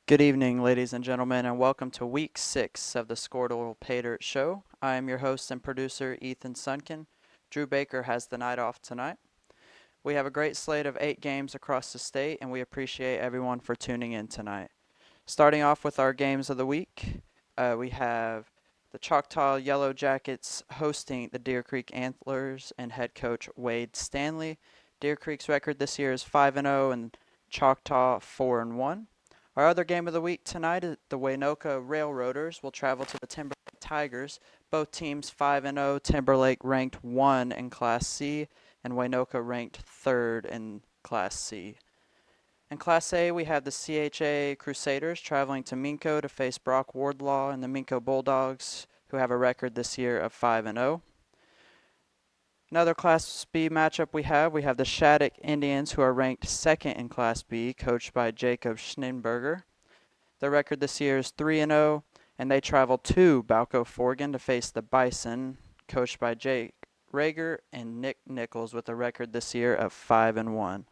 Good evening, ladies and gentlemen, and welcome to Week 6 of the Skordle Pay Dirt Show. I am your host and producer, Ethan Sunkin. Drew Baker has the night off tonight. We have a great slate of 8 games across the state, and we appreciate everyone for tuning in tonight. Starting off with our games of the week, we have the Choctaw Yellow Jackets hosting the Deer Creek Antlers and head coach Wade Stanley. Deer Creek's record this year is 5-0 and Choctaw 4-1. Our other game of the week tonight is the Waynoka Railroaders will travel to the Timberlake Tigers. Both teams 5-0, Timberlake ranked 1 in Class C, and Waynoka ranked 3rd in Class C. In Class A, we have the CHA Crusaders traveling to Minco to face Brock Wardlaw and the Minco Bulldogs, who have a record this year of 5-0. Another Class B matchup we have the Shattuck Indians, who are ranked 2nd in Class B, coached by Jacob Schnenberger. Their record this year is 3-0, and they travel to Balco Forgan to face the Bison, coached by Jake Rager and Nick Nichols, with a record this year of 5-1.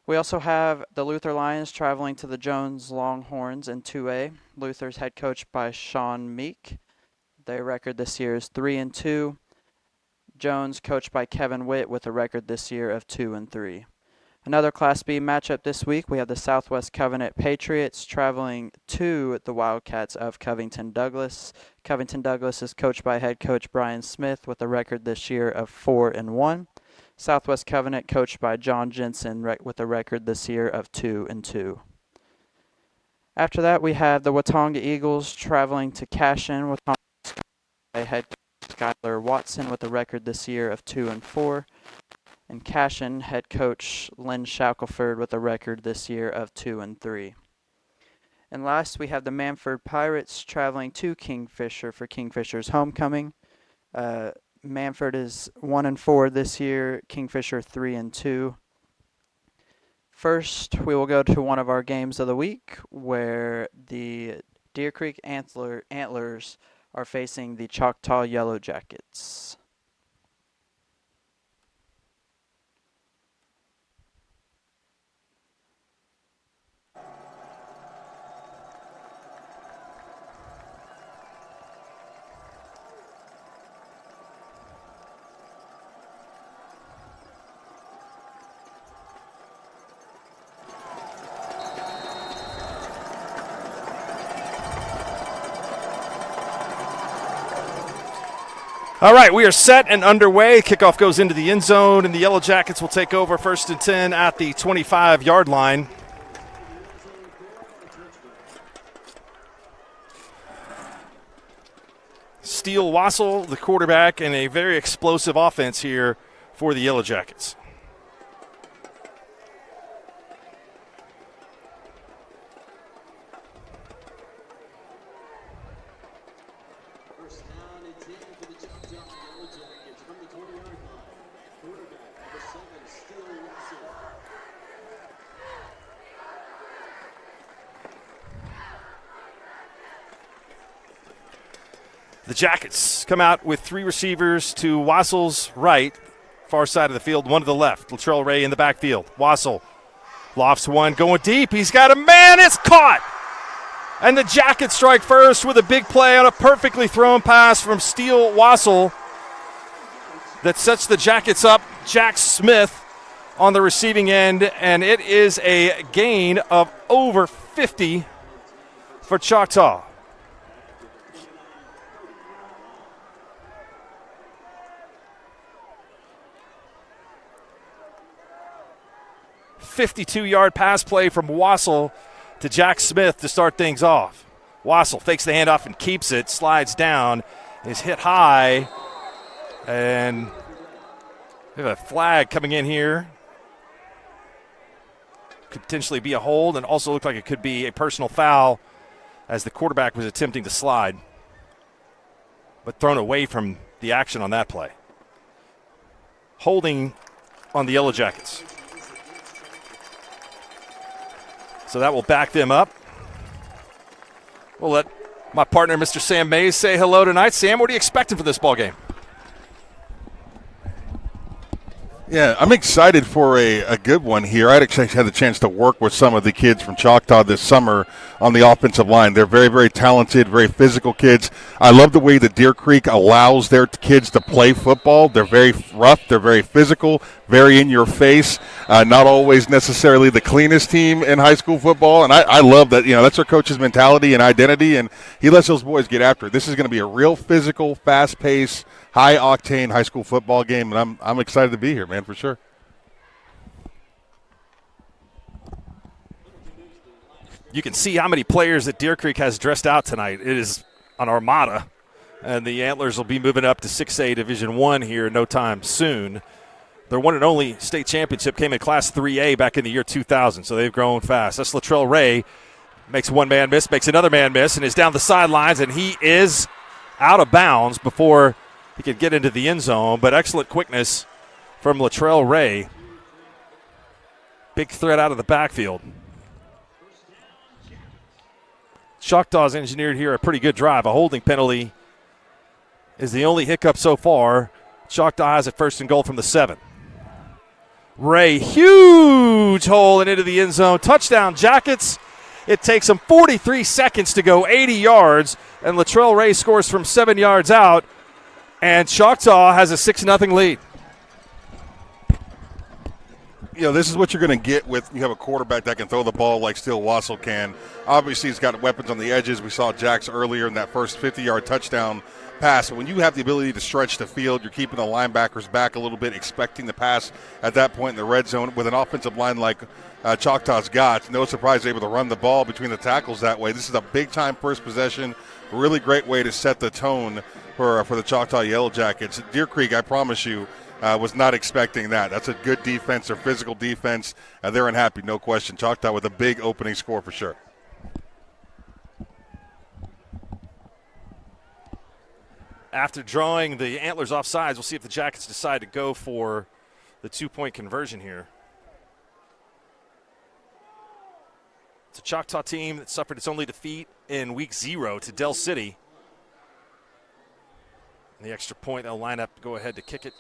We also have the Luther Lions traveling to the Jones Longhorns in 2A. Luther's head coached by Sean Meek. Their record this year is 3-2. Jones coached by Kevin Witt with a record this year of 2-3. Another Class B matchup this week, we have the Southwest Covenant Patriots traveling to the Wildcats of Covington Douglas. Covington Douglas is coached by head coach Brian Smith with a record this year of 4-1. Southwest Covenant coached by John Jensen with a record this year of 2-2. After that, we have the Watonga Eagles traveling to Cashin. Watonga by head coach Skylar Watson with a record this year of 2-4. And Cashin head coach Lynn Shackelford with a record this year of 2-3. And last, we have the Manford Pirates traveling to Kingfisher for Kingfisher's homecoming. Manford is 1-4 this year, Kingfisher 3-2. First, we will go to one of our games of the week, where the Deer Creek Antlers are facing the Choctaw Yellow Jackets. All right, we are set and underway. Kickoff goes into the end zone, and the Yellow Jackets will take over 1st and 10 at the 25-yard line. Steele Wassel, the quarterback, and a very explosive offense here for the Yellow Jackets. First down and 10 for the Choctaw Yellow Jackets from the 20-yard line. Quarterback number 7, Steele Wassel. The Jackets come out with 3 receivers to Wassel's right, far side of the field, one to the left. Latrell Ray in the backfield. Wassel lofts one, going deep. He's got a man. It's caught. And the Jackets strike first with a big play on a perfectly thrown pass from Steele Wassel that sets the Jackets up. Jack Smith on the receiving end, and it is a gain of over 50 for Choctaw. "52-yard pass play from Wassel to Jack Smith to start things off. Wassel fakes the handoff and keeps it, slides down, is hit high, and we have a flag coming in here. Could potentially be a hold, and also look like it could be a personal foul as the quarterback was attempting to slide, but thrown away from the action on that play. Holding on the Yellow Jackets. So that will back them up. We'll let my partner, Mr. Sam Mays, say hello tonight. Sam, what are you expecting for this ball game? Yeah, I'm excited for a good one here. I actually had the chance to work with some of the kids from Choctaw this summer on the offensive line. They're very, very talented, very physical kids. I love the way that Deer Creek allows their kids to play football. They're very rough. They're very physical, very in your face. Not always necessarily the cleanest team in high school football. And I love that, that's our coach's mentality and identity, and he lets those boys get after it. This is going to be a real physical, fast-paced, high-octane high school football game, and I'm excited to be here, man, for sure. You can see how many players that Deer Creek has dressed out tonight. It is an armada, and the Antlers will be moving up to 6A Division I here in no time soon. Their one and only state championship came in Class 3A back in the year 2000, so they've grown fast. That's Latrell Ray. Makes one man miss, makes another man miss, and is down the sidelines, and he is out of bounds before he could get into the end zone. But excellent quickness from Latrell Ray. Big threat out of the backfield. Choctaw's engineered here a pretty good drive. A holding penalty is the only hiccup so far. Choctaw has it first and goal from the 7. Ray, huge hole and into the end zone. Touchdown, Jackets. It takes them 43 seconds to go 80 yards, and Latrell Ray scores from 7 yards out, and Choctaw has a 6-0 lead. This is what you're going to get with you have a quarterback that can throw the ball like Steele Wassel can. Obviously, he's got weapons on the edges. We saw Jax earlier in that first 50-yard touchdown pass. But when you have the ability to stretch the field, you're keeping the linebackers back a little bit, expecting the pass at that point in the red zone with an offensive line like Choctaw's got. No surprise able to run the ball between the tackles that way. This is a big-time first possession. Really great way to set the tone for the Choctaw Yellow Jackets. Deer Creek, I promise you, was not expecting that. That's a good defense or physical defense. They're unhappy, no question. Choctaw with a big opening score for sure. After drawing the Antlers off sides, we'll see if the Jackets decide to go for the 2-point conversion here. It's a Choctaw team that suffered its only defeat in week 0 to Del City. And the extra point, they'll line up, go ahead to kick it.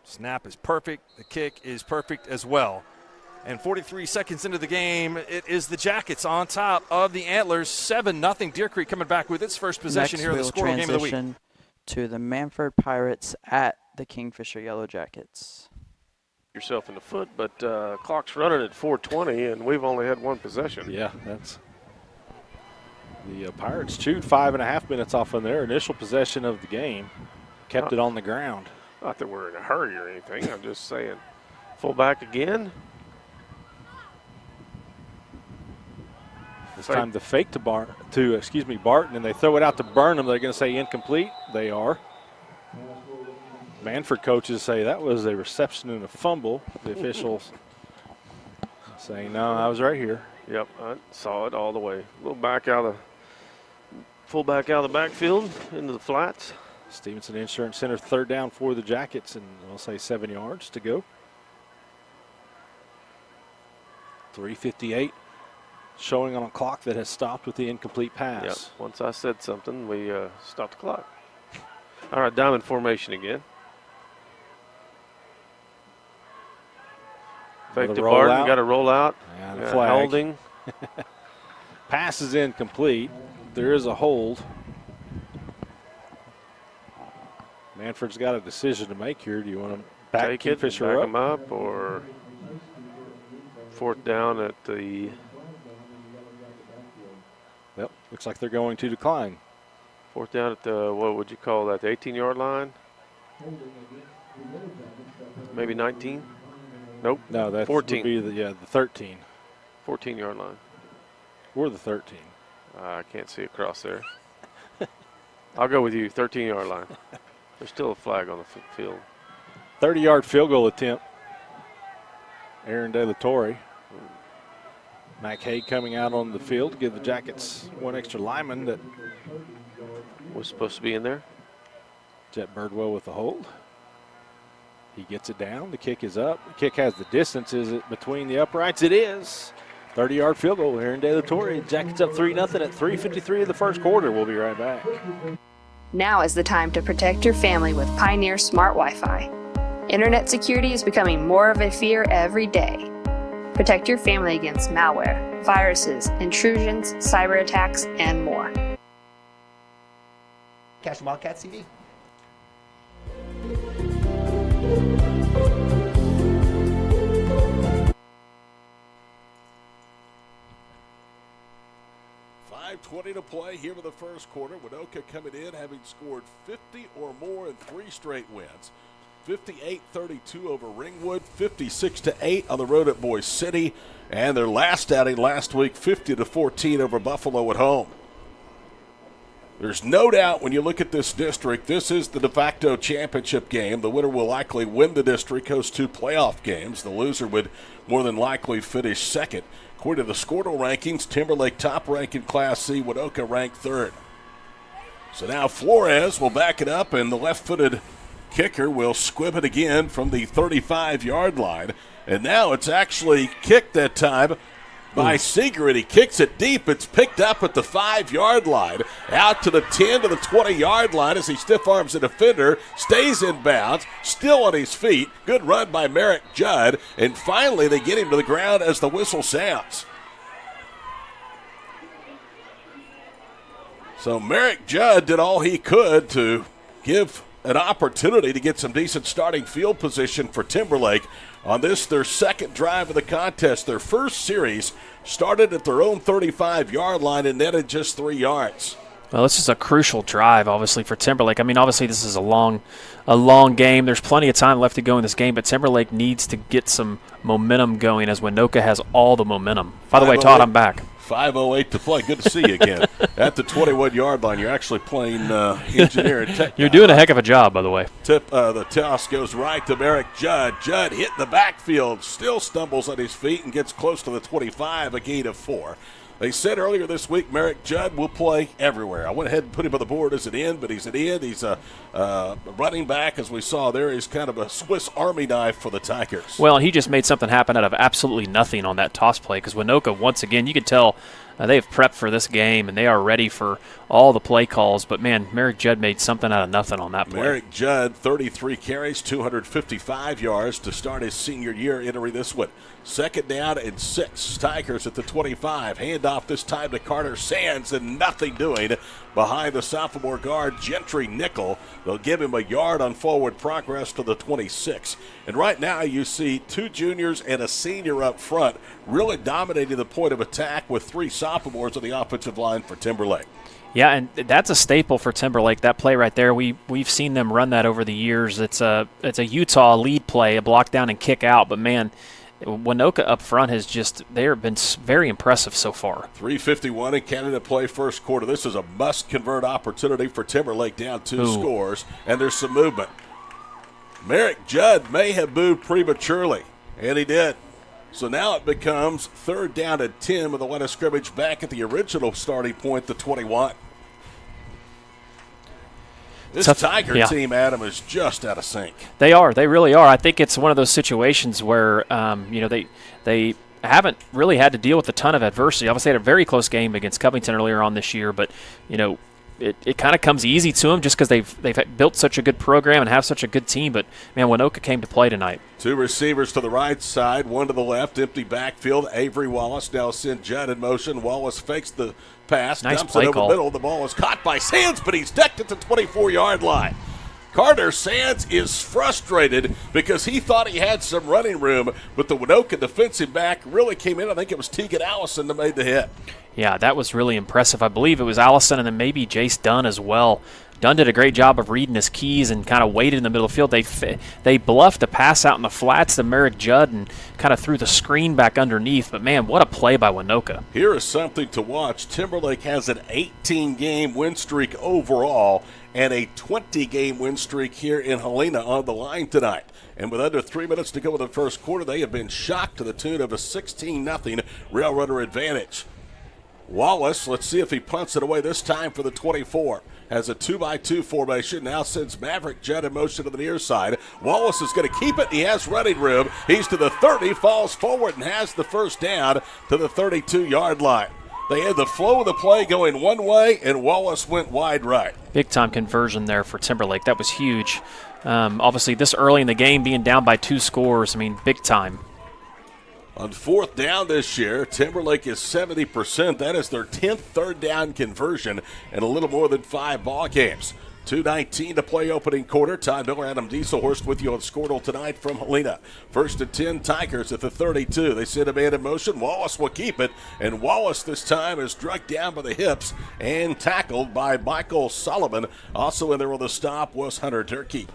Snap is perfect. The kick is perfect as well. And 43 seconds into the game, it is the Jackets on top of the Antlers. 7-0. Deer Creek coming back with its first possession here in the Skordle game of the week. Transition to the Manford Pirates at the Kingfisher Yellow Jackets. Yourself in the foot, but clock's running at 4:20, and we've only had one possession. Yeah, that's the Pirates chewed 5.5 minutes off on their initial possession of the game, kept it on the ground. Not that we're in a hurry or anything. I'm just saying, fullback again. This time the fake to Barton, and they throw it out to Burnham. They're going to say incomplete. They are. Manford coaches say that was a reception and a fumble. The officials saying, no, I was right here. Yep, I saw it all the way. Fullback out of the backfield into the flats. Stevenson Insurance Center, 3rd down for the Jackets, and I'll say 7 yards to go. 3:58 showing on a clock that has stopped with the incomplete pass. Yep, once I said something, we stopped the clock. All right, diamond formation again. Fake to Barton, got to roll out. And a flag. Holding. Pass is incomplete. There is a hold. Manford's got a decision to make here. Do you want to back Kingfisher back up? him up, or 4th down at the? Yep, looks like they're going to decline. 4th down at the, what would you call that, the 18-yard line? Maybe 19? Nope. No, that 14. would be the 13. 14-yard line. Or the 13. I can't see across there. I'll go with you, 13-yard line. There's still a flag on the field. 30-yard field goal attempt. Aaron De La Torre. Mac Haig coming out on the field to give the Jackets one extra lineman that was supposed to be in there. Jet Birdwell with the hold. He gets it down. The kick is up. The kick has the distance. Is it between the uprights? It is. 30-yard field goal here in De La Torre. Jackets up 3-0 at 3:53 of the first quarter. We'll be right back. Now is the time to protect your family with Pioneer Smart Wi-Fi. Internet security is becoming more of a fear every day. Protect your family against malware, viruses, intrusions, cyber attacks, and more. Cash Wildcat CD. .20 to play here in the first quarter. Winoka coming in having scored 50 or more in 3 straight wins. 58-32 over Ringwood, 56-8 on the road at Boise City, and their last outing last week, 50-14 over Buffalo at home. There's no doubt when you look at this district, this is the de facto championship game. The winner will likely win the district, host 2 playoff games. The loser would more than likely finish second. According to the Skordle rankings, Timberlake top ranked in Class C, Winoka ranked 3rd. So now Flores will back it up, and the left-footed kicker will squib it again from the 35-yard line. And now it's actually kicked that time by Seeger, and he kicks it deep. It's picked up at the 5-yard line, out to the 10 to the 20-yard line as he stiff arms the defender, stays in bounds, still on his feet. Good run by Merrick Judd, and finally they get him to the ground as the whistle sounds. So Merrick Judd did all he could to give an opportunity to get some decent starting field position for Timberlake on this, their second drive of the contest. Their first series started at their own 35-yard line and netted just 3 yards. Well, this is a crucial drive, obviously, for Timberlake. I mean, obviously, this is a long game. There's plenty of time left to go in this game, but Timberlake needs to get some momentum going as Winoka has all the momentum. By the way, Todd, I'm back. 5:08 to play. Good to see you again. At the 21-yard line, you're actually playing engineer and tech. You're doing a heck of a job, by the way. The toss goes right to Merrick Judd. Judd hit the backfield, still stumbles on his feet and gets close to the 25, a gain of 4. They said earlier this week Merrick Judd will play everywhere. I went ahead and put him on the board as an end, but he's an end. He's a running back, as we saw there. He's kind of a Swiss Army knife for the Tigers. Well, and he just made something happen out of absolutely nothing on that toss play because Winoka, once again, you could tell they've prepped for this game, and they are ready for all the play calls. But, man, Merrick Judd made something out of nothing on that play. Merrick Judd, 33 carries, 255 yards to start his senior year entering this one. Second down and 6. Tigers at the 25. Handoff this time to Carter Sands, and nothing doing behind the sophomore guard, Gentry Nickel. They'll give him a yard on forward progress to the 26. And right now you see 2 juniors and a senior up front really dominating the point of attack with 3 sophomores on the offensive line for Timberlake. Yeah, and that's a staple for Timberlake, that play right there. We've seen them run that over the years. It's a Utah lead play, a block down and kick out, but, man, Winoka up front they have been very impressive so far. 3:51 in Canada play first quarter. This is a must-convert opportunity for Timberlake, down 2 scores, and there's some movement. Merrick Judd may have moved prematurely, and he did. So now it becomes 3rd down and 10 with the line of scrimmage back at the original starting point, the 21. This Tiger team, Adam, is just out of sync. They are. They really are. I think it's one of those situations where, they haven't really had to deal with a ton of adversity. Obviously, had a very close game against Covington earlier on this year, but, it kind of comes easy to them just because they've built such a good program and have such a good team. But, man, Winoka came to play tonight. 2 receivers to the right side, 1 to the left, empty backfield. Avery Wallace now sent Judd in motion. Wallace fakes the pass, nice dumps play it over call. the middle. The ball is caught by Sands, but he's decked at the 24-yard line. Carter Sands is frustrated because he thought he had some running room, but the Winoka defensive back really came in. I think it was Tegan Allison that made the hit. Yeah, that was really impressive. I believe it was Allison and then maybe Jace Dunn as well. Dunn did a great job of reading his keys and kind of waited in the middle of the field. They bluffed a pass out in the flats to Merrick Judd and kind of threw the screen back underneath. But, man, what a play by Winoka. Here is something to watch. Timberlake has an 18-game win streak overall and a 20-game win streak here in Helena on the line tonight. And with under 3 minutes to go in the first quarter, they have been shocked to the tune of a 16-0 Railroader advantage. Wallace, let's see if he punts it away this time for the 24. Has a 2-by-2 formation. Now sends Maverick Judd in motion to the near side. Wallace is going to keep it. He has running room. He's to the 30, falls forward and has the first down to the 32-yard line. They had the flow of the play going one way, and Wallace went wide right. Big time conversion there for Timberlake. That was huge. Obviously, this early in the game, being down by 2 scores, I mean, big time. On 4th down this year, Timberlake is 70%. That is their 10th third down conversion in a little more than 5 ball games. 2:19 to play opening quarter. Todd Miller, Adam Dieselhorst with you on Skordle tonight from Helena. 1st and 10, Tigers at the 32. They send a man in motion. Wallace will keep it, and Wallace this time is struck down by the hips and tackled by Michael Solomon. Also in there on the stop was Hunter Durkee.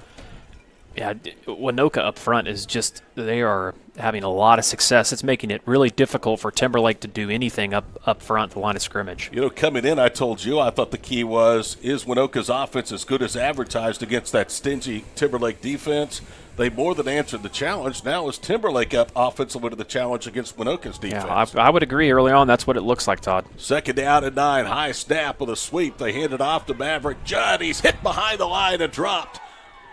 Yeah, Winoka up front is just, they are having a lot of success. It's making it really difficult for Timberlake to do anything up front, the line of scrimmage. You know, coming in, I told you, I thought the key was, is Winoka's offense as good as advertised against that stingy Timberlake defense? They more than answered the challenge. Now is Timberlake up offensively to the challenge against Winoka's defense? Yeah, I would agree early on. That's what it looks like, Todd. 2nd down and 9, high snap with a sweep. They hand it off to Maverick Judd. He's hit behind the line and dropped.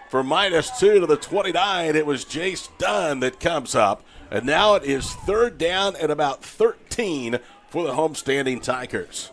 For -2 to the 29, it was Jace Dunn that comes up. And now it is 3rd down and about 13 for the homestanding Tigers.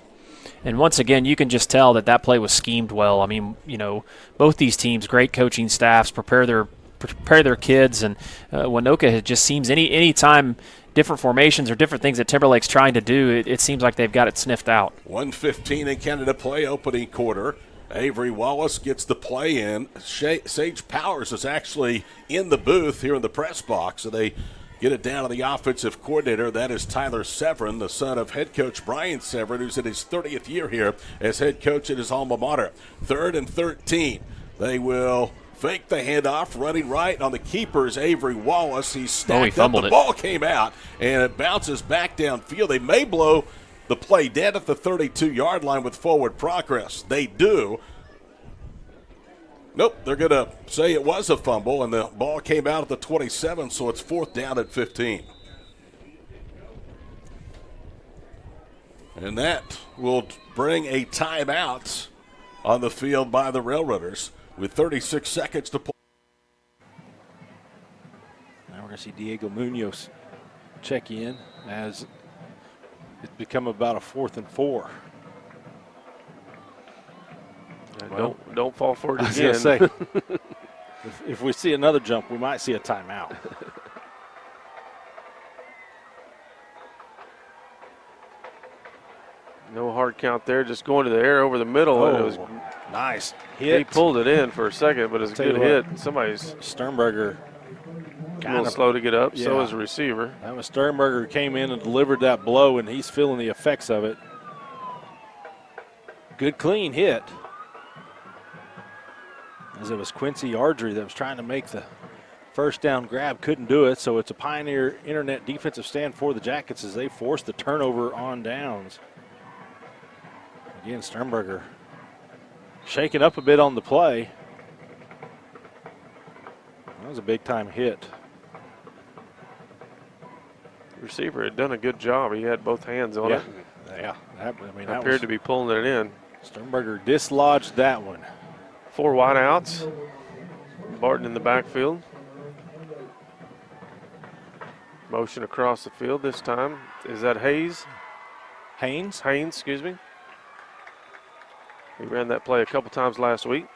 And once again, you can just tell that play was schemed well. I mean, you know, both these teams, great coaching staffs, prepare their kids. And Winoka just seems any time different formations or different things that Timberlake's trying to do, it seems like they've got it sniffed out. 1:15 in Canada play opening quarter. Avery Wallace gets the play in. Sage Powers is actually in the booth here in the press box, so they get it down to the offensive coordinator. That is Tyler Severin, the son of head coach Brian Severin, who's in his 30th year here as head coach at his alma mater. 3rd and 13. They will fake the handoff, running right on the keeper's Avery Wallace. He's stacked up. The ball came out, and it bounces back downfield. They may blow the play dead at the 32-yard line with forward progress. They do. Nope, they're going to say it was a fumble, and the ball came out at the 27, so it's 4th down at 15. And that will bring a timeout on the field by the Railroaders with 36 seconds to play. Now we're going to see Diego Munoz check in as it's become about a 4th and 4. Well, don't fall for it again. I was going to say, if we see another jump, we might see a timeout. No hard count there, just going to the air over the middle. Oh, and it was nice hit. He pulled it in for a second, but it's a good hit. Somebody's Sternberger a little slow to get up, so is the receiver. That was Sternberger who came in and delivered that blow, and he's feeling the effects of it. Good clean hit. As it was Quincy Ardrey that was trying to make the first down grab, couldn't do it, so it's a Pioneer Internet defensive stand for the Jackets as they force the turnover on downs. Again, Sternberger shaking up a bit on the play. That was a big-time hit. The receiver had done a good job. He had both hands on it. Yeah, that appeared to be pulling it in. Sternberger dislodged that one. 4 wide outs. Barton in the backfield. Motion across the field this time. Is that Haynes? Haynes, excuse me. He ran that play a couple times last week.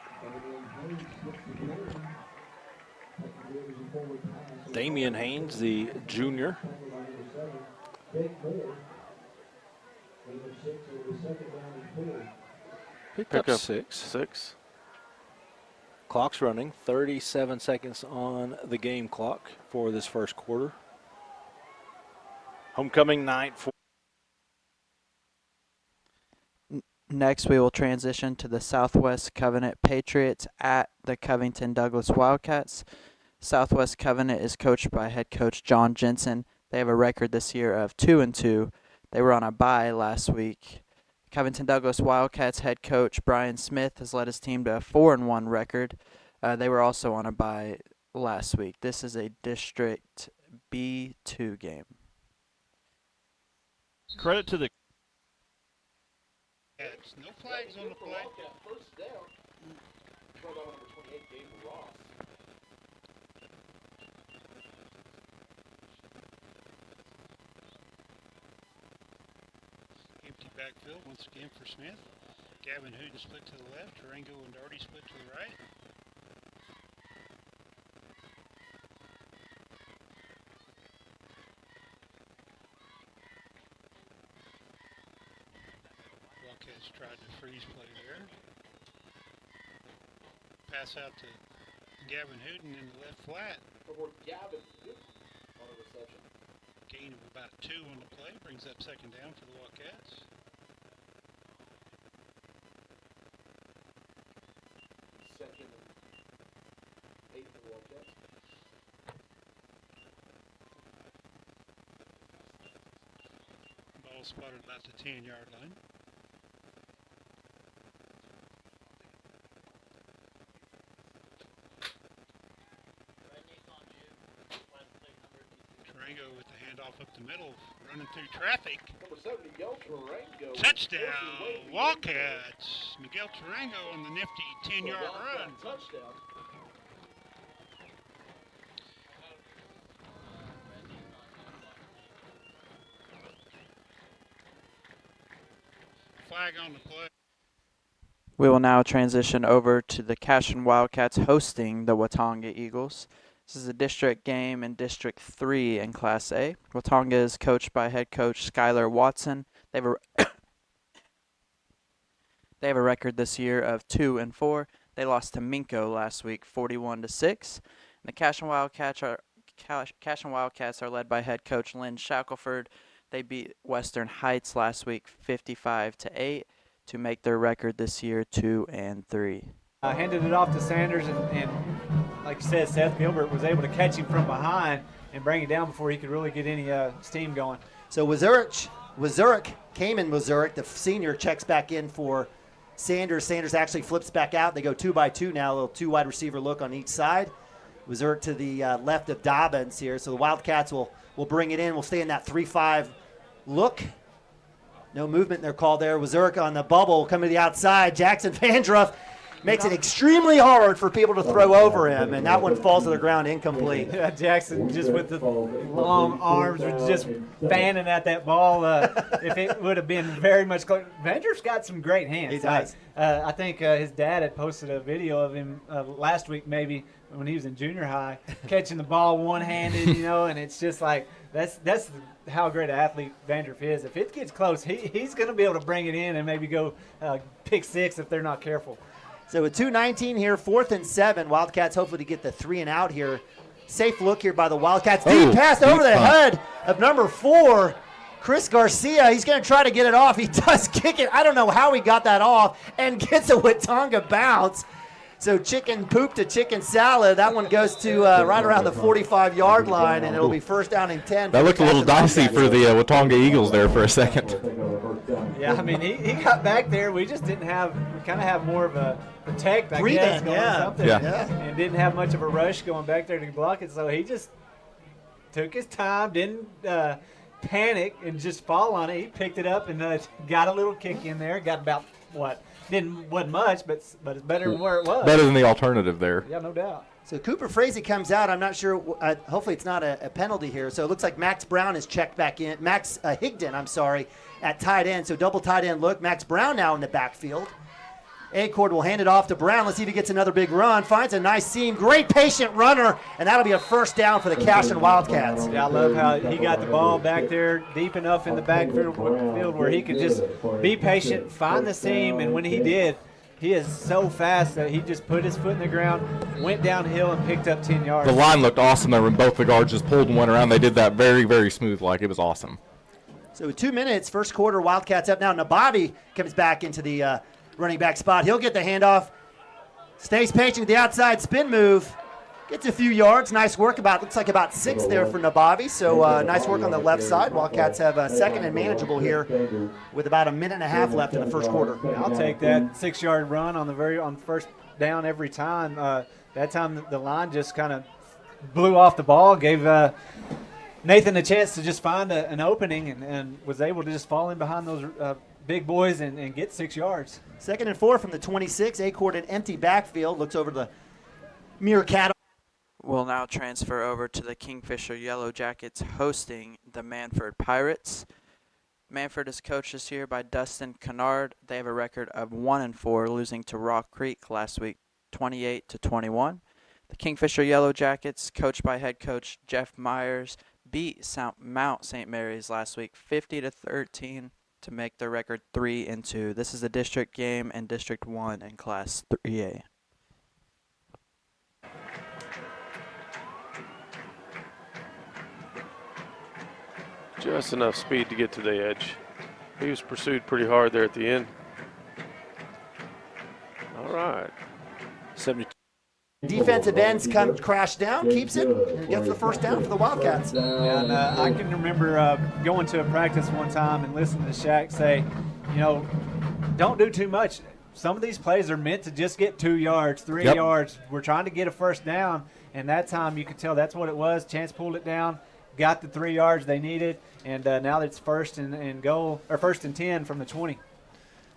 Damian Haynes, the junior. Picked up 6. Clock's running. 37 seconds on the game clock for this first quarter. Homecoming night for. Next, we will transition to the Southwest Covenant Patriots at the Covington Douglas Wildcats. Southwest Covenant is coached by head coach John Jensen. They have a record this year of 2-2. They were on a bye last week. Covington Douglas Wildcats head coach Brian Smith has led his team to a 4-1 record. They were also on a bye last week. This is a District B2 game. Credit to the No flags on the play. First down. Number 28, Gabe Ross. Empty backfield once again for Smith. Gavin Hooten split to the left. Tarango and Doherty split to the right. Wildcats tried to freeze play there. Pass out to Gavin Hooten in the left flat. For Gavin on a reception. Gain of about 2 on the play. Brings up second down for the Wildcats. Second and 8 for the Wildcats. Ball spotted about the 10-yard line. Tarango with the handoff up the middle, running through traffic. Number 7, Miguel Tarango. Touchdown, Wildcats. Miguel Tarango on the nifty 10-yard run. Touchdown. Flag on the play. We will now transition over to the Cashion Wildcats hosting the Watonga Eagles. This is a district game in District 3 in Class A. Watonga is coached by head coach Skylar Watson. They have a record this year of 2-4. They lost to Minko last week, 41-6. And the Cashion Wildcats are led by head coach Lynn Shackelford. They beat Western Heights last week, 55-8, to make their record this year 2-3. Handed it off to Sanders, and like you said, Seth Gilbert was able to catch him from behind and bring it down before he could really get any steam going. So Wazurek, the senior, checks back in for Sanders. Sanders actually flips back out. They go 2-2 now, a little 2 wide receiver look on each side. Wazurek to the left of Dobbins here. So the Wildcats will bring it in. We'll stay in that 3-5 look. No movement in their call there. Wazurek on the bubble coming to the outside. Jackson Vandruff makes it extremely hard for people to throw over him, and that one falls to the ground incomplete. Yeah, Jackson just with the long arms was just fanning at that ball. If it would have been very much closer. Vandruff's got some great hands. He does. I think his dad had posted a video of him last week, maybe when he was in junior high, catching the ball one-handed, and it's just like that's how great an athlete Vandruff is. If it gets close, he's going to be able to bring it in and maybe go pick 6 if they're not careful. So with 2:19 here, 4th and 7. Wildcats hopefully to get the 3 and out here. Safe look here by the Wildcats. Deep pass over the head of number 4, Chris Garcia. He's going to try to get it off. He does kick it. I don't know how he got that off and gets a Watonga bounce. So chicken poop to chicken salad. That one goes to right around the 45-yard line, and it'll be first down and 10. That looked a little dicey for the Watonga Eagles there for a second. Yeah, I mean, he got back there. We just didn't have – we kind of have more of a protect, I guess, going something. Yeah. And didn't have much of a rush going back there to block it. So he just took his time, didn't panic, and just fall on it. He picked it up and got a little kick in there. Got about, wasn't much, but it's better than where it was. Better than the alternative there. Yeah, no doubt. So Cooper Frazee comes out. I'm not sure. Hopefully it's not a penalty here. So it looks like Max Brown is checked back in. Max Higdon, at tight end. So double tight end look. Max Brown now in the backfield. Acord will hand it off to Brown. Let's see if he gets another big run. Finds a nice seam. Great patient runner, and that'll be a first down for the Cashion Wildcats. Yeah, I love how he got the ball back there deep enough in the backfield where he could just be patient, find the seam, and when he did, he is so fast that he just put his foot in the ground, went downhill, and picked up 10 yards. The line looked awesome there when both the guards just pulled and went around. They did that very, very smooth like. It was awesome. So 2 minutes, first quarter, Wildcats up now. Nabavi comes back into the running back spot. He'll get the handoff. Stays patient with the outside spin move. Gets a few yards. Nice work. Looks like about 6 there for Nabavi. So nice work on the left side. Wildcats have a second and manageable here with about a minute and a half left in the first quarter. Yeah, I'll take that 6-yard run on first down every time. That time the line just kind of blew off the ball, gave Nathan a chance to just find an opening and was able to just fall in behind those big boys and get 6 yards. 2nd and 4 from the 26. Acord an empty backfield. Looks over the Meerkat. We'll now transfer over to the Kingfisher Yellow Jackets hosting the Manford Pirates. Manford is coached this year by Dustin Kennard. They have a record of 1-4, losing to Rock Creek last week, 28-21. The Kingfisher Yellow Jackets, coached by head coach Jeff Myers, beat Mount St. Mary's last week, 50-13, to make their record 3-2. This is a district game in District 1 in Class 3A. Just enough speed to get to the edge. He was pursued pretty hard there at the end. All right. 72. Defensive ends crash down, keeps it, and gets the first down for the Wildcats. And I can remember going to a practice one time and listening to Shaq say, don't do too much. Some of these plays are meant to just get 2 yards, 3 yards. We're trying to get a first down, and that time you could tell that's what it was. Chance pulled it down, got the 3 yards they needed, and now it's first and goal, or 1st and 10 from the 20.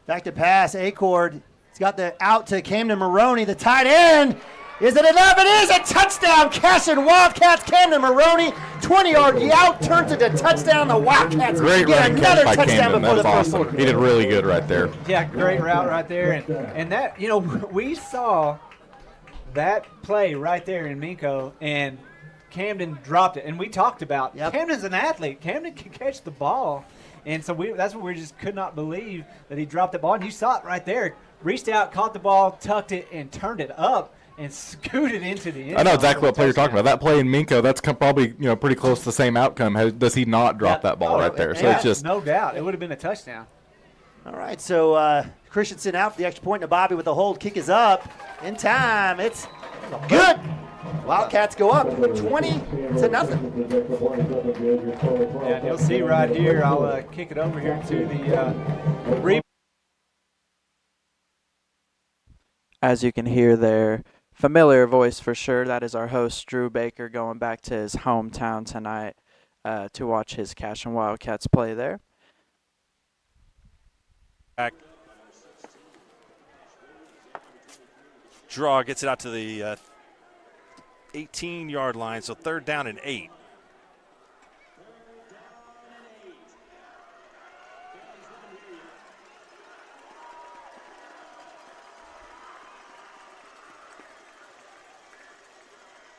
Back to pass, Acord. He's got the out to Camden Maroney, the tight end. Is it enough? It is a touchdown. Cashin Wildcats, Camden Maroney, 20-yard out, turns it to touchdown. The Wildcats Great get running another catch by touchdown Camden. before That's the first awesome. quarter. He did really good right there. Yeah, great route right there. And that, we saw that play right there in Minko, and Camden dropped it. And we talked about Camden's an athlete. Camden can catch the ball. And so that's what we just could not believe, that he dropped the ball. And you saw it right there. Reached out, caught the ball, tucked it, and turned it up and scooted into the end zone. I know exactly what play you're talking about. That play in Minko, that's probably pretty close to the same outcome. Does he not drop that ball right there? So it's just no doubt. It would have been a touchdown. All right, so Christensen out for the extra point. And Bobby with the hold. Kick is up in time. It's good. Wildcats go up 20-0. Yeah, and you'll see right here, I'll kick it over here to the As you can hear there, familiar voice for sure. That is our host, Drew Baker, going back to his hometown tonight to watch his Cashin Wildcats play there. Back. Draw gets it out to the 18-yard line, so 3rd down and 8.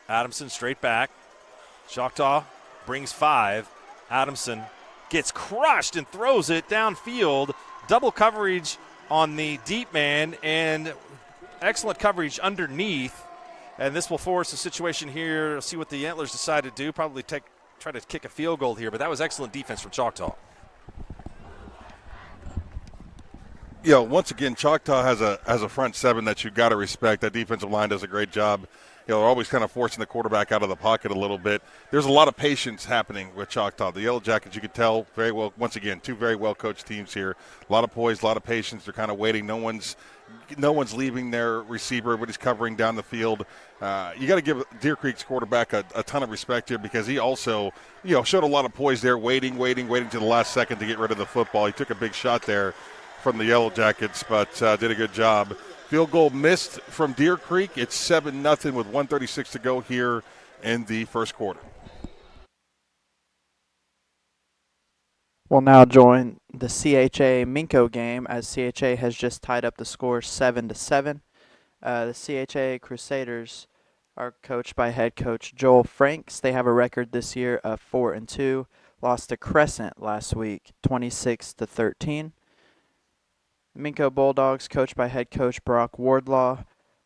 Adamson straight back. Choctaw brings 5. Adamson gets crushed and throws it downfield. Double coverage on the deep man and excellent coverage underneath. And this will force a situation here. See what the Antlers decide to do. Probably try to kick a field goal here, but that was excellent defense from Choctaw. Once again, Choctaw has a front seven that you've got to respect. That defensive line does a great job. They're always kind of forcing the quarterback out of the pocket a little bit. There's a lot of patience happening with Choctaw. The Yellow Jackets, you can tell very well, once again, 2 very well-coached teams here. A lot of poise, a lot of patience. They're kind of waiting. No one's leaving their receiver. Everybody's covering down the field. You got to give Deer Creek's quarterback a ton of respect here, because he also, showed a lot of poise there, waiting to the last second to get rid of the football. He took a big shot there from the Yellow Jackets, but did a good job. Field goal missed from Deer Creek. It's 7-0 with 1:36 to go here in the first quarter. We'll now join the CHA Minko game, as CHA has just tied up the score 7-7. The CHA Crusaders are coached by head coach Joel Franks. They have a record this year of 4-2. Lost to Crescent last week, 26-13. Minko Bulldogs, coached by head coach Brock Wardlaw,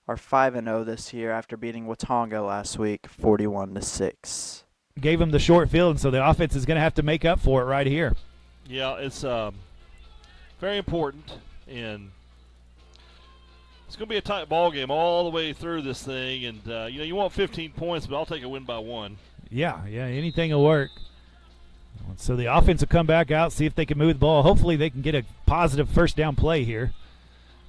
are 5-0 this year after beating Watonga last week, 41-6. Gave them the short field, and so the offense is going to have to make up for it right here. Yeah, it's very important, and it's going to be a tight ball game all the way through this thing. And you want 15 points, but I'll take a win by 1. Yeah, anything will work. So the offense will come back out, see if they can move the ball. Hopefully they can get a positive first down play here.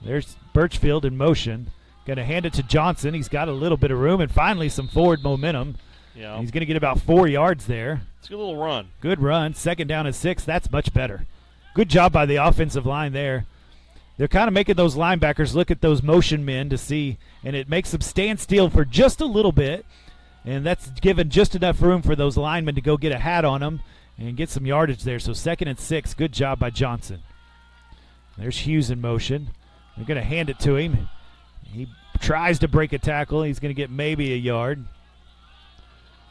There's Birchfield in motion. Going to hand it to Johnson. He's got a little bit of room and finally some forward momentum. Yeah. He's going to get about 4 yards there. It's a good little run. Good run. 2nd down and 6. That's much better. good job by the offensive line there. They're kind of making those linebackers look at those motion men to see, and it makes them stand still for just a little bit, and that's given just enough room for those linemen to go get a hat on them and get some yardage there. So 2nd and 6, good job by Johnson. There's Hughes in motion. They're going to hand it to him. He tries to break a tackle. He's going to get maybe a yard.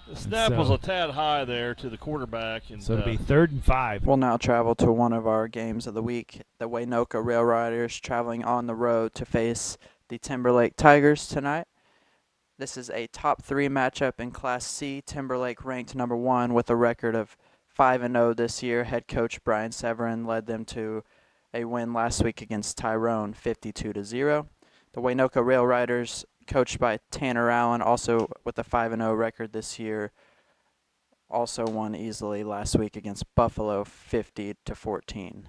The snap was a tad high there to the quarterback. And, so it'll be 3rd and 5. We'll now travel to one of our games of the week. The Waynoka Rail Riders traveling on the road to face the Timberlake Tigers tonight. This is a top 3 matchup in Class C. Timberlake ranked number 1 with a record of 5-0 this year. Head coach Brian Severin led them to a win last week against Tyrone, 52-0. The Waynoka Rail Riders, coached by Tanner Allen, also with a 5-0 record this year, also won easily last week against Buffalo, 50-14.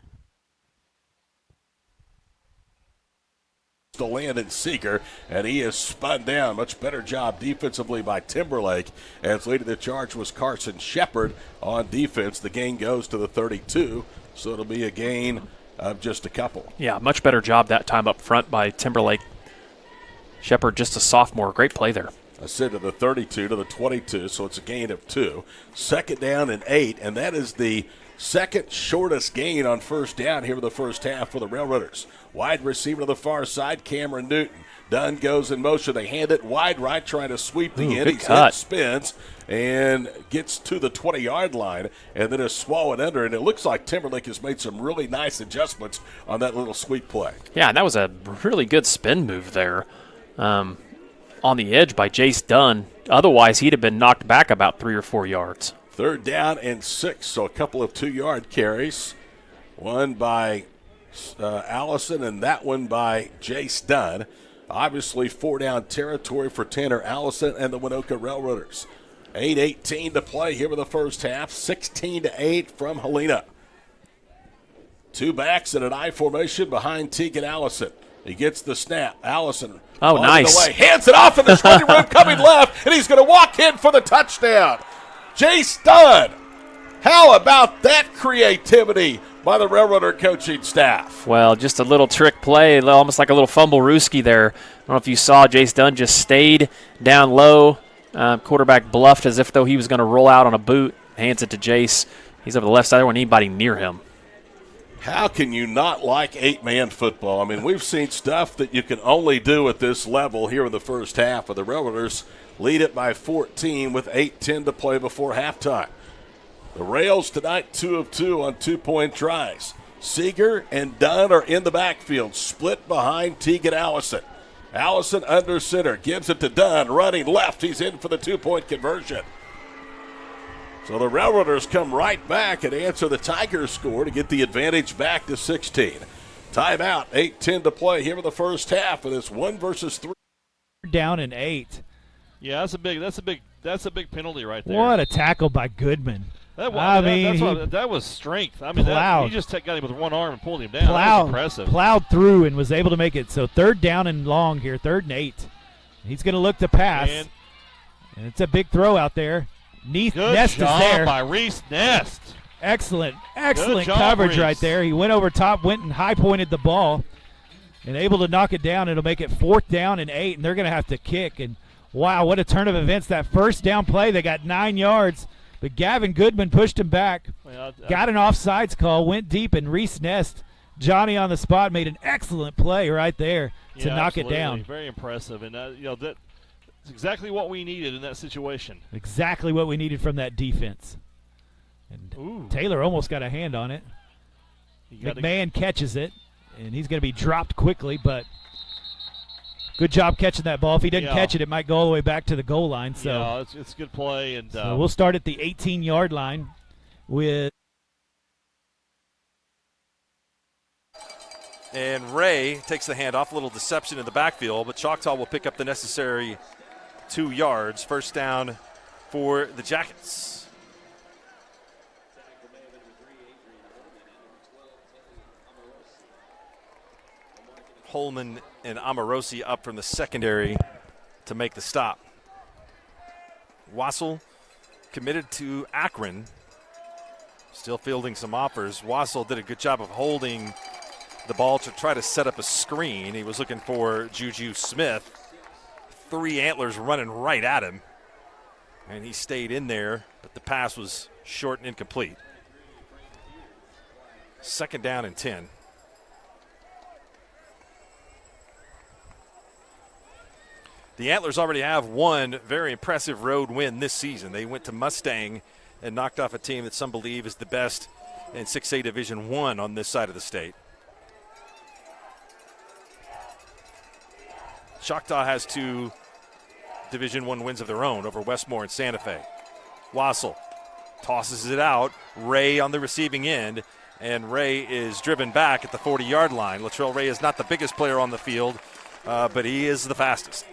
To Landon Seeger, and he is spun down. Much better job defensively by Timberlake, as leading the charge was Carson Shepard on defense. The gain goes to the 32, so it'll be a gain of just a couple. Yeah, much better job that time up front by Timberlake. Shepard, just a sophomore. Great play there. I said to the 32 to the 22, so it's a gain of 2. 2nd down and 8, and that is the second shortest gain on 1st down here in the first half for the Railroaders. Wide receiver to the far side, Cameron Newton. Dunn goes in motion. They hand it wide right, trying to sweep the end. He's hit, spins, and gets to the 20-yard line, and then is swallowed under. And it looks like Timberlake has made some really nice adjustments on that little sweep play. Yeah, and that was a really good spin move there on the edge by Jace Dunn. Otherwise, he'd have been knocked back about 3 or 4 yards. 3rd down and 6, so a couple of 2-yard carries. One by Allison and that one by Jace Dunn. Obviously 4-down territory for Tanner Allison and the Waynoka Railroaders. 8:18 to play here in the first half. 16-8 from Helena. 2 backs in an I formation behind Tegan Allison. He gets the snap. Allison. Oh, nice. The way. Hands it off in the 20 room coming left, and he's going to walk in for the touchdown. Jace Dunn. How about that creativity by the Railroader coaching staff? Well, just a little trick play, almost like a little fumble-rooski there. I don't know if you saw, Jace Dunn just stayed down low. Quarterback bluffed as if though he was going to roll out on a boot. Hands it to Jace. He's over the left side. There wasn't anybody near him. How can you not like 8-man football? I mean, we've seen stuff that you can only do at this level here in the first half. Of the Railroaders lead it by 14 with 8:10 to play before halftime. The Rails tonight 2 of 2 on 2-point tries. Seeger and Dunn are in the backfield, split behind Tegan Allison. Allison under center, gives it to Dunn, running left. He's in for the 2-point conversion. So the Railroaders come right back and answer the Tigers score to get the advantage back to 16. Timeout, 8:10 to play here in the first half of this 1 versus 3. Down and 8. Yeah, that's a big penalty right there. What a tackle by Goodman. That was strength. I mean, he just got him with one arm and pulled him down. That was impressive. Plowed through and was able to make it. So 3rd down and long here, 3rd and 8. He's going to look to pass. And it's a big throw out there. Nest is there. By Reese Nest. Excellent coverage right there. He went over top, went and high-pointed the ball, and able to knock it down. It'll make it 4th down and 8, and they're going to have to kick. And, wow, what a turn of events. That 1st down play, they got 9 yards. But Gavin Goodman pushed him back, got an offsides call, went deep, and Reese Nest, Johnny on the spot, made an excellent play right there to knock it down. Very impressive. And, that's exactly what we needed in that situation. Exactly what we needed from that defense. And Taylor almost got a hand on it. McMahon catches it, and he's going to be dropped quickly, but good job catching that ball. If he didn't catch it, it might go all the way back to the goal line. So yeah, it's a good play. And so we'll start at the 18-yard line with. And Ray takes the handoff, a little deception in the backfield, but Choctaw will pick up the necessary 2 yards. 1st down for the Jackets. Holman and Amorosi up from the secondary to make the stop. Wassel committed to Akron. Still fielding some offers. Wassel did a good job of holding the ball to try to set up a screen. He was looking for Juju Smith. 3 Antlers running right at him. And he stayed in there, but the pass was short and incomplete. 2nd down and 10. The Antlers already have one very impressive road win this season. They went to Mustang and knocked off a team that some believe is the best in 6A Division I on this side of the state. Choctaw has 2 Division I wins of their own over Westmore and Santa Fe. Wassel tosses it out. Ray on the receiving end, and Ray is driven back at the 40-yard line. Latrell Ray is not the biggest player on the field, but he is the fastest.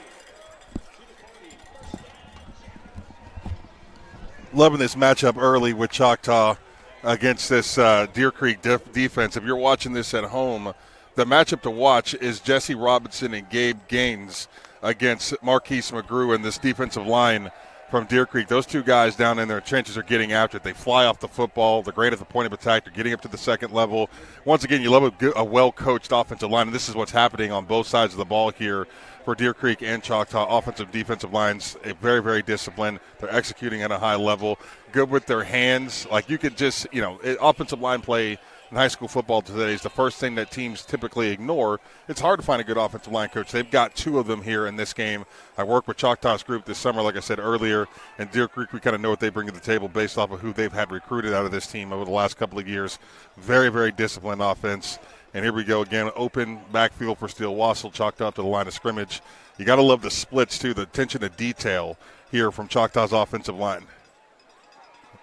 Loving this matchup early with Choctaw against this Deer Creek defense. If you're watching this at home, the matchup to watch is Jesse Robinson and Gabe Gaines against Marquise McGrew and this defensive line from Deer Creek. Those 2 guys down in their trenches are getting after it. They fly off the football. They're great at the point of attack. They're getting up to the 2nd level. Once again, you love a well-coached offensive line, and this is what's happening on both sides of the ball here for Deer Creek and Choctaw. Offensive, defensive lines, very, very disciplined. They're executing at a high level. Good with their hands. Like you could just, offensive line play in high school football today is the first thing that teams typically ignore. It's hard to find a good offensive line coach. They've got 2 of them here in this game. I worked with Choctaw's group this summer, like I said earlier, and Deer Creek, we kind of know what they bring to the table based off of who they've had recruited out of this team over the last couple of years. Very, very disciplined offense. And here we go again, open backfield for Steele Wassel, Choctaw to the line of scrimmage. You got to love the splits, too, the attention to detail here from Choctaw's offensive line.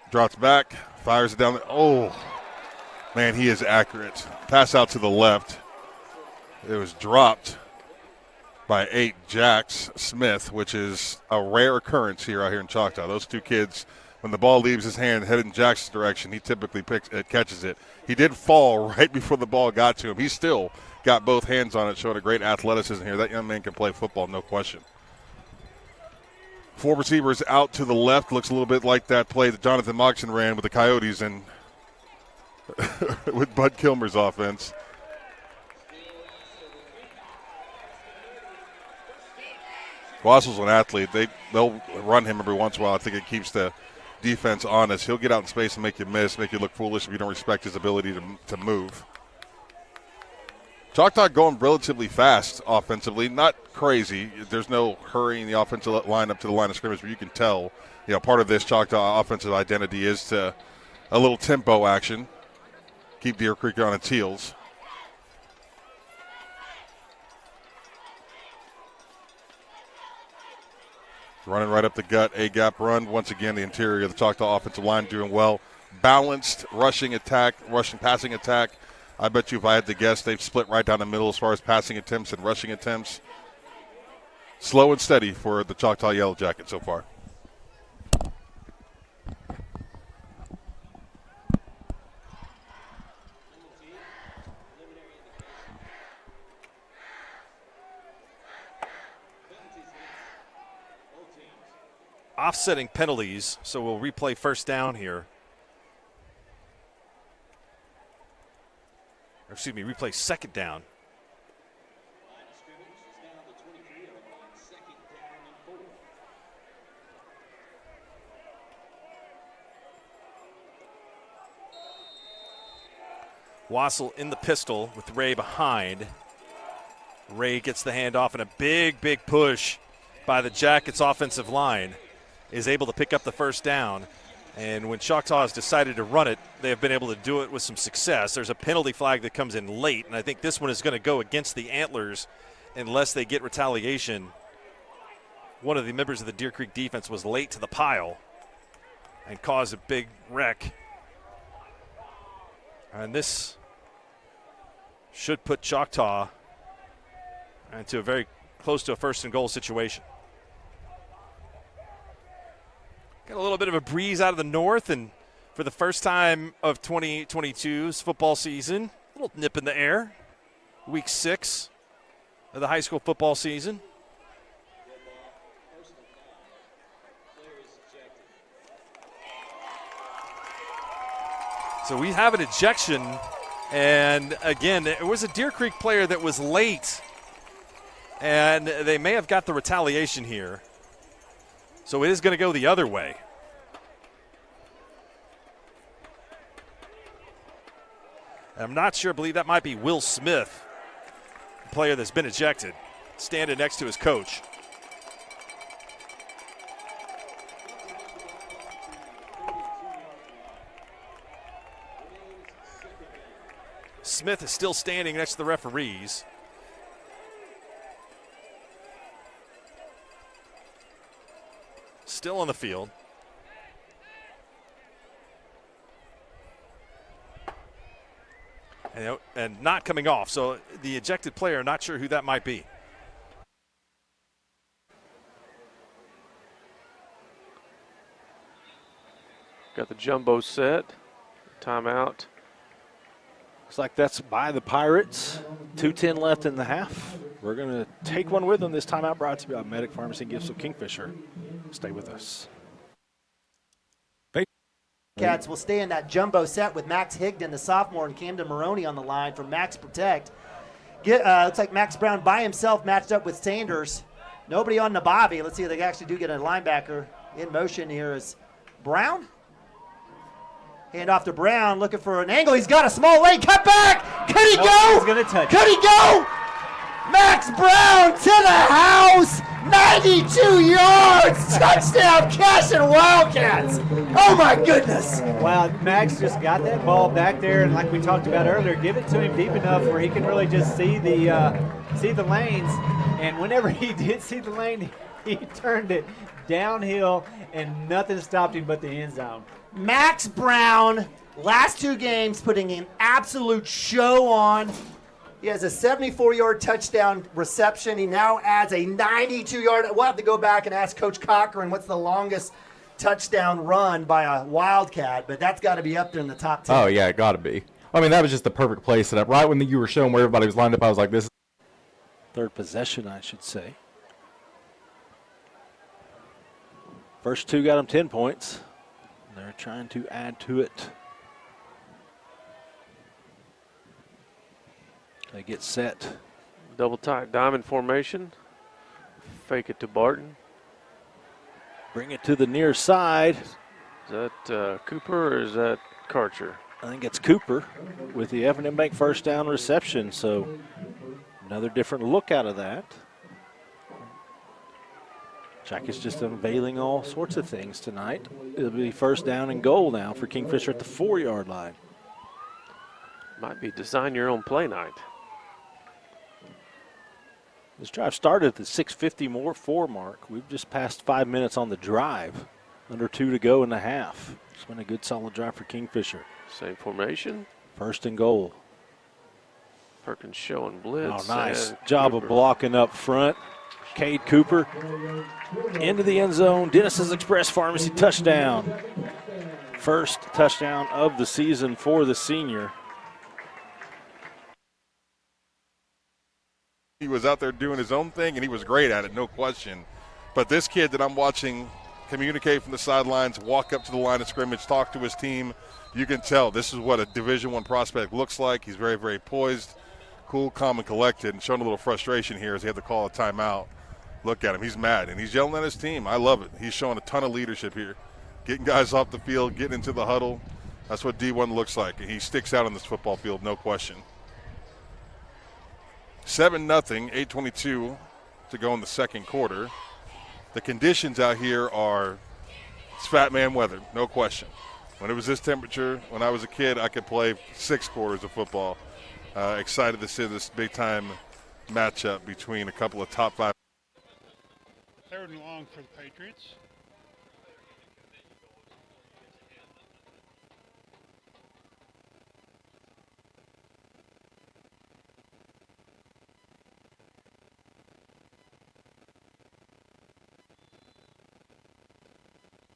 Drops back, fires it down. Oh, man, he is accurate. Pass out to the left. It was dropped by 8 Jax Smith, which is a rare occurrence here out here in Choctaw. Those 2 kids, when the ball leaves his hand headed in Jax's direction, he typically catches it. He did fall right before the ball got to him. He still got both hands on it, showing a great athleticism here. That young man can play football, no question. 4 receivers out to the left. Looks a little bit like that play that Jonathan Moxon ran with the Coyotes and with Bud Kilmer's offense. Wassel's an athlete. They'll run him every once in a while. I think it keeps the defense honest. He'll get out in space and make you miss, make you look foolish if you don't respect his ability to move. Choctaw going relatively fast offensively, not crazy. There's no hurrying the offensive line up to the line of scrimmage, but you can tell, part of this Choctaw offensive identity is to a little tempo action. Keep Deer Creek on its heels. Running right up the gut, A-gap run. Once again, the interior of the Choctaw offensive line doing well. Balanced rushing passing attack. I bet you if I had to guess, they've split right down the middle as far as passing attempts and rushing attempts. Slow and steady for the Choctaw Yellow Jackets so far. Offsetting penalties, so we'll replay first down here. Replay 2nd down. Wassel in the pistol with Ray behind. Ray gets the handoff and a big, big push by the Jackets offensive line is able to pick up the first down. And when Choctaw has decided to run it, they have been able to do it with some success. There's a penalty flag that comes in late, and I think this one is going to go against the Antlers unless they get retaliation. One of the members of the Deer Creek defense was late to the pile and caused a big wreck. And this should put Choctaw into a very close to a 1st and goal situation. Got a little bit of a breeze out of the north, and for the first time of 2022's football season, a little nip in the air. Week 6 of the high school football season. So we have an ejection, and again, it was a Deer Creek player that was late, and they may have got the retaliation here. So it is going to go the other way. I'm not sure. I believe that might be Will Smith, the player that's been ejected, standing next to his coach. Smith is still standing next to the referees. Still on the field. And not coming off. So the ejected player, not sure who that might be. Got the jumbo set. Timeout. Looks like that's by the Pirates. 2:10 left in the half. We're going to take one with them. This timeout brought to you by Medic Pharmacy and Gifts of Kingfisher. Stay with us. Cats will stay in that jumbo set with Max Higdon, the sophomore, and Camden Maroney on the line from Max Protect. Looks like Max Brown by himself matched up with Sanders. Nobody on Nabavi. Let's see if they actually do get a linebacker in motion here is Brown. Hand off to Brown, looking for an angle. He's got a small lane. Cut back. Could he go? He's going to touch. Could he go? Max Brown to the house. 92 yards. Touchdown, Cash and Wildcats. Oh, my goodness. Wow, Max just got that ball back there, and like we talked about earlier, give it to him deep enough where he can really just see the lanes. And whenever he did see the lane, he turned it downhill, and nothing stopped him but the end zone. Max Brown, last two games, putting an absolute show on. He has a 74-yard touchdown reception. He now adds a 92-yard. We'll have to go back and ask Coach Cochran what's the longest touchdown run by a Wildcat, but that's got to be up there in the top 10. Oh, yeah, it got to be. I mean, that was just the perfect play set up. Right when you were showing where everybody was lined up, I was like, this. Third possession, I should say. First two got them 10 points. They're trying to add to it. They get set. Double tight diamond formation. Fake it to Barton. Bring it to the near side. Is that Cooper or is that Karcher? I think it's Cooper with the F&M Bank first down reception. So another different look out of that. Jack is just unveiling all sorts of things tonight. It'll be first down and goal now for Kingfisher at the 4-yard line. Might be design your own play night. This drive started at the 6:54 mark. We've just passed 5 minutes on the drive. Under 2 to go in the half. It's been a good solid drive for Kingfisher. Same formation. First and goal. Perkins showing blitz. Oh, nice job of blocking up front. Cade Cooper into the end zone. Dennis's Express Pharmacy touchdown. First touchdown of the season for the senior. He was out there doing his own thing, and he was great at it, no question. But this kid that I'm watching communicate from the sidelines, walk up to the line of scrimmage, talk to his team, you can tell this is what a Division I prospect looks like. He's very, very poised, cool, calm, and collected, and showing a little frustration here as he had to call a timeout. Look at him. He's mad, and he's yelling at his team. I love it. He's showing a ton of leadership here, getting guys off the field, getting into the huddle. That's what D1 looks like, and he sticks out on this football field, no question. 7-0, 8:22 to go in the second quarter. The conditions out here are it's fat man weather, no question. When it was this temperature, when I was a kid, I could play 6 quarters of football. Excited to see this big-time matchup between a couple of top 5. Third and long for the Patriots.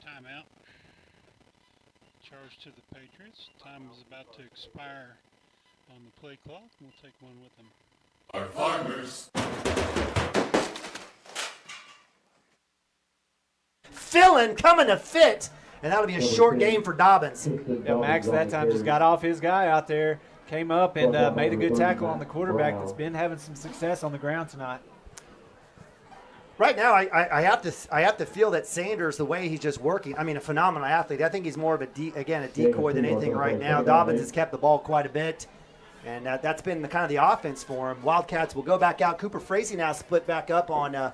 Timeout. Charge to the Patriots. Time is about to expire on the play clock. We'll take one with them. Our farmers. Filling, coming to fit and that'll be a short game for Dobbins. Yeah, Max that time just got off his guy out there, came up and made a good tackle on the quarterback that's been having some success on the ground tonight. Right now, I have to feel that Sanders, the way he's just working, I mean, a phenomenal athlete. I think he's more of a decoy than anything right now. Dobbins has kept the ball quite a bit, and that's been the kind of the offense for him. Wildcats will go back out. Cooper Frazee now split back up on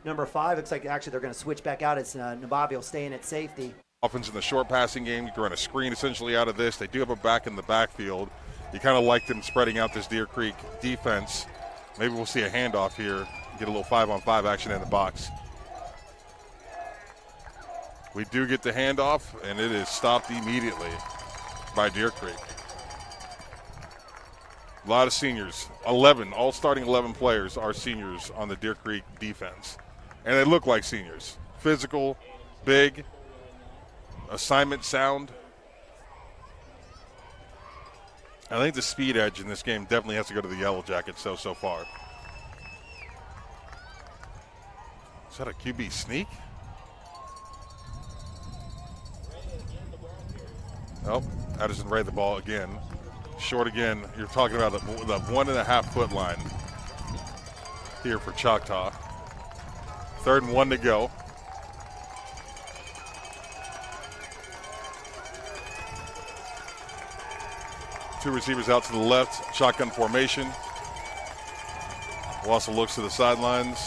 number 5. Looks like actually they're going to switch back out as Nabavi will stay in at safety. Offense in the short passing game, you can run a screen essentially out of this. They do have a back in the backfield. You kind of like them spreading out this Deer Creek defense. Maybe we'll see a handoff here. Get a little 5-on-5 action in the box. We do get the handoff, and it is stopped immediately by Deer Creek. A lot of seniors, 11, all starting 11 players are seniors on the Deer Creek defense. And they look like seniors. Physical, big, assignment sound. I think the speed edge in this game definitely has to go to the Yellow Jackets so far. Is that a QB sneak? Nope. Addison Ray the ball again. Short again. You're talking about the 1.5 foot line here for Choctaw. 3rd and 1 to go. Two receivers out to the left. Shotgun formation. Wassel looks to the sidelines.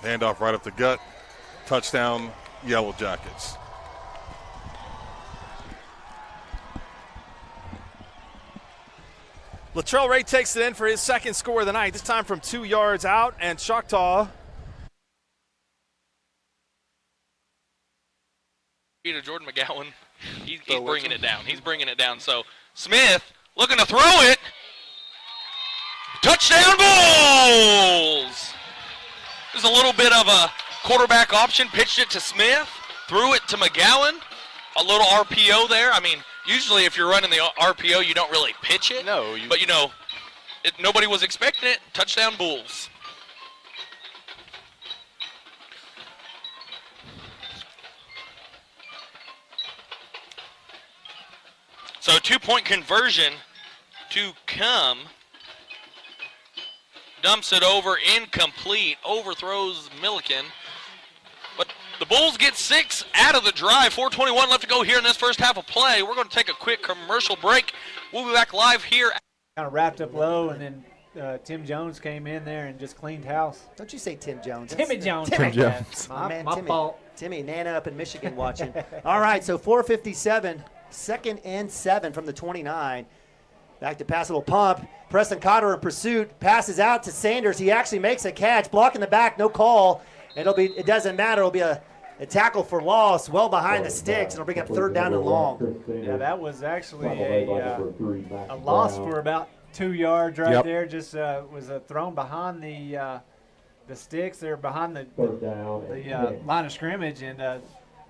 Handoff right up the gut. Touchdown, Yellow Jackets. Latrell Ray takes it in for his second score of the night, this time from 2 yards out, and Choctaw. Jordan McGowan, he's bringing it down. He's bringing it down. So Smith looking to throw it. Touchdown Bulls! There's a little bit of a quarterback option. Pitched it to Smith, threw it to McGowan. A little RPO there. I mean, usually if you're running the RPO, you don't really pitch it. No. But, nobody was expecting it. Touchdown Bulls. So 2-point conversion to come. Dumps it over, incomplete, overthrows Milliken. But the Bulls get 6 out of the drive. 4:21 left to go here in this first half of play. We're going to take a quick commercial break. We'll be back live here. Kind of wrapped up low, and then Tim Jones came in there and just cleaned house. Don't you say Tim Jones. Timmy Jones. Timmy Jones. My man, my Timmy. fault. Timmy, Nana up in Michigan watching. All right, so 4:57, 2nd and 7 from the 29. Back to pass, a little pump. Preston Cotter in pursuit, passes out to Sanders. He actually makes a catch, block in the back, no call. It doesn't matter. It'll be a tackle for loss, well behind the sticks. It'll bring up 3rd down and long. Yeah, that was actually a loss for about 2 yards right there. Just was thrown behind the sticks there, behind the line of scrimmage, and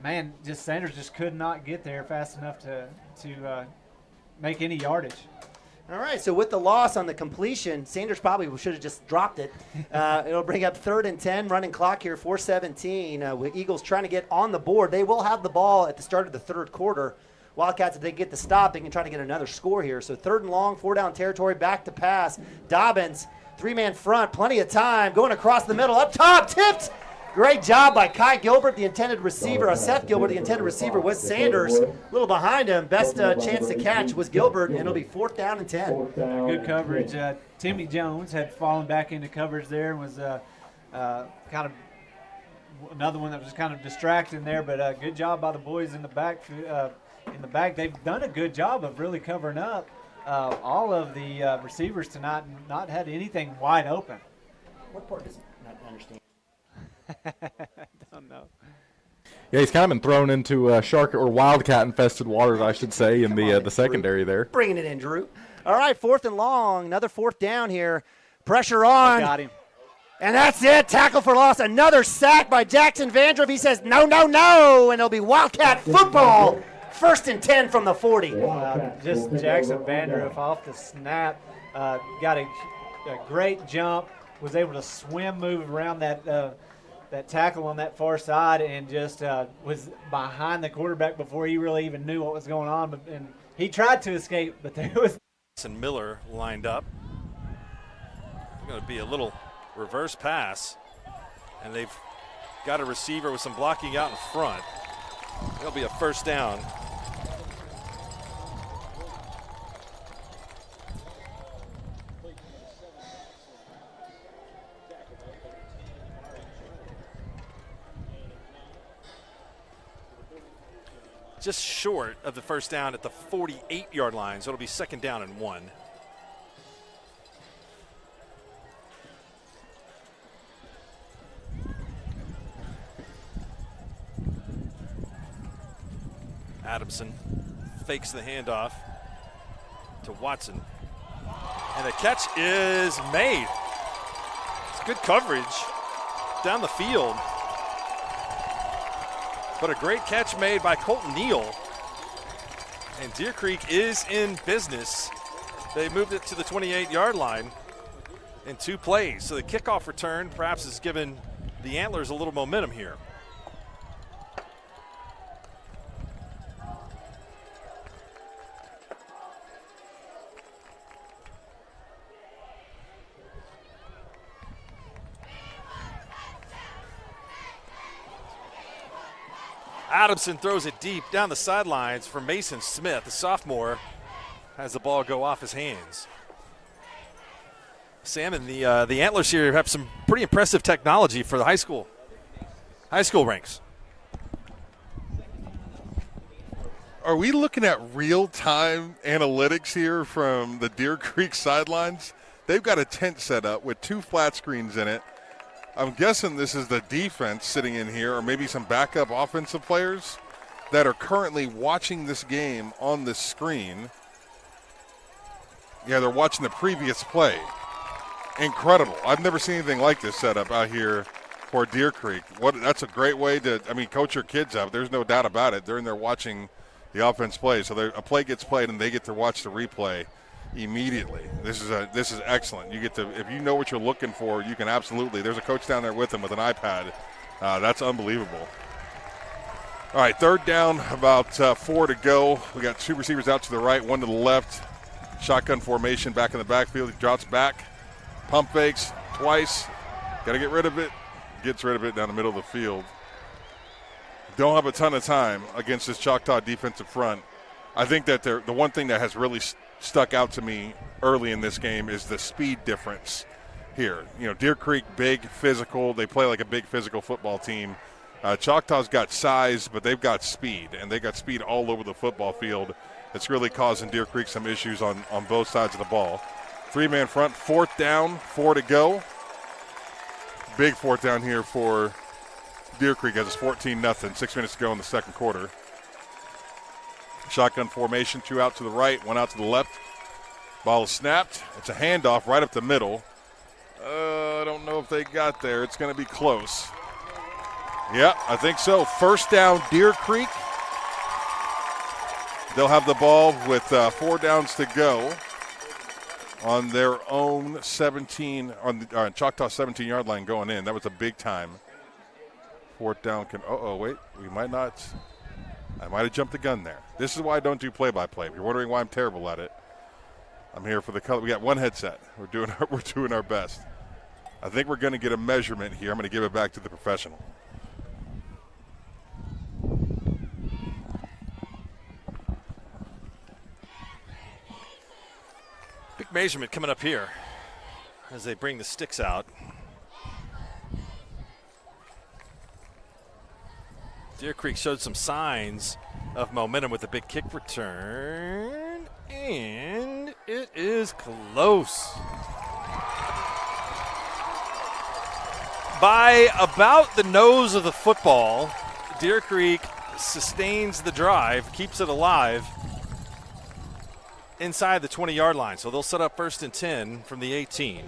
man, just Sanders just could not get there fast enough to make any yardage. All right, so with the loss on the completion, Sanders probably should have just dropped it. It'll bring up 3rd and 10, running clock here, 4:17. With Eagles trying to get on the board. They will have the ball at the start of the 3rd quarter. Wildcats, if they get the stop, they can try to get another score here. So 3rd and long, 4-down territory, back to pass. Dobbins, 3-man front, plenty of time, going across the middle, up top, tipped. Great job by Kai Gilbert, the intended receiver. Seth Gilbert, the intended receiver, was Sanders. A little behind him. Best chance to catch was Gilbert, and it'll be 4th down and 10. Good coverage. Timmy Jones had fallen back into coverage there and was kind of another one that was kind of distracting there. But good job by the boys in the back. They've done a good job of really covering up all of the receivers tonight and not had anything wide open. What part does he not understand? Don't know. Yeah, he's kind of been thrown into shark or wildcat infested waters, I should say, in the secondary there. Bringing it in, Drew. All right, 4th and long, another 4th down here. Pressure on. Got him. And that's it. Tackle for loss. Another sack by Jackson Vandruff. He says, no, no, no. And it'll be Wildcat football. 1st and 10 from the 40. Just Jackson Vandruff off the snap. Got a great jump. was able to swim, move around that tackle on that far side, and just was behind the quarterback before he really even knew what was going on. And he tried to escape, but there was. And Miller lined up. Going to be a little reverse pass, and they've got a receiver with some blocking out in front. It'll be a first down. Just short of the first down at the 48-yard line, so it'll be second down and 1. Adamson fakes the handoff to Watson, and the catch is made. It's good coverage down the field, but a great catch made by Colton Neal, and Deer Creek is in business. They moved it to the 28-yard line in 2 plays, so the kickoff return perhaps has given the Antlers a little momentum here. Adamson throws it deep down the sidelines for Mason Smith. The sophomore has the ball go off his hands. Sam and the Antlers here have some pretty impressive technology for the high school ranks. Are we looking at real-time analytics here from the Deer Creek sidelines? They've got a tent set up with 2 flat screens in it. I'm guessing this is the defense sitting in here, or maybe some backup offensive players that are currently watching this game on the screen. Yeah, they're watching the previous play. Incredible. I've never seen anything like this setup out here for Deer Creek. That's a great way to, coach your kids up. There's no doubt about it. They're in there watching the offense play. So a play gets played, and they get to watch the replay immediately. This is excellent. You get to, if you know what you're looking for, you can absolutely. There's a coach down there with them with an iPad. That's unbelievable. All right, third down, about 4 to go. We got 2 receivers out to the right, 1 to the left. Shotgun formation back in the backfield. He drops back, pump fakes twice. Got to get rid of it. Gets rid of it down the middle of the field. Don't have a ton of time against this Choctaw defensive front. I think that the one thing that has really stuck out to me early in this game is the speed difference here. Deer Creek, big, physical. They play like a big physical football team. Choctaw's got size, but they've got speed, and they got speed all over the football field. It's really causing Deer Creek some issues on both sides of the ball. 3-man front, 4th down, 4 to go. Big 4th down here for Deer Creek as it's 14-0, 6 minutes to go in the second quarter. Shotgun formation, 2 out to the right, 1 out to the left. Ball is snapped. It's a handoff right up the middle. I don't know if they got there. It's going to be close. Yeah, I think so. First down, Deer Creek. They'll have the ball with 4 downs to go on their own 17, on Choctaw 17-yard line going in. That was a big time. 4th down wait, we might not. I might have jumped the gun there. This is why I don't do play-by-play. If you're wondering why I'm terrible at it, I'm here for the color. We got 1 headset. We're doing our best. I think we're going to get a measurement here. I'm going to give it back to the professional. Big measurement coming up here as they bring the sticks out. Deer Creek showed some signs of momentum with a big kick return, and it is close. By about the nose of the football, Deer Creek sustains the drive, keeps it alive inside the 20-yard line. So they'll set up 1st and 10 from the 18.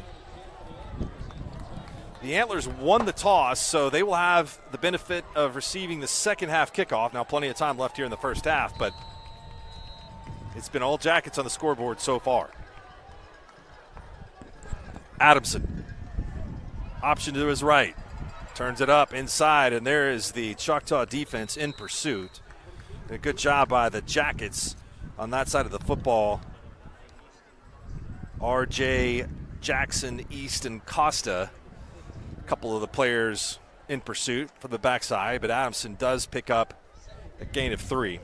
The Antlers won the toss, so they will have the benefit of receiving the second half kickoff. Now, plenty of time left here in the first half, but it's been all Jackets on the scoreboard so far. Adamson Option to his right. Turns it up inside, and there is the Choctaw defense in pursuit. A good job by the Jackets on that side of the football. R.J. Jackson, Easton, Costa, a couple of the players in pursuit from the backside, but Adamson does pick up a gain of 3.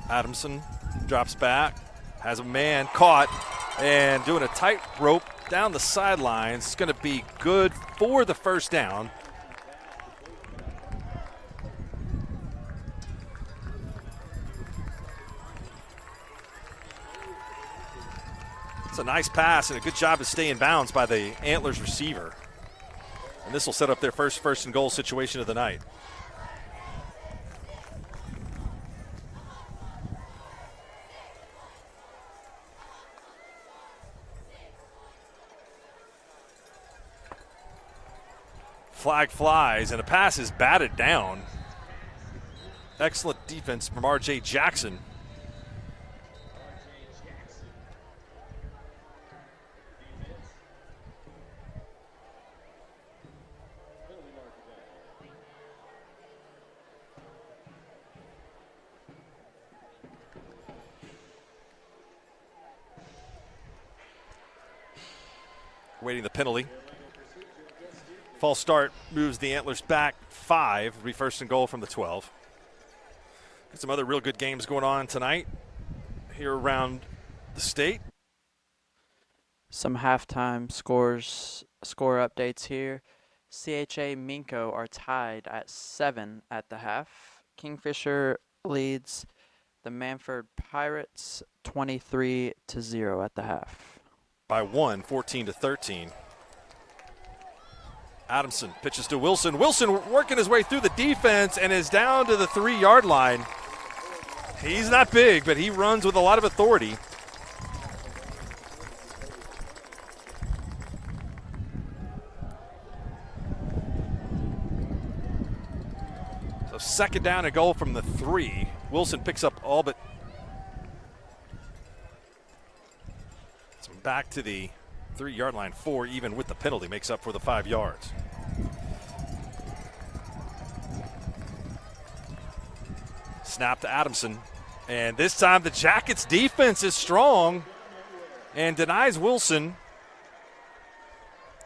Adamson drops back, has a man caught, and doing a tightrope down the sidelines. It's going to be good for the first down. It's a nice pass and a good job to stay in bounds by the Antlers receiver. And this will set up their first and goal situation of the night. Flag flies, and a pass is batted down. Excellent defense from R.J. Jackson. Waiting the penalty. False start moves the Antlers back 5. It'll be first and goal from the 12. Got some other real good games going on tonight here around the state. Some halftime score updates here. CHA Minko are tied at 7 at the half. Kingfisher leads the Manford Pirates 23-0 at the half. By 1, 14-13. Adamson pitches to Wilson. Wilson working his way through the defense and is down to the 3-yard line. He's not big, but he runs with a lot of authority. So second down and goal from the 3. Wilson picks up all but. It's back to the 3-yard line. 4, even with the penalty, makes up for the 5 yards. Snap to Adamson, and this time the Jackets defense is strong and denies Wilson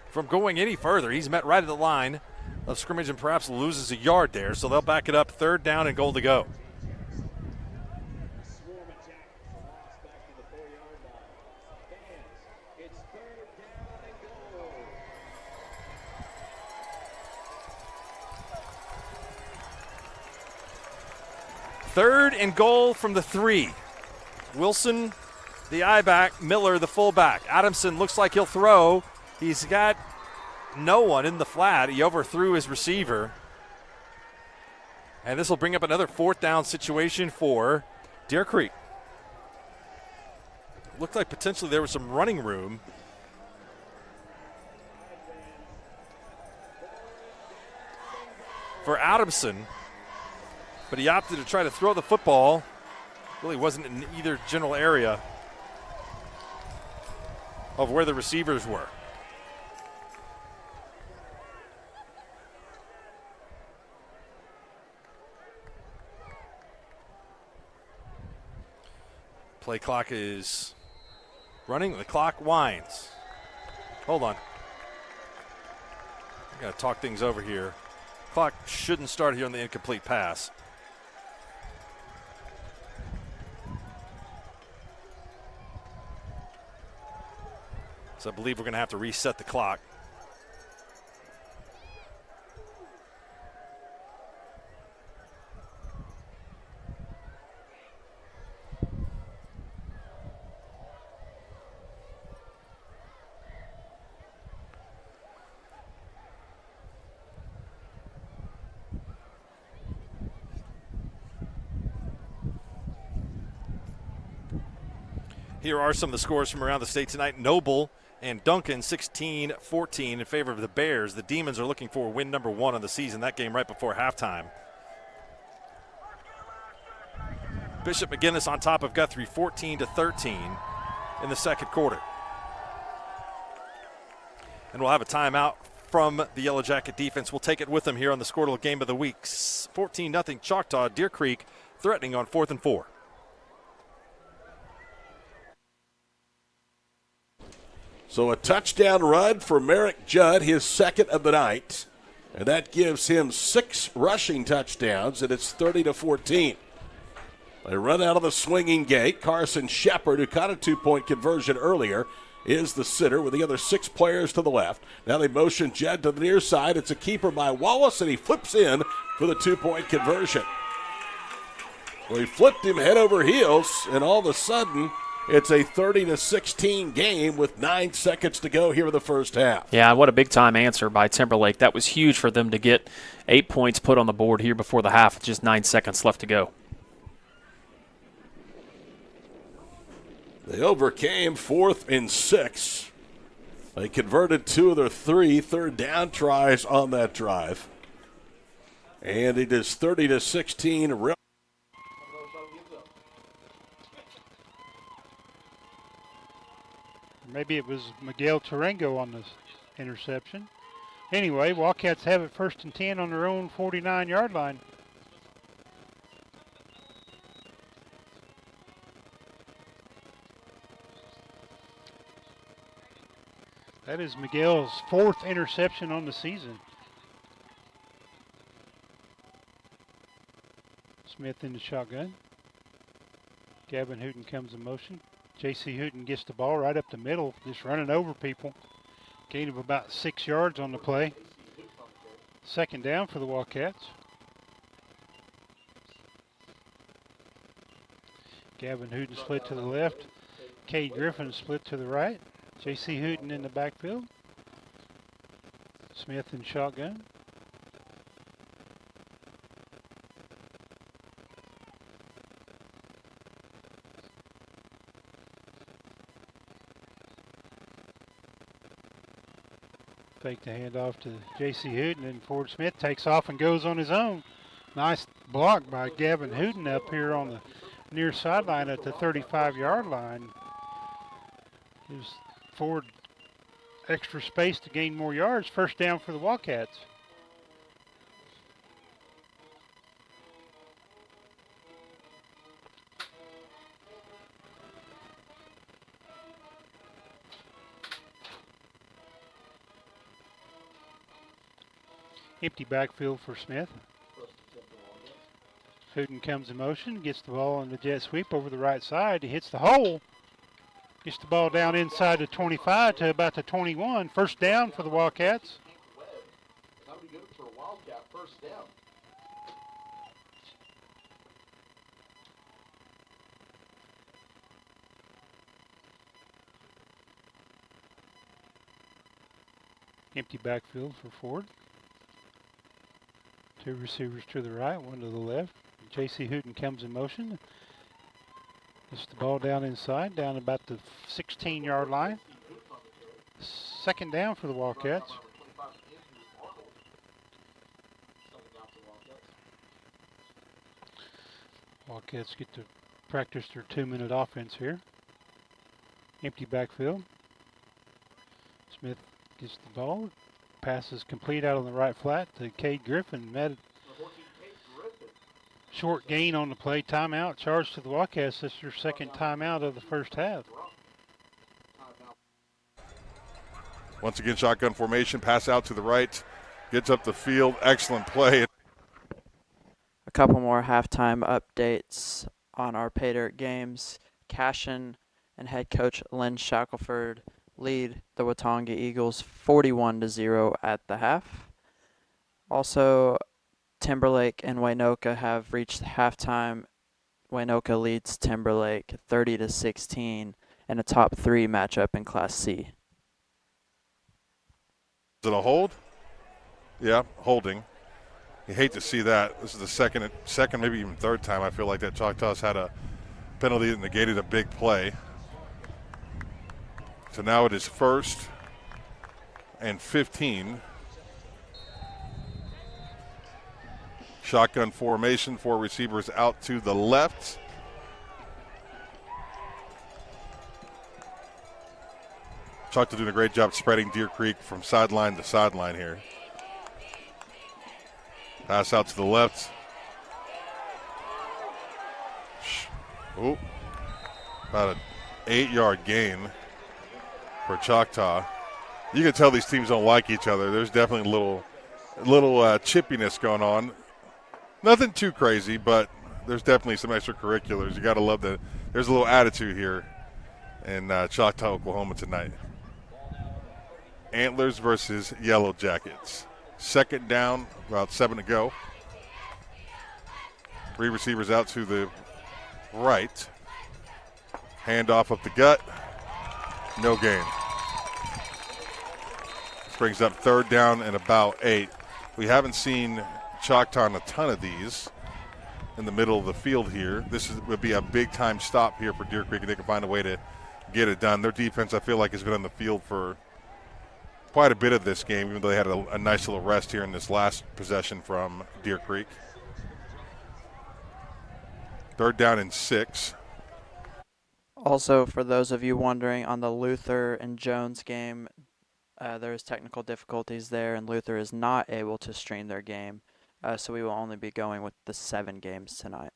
from going any further. He's met right at the line of scrimmage and perhaps loses a yard there, so they'll back it up. 3rd down and goal to go. Third and goal from the 3. Wilson, the I-back, Miller, the fullback. Adamson looks like he'll throw. He's got no one in the flat. He overthrew his receiver. And this will bring up another 4th down situation for Deer Creek. Looked like potentially there was some running room. For Adamson. But he opted to try to throw the football. Really wasn't in either general area of where the receivers were. Play clock is running. The clock winds. Hold on. I got to talk things over here. Clock shouldn't start here on the incomplete pass. So I believe we're going to have to reset the clock. Here are some of the scores from around the state tonight. Noble and Duncan 16-14 in favor of the Bears. The Demons are looking for win number 1 of the season. That game right before halftime. Bishop McGinnis on top of Guthrie 14-13 in the second quarter. And we'll have a timeout from the Yellow Jacket defense. We'll take it with them here on the Skordle Game of the Week. 14-0 Choctaw. Deer Creek threatening on 4th and 4. So a touchdown run for Merrick Judd, his second of the night. And that gives him 6 rushing touchdowns, and it's 30-14. They run out of the swinging gate. Carson Shepard, who caught a 2-point conversion earlier, is the sitter with the other 6 players to the left. Now they motion Judd to the near side. It's a keeper by Wallace, and he flips in for the 2-point conversion. Well, he flipped him head over heels, and all of a sudden, it's a 30-16 game with 9 seconds to go here in the first half. Yeah, what a big-time answer by Timberlake. That was huge for them to get 8 points put on the board here before the half with just 9 seconds left to go. They overcame 4th and 6. They converted 2 of their 3 third down tries on that drive. And it is 30-16. Maybe it was Miguel Tarango on this interception. Anyway, Wildcats have it 1st and 10 on their own 49-yard line. That is Miguel's 4th interception on the season. Smith in the shotgun. Gavin Hooten comes in motion. J.C. Hooten gets the ball right up the middle, just running over people. Gain of about 6 yards on the play. 2nd down for the Wildcats. Gavin Hooten split to the left. Cade Griffin split to the right. J.C. Hooten in the backfield. Smith in shotgun. Fake the handoff to J.C. Hooten, and Ford Smith takes off and goes on his own. Nice block by Gavin Hooten up here on the near sideline at the 35-yard line. Gives Ford extra space to gain more yards. 1st down for the Wildcats. Empty backfield for Smith. Hooten comes in motion, gets the ball on the jet sweep over the right side. He hits the hole. Gets the ball down inside the 25 to about the 21. 1st down for the Wildcats. Empty backfield for Ford. 2 receivers to the right, 1 to the left. J.C. Hooten comes in motion. Gets the ball down inside, down about the 16-yard line. 2nd down for the Wildcats. Wildcats get to practice their 2-minute offense here. Empty backfield. Smith gets the ball. Pass is complete out on the right flat to Cade Griffin. That short gain on the play. Timeout charged to the Wildcats. This is their 2nd timeout of the first half. Once again, shotgun formation, pass out to the right, gets up the field. Excellent play. A couple more halftime updates on our pay dirt games. Cashin and head coach Lynn Shackelford lead the Watonga Eagles 41-0 at the half. Also, Timberlake and Waynoka have reached halftime. Waynoka leads Timberlake 30-16 in a top 3 matchup in Class C. Is it a hold? Yeah, holding. You hate to see that. This is the second, maybe even 3rd time I feel like that Choctaws had a penalty that negated a big play. So now it is 1st and 15. Shotgun formation, 4 receivers out to the left. Choctaw doing a great job spreading Deer Creek from sideline to sideline here. Pass out to the left. Oh, about an 8-yard gain for Choctaw. You can tell these teams don't like each other. There's definitely a little chippiness going on. Nothing too crazy, but there's definitely some extracurriculars. You got to love that. There's a little attitude here in Choctaw, Oklahoma tonight. Antlers versus Yellow Jackets. 2nd down, about 7 to go. 3 receivers out to the right. Handoff up the gut. No gain. This brings up 3rd down and about 8. We haven't seen Choctaw on a ton of these in the middle of the field here. This would be a big-time stop here for Deer Creek, and they can find a way to get it done. Their defense, I feel like, has been on the field for quite a bit of this game, even though they had a nice little rest here in this last possession from Deer Creek. 3rd down and 6. Also, for those of you wondering, on the Luther and Jones game, there's technical difficulties there, and Luther is not able to stream their game, so we will only be going with the 7 games tonight.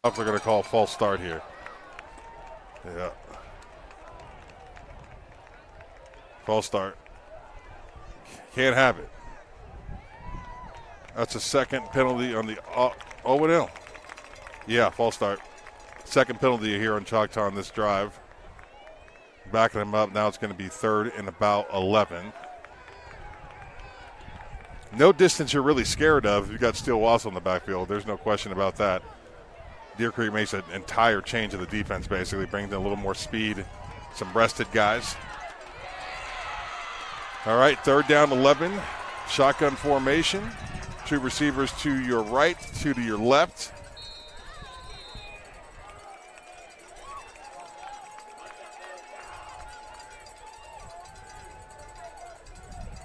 They're going to call a false start here. Yeah. False start. Can't have it. That's a 2nd penalty on the O&L. Yeah, false start. 2nd penalty here on Choctaw on this drive. Backing them up. Now it's going to be 3rd and about 11. No distance you're really scared of. You've got Steele Wassel in the backfield. There's no question about that. Deer Creek makes an entire change of the defense, basically, brings in a little more speed, some rested guys. All right, 3rd down, 11. Shotgun formation. 2 receivers to your right, 2 to your left.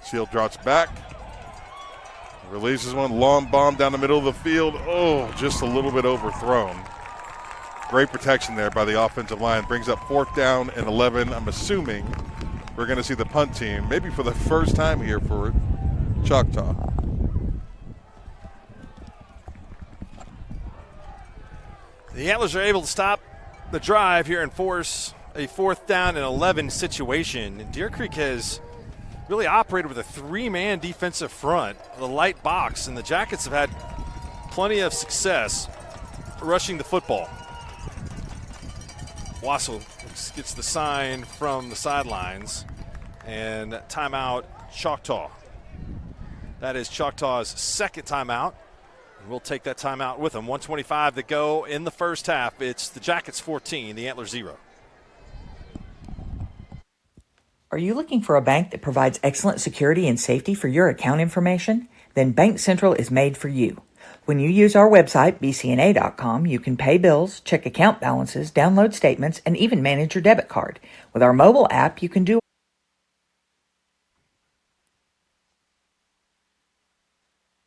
Seal drops back. Releases one, long bomb down the middle of the field. Oh, just a little bit overthrown. Great protection there by the offensive line. Brings up 4th down and 11. I'm assuming we're going to see the punt team, maybe for the first time here for Choctaw. The Antlers are able to stop the drive here and force a 4th down and 11 situation. And Deer Creek has really operated with a 3-man defensive front, the light box, and the Jackets have had plenty of success rushing the football. Wassel gets the sign from the sidelines, and timeout Choctaw. That is Choctaw's 2nd timeout. And we'll take that timeout with them. 1:25 to go in the first half. It's the Jackets 14, the Antlers 0. Are you looking for a bank that provides excellent security and safety for your account information? Then Bank Central is made for you. When you use our website, bcna.com, you can pay bills, check account balances, download statements, and even manage your debit card. With our mobile app, you can do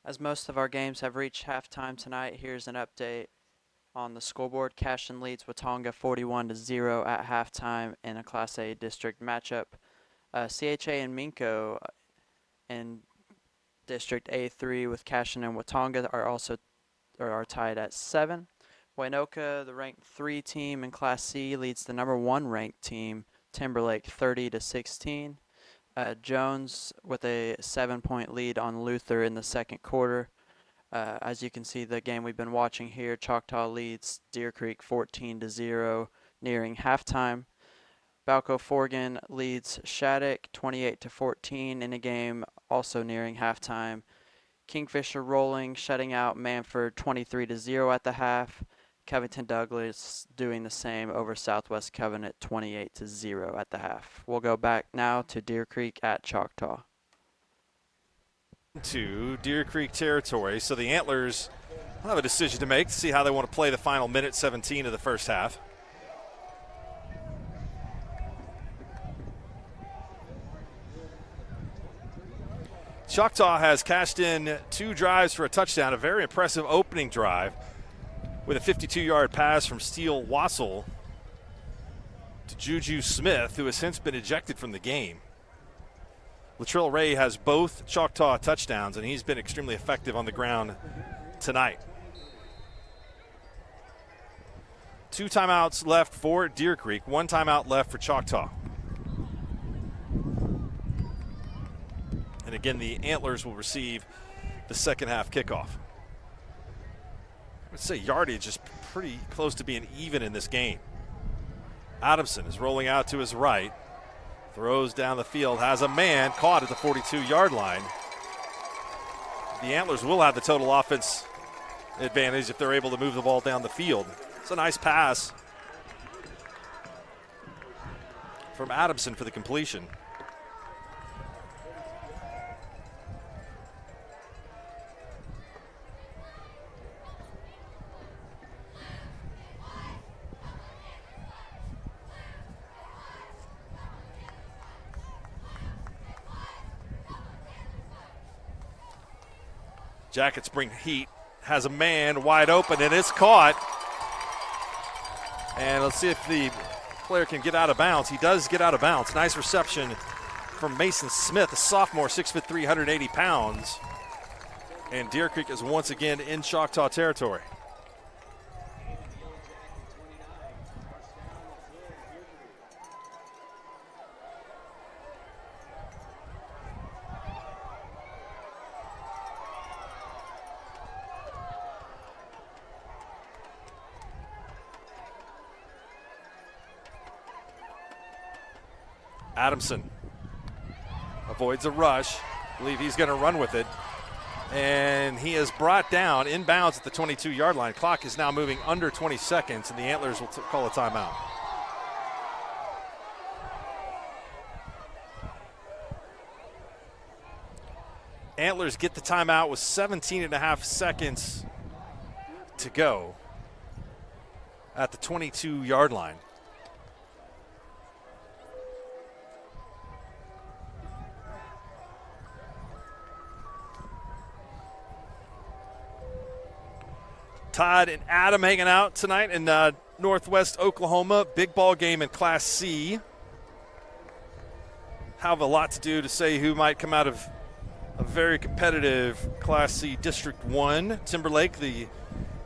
As most of our games have reached halftime tonight, here's an update on the scoreboard. Cashin leads Watonga 41-0 at halftime in a Class A district matchup. CHA and Minko in District A3 with Cashin and Watonga are tied at 7. Waynoka, the ranked 3 team in Class C, leads the number 1 ranked team, Timberlake, 30-16. Jones with a 7-point lead on Luther in the 2nd quarter. As you can see, the game we've been watching here, Choctaw leads Deer Creek 14-0 nearing halftime. Balco Forgan leads Shattuck 28-14 in a game also nearing halftime. Kingfisher rolling, shutting out Manford 23-0 at the half. Covington Douglas doing the same over Southwest Covenant 28-0 at the half. We'll go back now to Deer Creek at Choctaw. To Deer Creek territory, so the Antlers will have a decision to make to see how they want to play the final minute 17 of the first half. Choctaw has cashed in 2 drives for a touchdown, a very impressive opening drive with a 52-yard pass from Steele Wassel to Juju Smith, who has since been ejected from the game. Latrell Ray has both Choctaw touchdowns, and he's been extremely effective on the ground tonight. 2 timeouts left for Deer Creek, 1 timeout left for Choctaw. And again, the Antlers will receive the second half kickoff. I would say yardage is pretty close to being even in this game. Adamson is rolling out to his right, throws down the field, has a man caught at the 42-yard line. The Antlers will have the total offense advantage if they're able to move the ball down the field. It's a nice pass from Adamson for the completion. Jackets bring heat, has a man wide open, and it's caught. And let's see if the player can get out of bounds. He does get out of bounds. Nice reception from Mason Smith, a sophomore, 6'3", 180 pounds. And Deer Creek is once again in Choctaw territory. Adamson avoids a rush. I believe he's going to run with it. And he is brought down inbounds at the 22-yard line. Clock is now moving under 20 seconds, and the Antlers will call a timeout. Antlers get the timeout with 17.5 seconds to go at the 22-yard line. Todd and Adam hanging out tonight in Northwest Oklahoma. Big ball game in Class C. Have a lot to do to say who might come out of a very competitive Class C District 1. Timberlake, the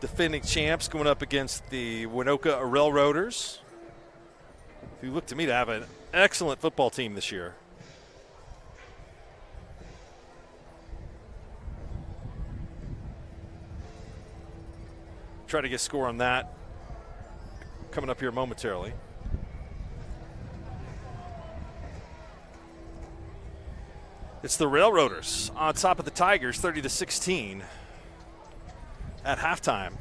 defending champs, going up against the Winoka Railroaders, who look to me to have an excellent football team this year. Try to get a score on that coming up here momentarily. It's the Railroaders on top of the Tigers, 30-16 at halftime.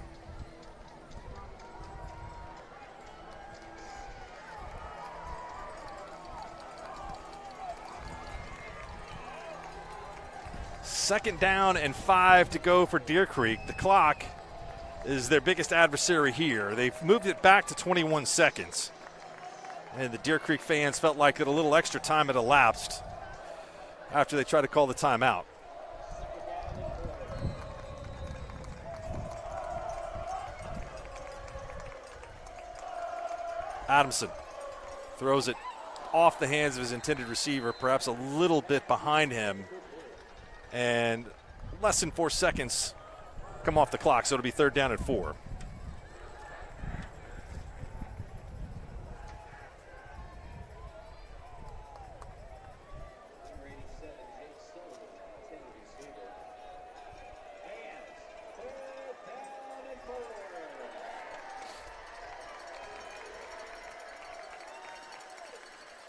Second down and 5 to go for Deer Creek. The clock is their biggest adversary here. They've moved it back to 21 seconds. And the Deer Creek fans felt like that a little extra time had elapsed after they tried to call the timeout. Adamson throws it off the hands of his intended receiver, perhaps a little bit behind him. And less than 4 seconds come off the clock, so it'll be 3rd down and 4.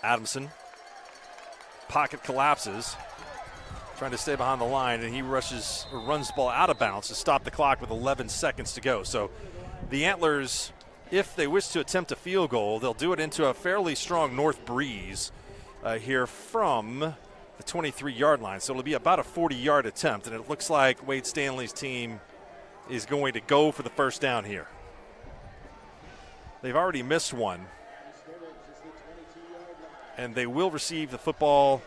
Adamson, pocket collapses, trying to stay behind the line, and he rushes or runs the ball out of bounds to stop the clock with 11 seconds to go. So the Antlers, if they wish to attempt a field goal, they'll do it into a fairly strong north breeze here from the 23-yard line. So it'll be about a 40-yard attempt, and it looks like Wade Stanley's team is going to go for the first down here. They've already missed one, and they will receive the football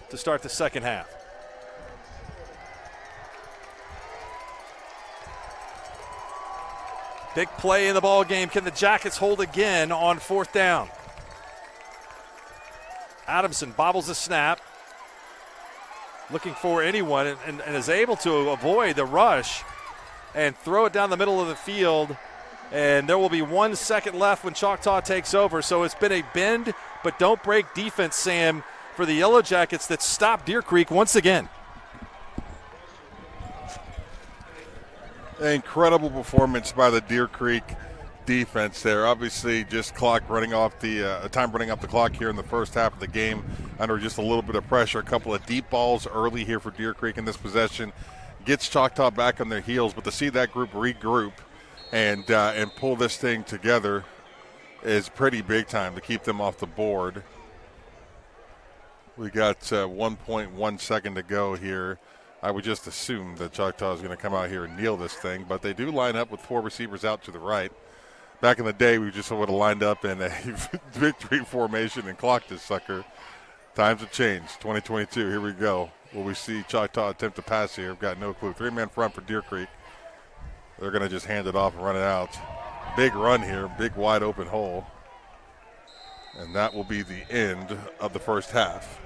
to start the second half. Big play in the ball game. Can the Jackets hold again on 4th down? Adamson bobbles the snap, looking for anyone, and is able to avoid the rush and throw it down the middle of the field. And there will be 1 second left when Choctaw takes over. So it's been a bend but don't break defense, Sam, for the Yellow Jackets that stopped Deer Creek once again. Incredible performance by the Deer Creek defense there. Obviously, just time running off the clock here in the first half of the game under just a little bit of pressure. A couple of deep balls early here for Deer Creek in this possession gets Choctaw back on their heels. But to see that group regroup and pull this thing together is pretty big time to keep them off the board. We got 1.1 second to go here. I would just assume that Choctaw is going to come out here and kneel this thing, but they do line up with 4 receivers out to the right. Back in the day, we just would have lined up in a victory formation and clocked this sucker. Times have changed. 2022, here we go. Will we see Choctaw attempt to pass here? I've got no clue. 3-man front for Deer Creek. They're going to just hand it off and run it out. Big run here, big wide open hole. And that will be the end of the first half.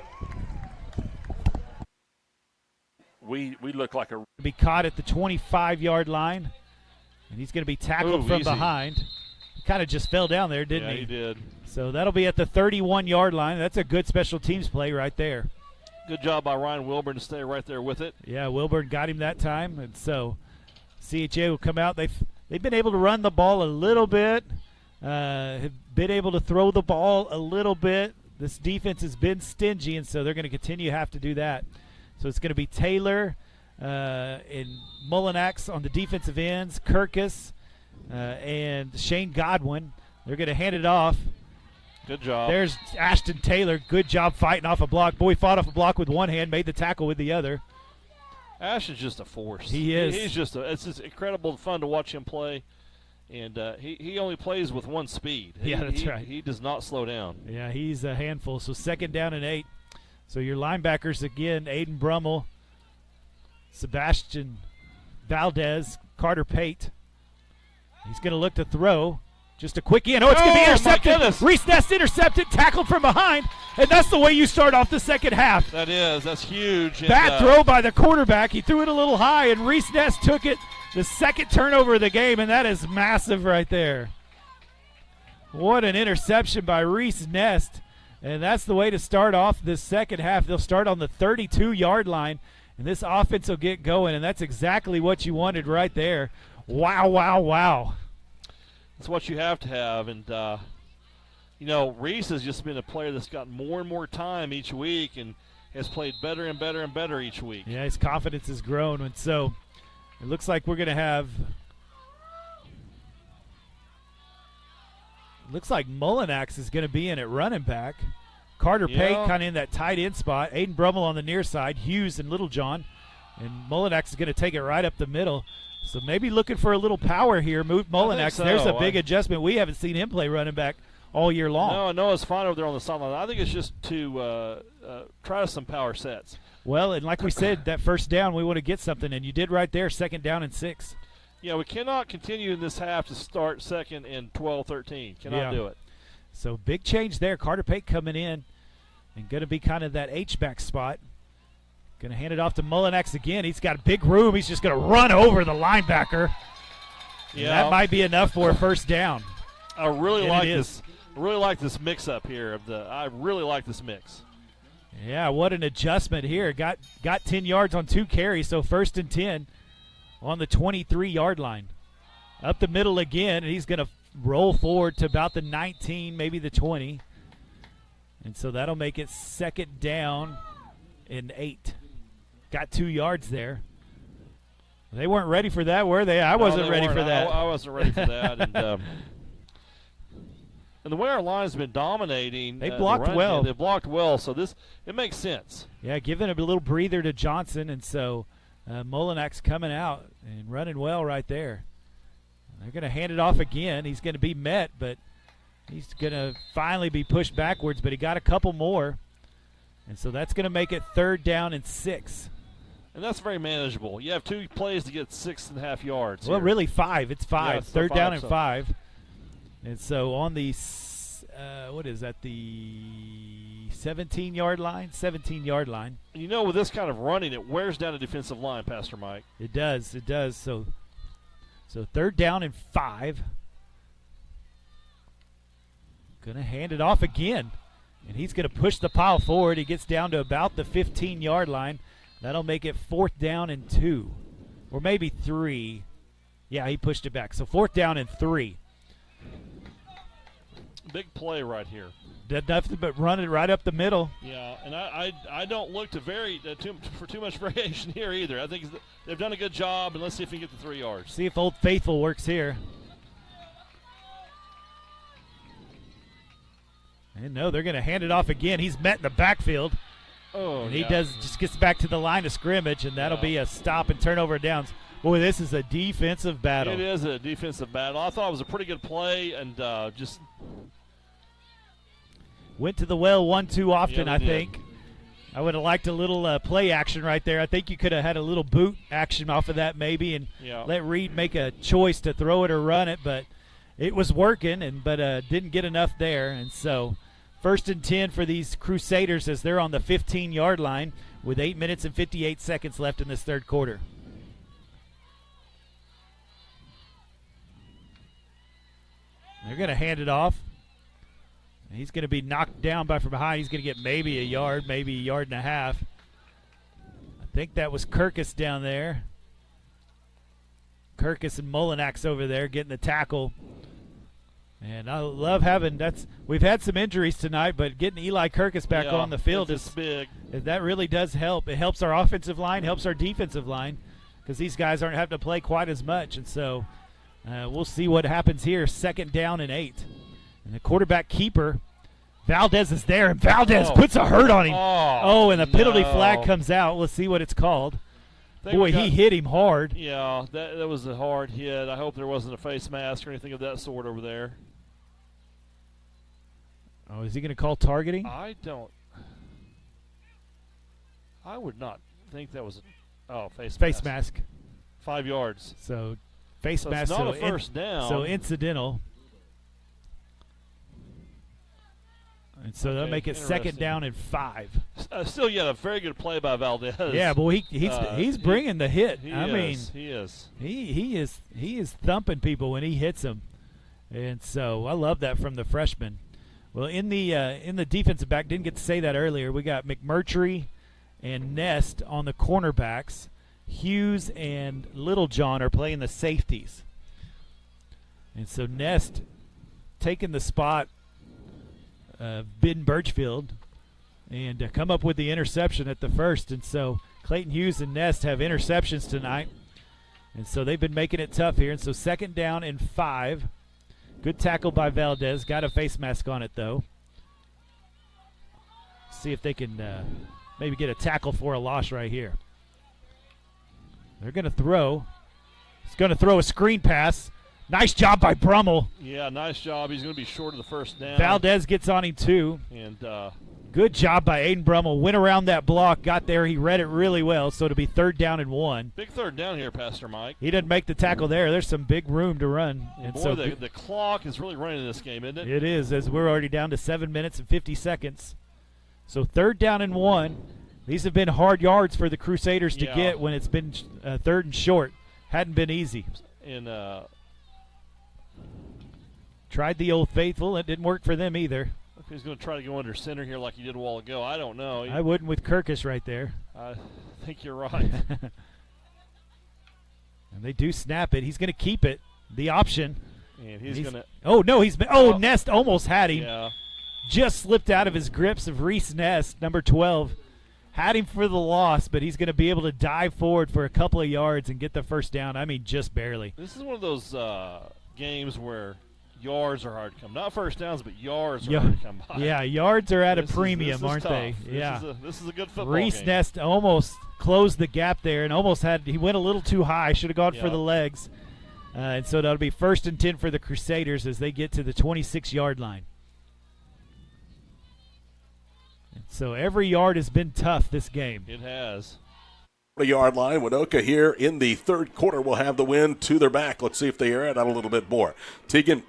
We look like a be caught at the 25-yard line, and he's going to be tackled from behind. He kind of just fell down there, didn't he? Yeah, he did. So that'll be at the 31-yard line. That's a good special teams play right there. Good job by Ryan Wilburn to stay right there with it. Yeah, Wilburn got him that time, and so CHA will come out. They've been able to run the ball a little bit, have been able to throw the ball a little bit. This defense has been stingy, and so they're going to continue to have to do that. So it's going to be Taylor and Mullinax on the defensive ends, Kirkus and Shane Godwin. They're going to hand it off. Good job. There's Ashton Taylor. Good job fighting off a block. Boy fought off a block with one hand, made the tackle with the other. Ash is just a force. He is. He's it's just incredible fun to watch him play. And he only plays with one speed. Yeah, that's right. He does not slow down. Yeah, he's a handful. So 2nd down and 8. So your linebackers again, Aiden Brummel, Sebastian Valdez, Carter Pate. He's going to look to throw. Just a quick in. Oh, it's going to be intercepted. Reese Ness intercepted, tackled from behind, and that's the way you start off the second half. That's huge. Bad throw by the quarterback. He threw it a little high, and Reese Ness took it. The second turnover of the game, and that is massive right there. What an interception by Reese Ness. And that's the way to start off this second half. They'll start on the 32-yard line, and this offense will get going, and that's exactly what you wanted right there. Wow, wow, wow. That's what you have to have. And, Reese has just been a player that's gotten more and more time each week and has played better and better and better each week. Yeah, his confidence has grown, and so it looks like we're going to have – looks like Mullinax is going to be in at running back. Carter Pate kind of in that tight end spot. Aiden Brummel on the near side. Hughes and Littlejohn. And Mullinax is going to take it right up the middle. So maybe looking for a little power here. Move Mullinax. So. There's a big adjustment. We haven't seen him play running back all year long. No, Noah's fine over there on the sideline. I think it's just to try some power sets. Well, and like we said, that first down, we want to get something. And you did right there, 2nd down and 6. Yeah, we cannot continue in this half to start 2nd and 12-13. Cannot do it. So big change there. Carter Pate coming in and going to be kind of that H-back spot. Going to hand it off to Mullinax again. He's got a big room. He's just going to run over the linebacker. Yeah, that might be enough for a first down. I really like this. Really like this mix up here. I really like this mix. Yeah, what an adjustment here. Got 10 yards on 2 carries, so 1st and 10. On the 23-yard line. Up the middle again, and he's going to roll forward to about the 19, maybe the 20. And so that'll make it 2nd down and 8. Got 2 yards there. They weren't ready for that, were they? I wasn't ready for that. I wasn't ready for that. And the way our line's been dominating. They blocked well. They blocked well, so it makes sense. Yeah, giving a little breather to Johnson, and so Mullinax coming out and running well right there. They're going to hand it off again. He's going to be met, but he's going to finally be pushed backwards, but he got a couple more. And so that's going to make it 3rd down and 6. And that's very manageable. You have 2 plays to get 6.5 yards. Well, here. really 5. It's 5. Yeah, it's Third down and so. 5. And so on the, what is that, the 17-yard line? 17-yard line. And you know, with this kind of running, it wears down a defensive line, Pastor Mike. It does. It does. So third down and 5. Going to hand it off again. And he's going to push the pile forward. He gets down to about the 15-yard line. That'll make it 4th down and 2. Or maybe 3. Yeah, he pushed it back. So 4th down and 3. Big play right here. Did nothing but run it right up the middle. Yeah, and I don't look to for too much variation here either. I think they've done a good job, and let's see if we can get the 3 yards. See if Old Faithful works here. And no, they're going to hand it off again. He's met in the backfield. Oh, and he just gets back to the line of scrimmage, and that'll be a stop and turnover downs. Boy, this is a defensive battle. It is a defensive battle. I thought it was a pretty good play, and just went to the well one too often, yeah, I think. I would have liked a little play action right there. I think you could have had a little boot action off of that maybe and let Reed make a choice to throw it or run it, but it was working, but didn't get enough there. And so 1st and 10 for these Crusaders as they're on the 15-yard line with 8 minutes and 58 seconds left in this third quarter. They're going to hand it off. He's going to be knocked down by from behind. He's going to get maybe a yard, maybe a yard and a half. I think that was Kirkus down there. Kirkus and Molinax over there getting the tackle. And I love having we've had some injuries tonight, but getting Eli Kirkus back on the field is big. That really does help. It helps our offensive line, helps our defensive line, because these guys aren't having to play quite as much. And so we'll see what happens here. 2nd down and 8. And the quarterback keeper, Valdez, is there, and Valdez puts a hurt on him. And the penalty flag comes out. Let's see what it's called. Boy, he hit him hard. Yeah, that was a hard hit. I hope there wasn't a face mask or anything of that sort over there. Oh, is he going to call targeting? I would not think that was face mask. 5 yards. So face mask. It's not a first down. So incidental. And so they'll make it 2nd down and 5. Still, a very good play by Valdez. Yeah, boy, he's bringing the hit. He is thumping people when he hits them, and so I love that from the freshman. Well, in the defensive back, didn't get to say that earlier. We got McMurtry and Nest on the cornerbacks. Hughes and Littlejohn are playing the safeties, and so Nest taking the spot. Ben Birchfield and come up with the interception at the first. And so Clayton Hughes and Nest have interceptions tonight. And so they've been making it tough here. And so 2nd down and 5. Good tackle by Valdez. Got a face mask on it, though. See if they can maybe get a tackle for a loss right here. They're going to throw. He's going to throw a screen pass. Nice job by Brummel. Yeah, nice job. He's going to be short of the first down. Valdez gets on him, too. And good job by Aiden Brummel. Went around that block, got there. He read it really well, so it'll be 3rd down and 1. Big 3rd down here, Pastor Mike. He doesn't make the tackle there. There's some big room to run. And boy, the clock is really running in this game, isn't it? It is, as we're already down to 7 minutes and 50 seconds. So 3rd down and 1. These have been hard yards for the Crusaders to get when it's been 3rd and short. Hadn't been easy. And tried the Old Faithful. It didn't work for them either. If he's going to try to go under center here like he did a while ago, I don't know. I wouldn't with Kirkus right there. I think you're right. And they do snap it. He's going to keep it. The option. And he's going to. Oh, no. Nest almost had him. Yeah. Just slipped out of his grips of Reese Nest, number 12. Had him for the loss, but he's going to be able to dive forward for a couple of yards and get the first down. I mean, just barely. This is one of those games where yards are hard to come. Not first downs, but yards are hard to come by. Yeah, yards are at a premium, aren't they? Yeah. This is a good football Reese game. Nest almost closed the gap there and he went a little too high. Should have gone for the legs. And so that'll be 1st and 10 for the Crusaders as they get to the 26-yard line. And so every yard has been tough this game. It has. Yard line. Winoka here in the third quarter will have the wind to their back. Let's see if they air it out a little bit more. Tegan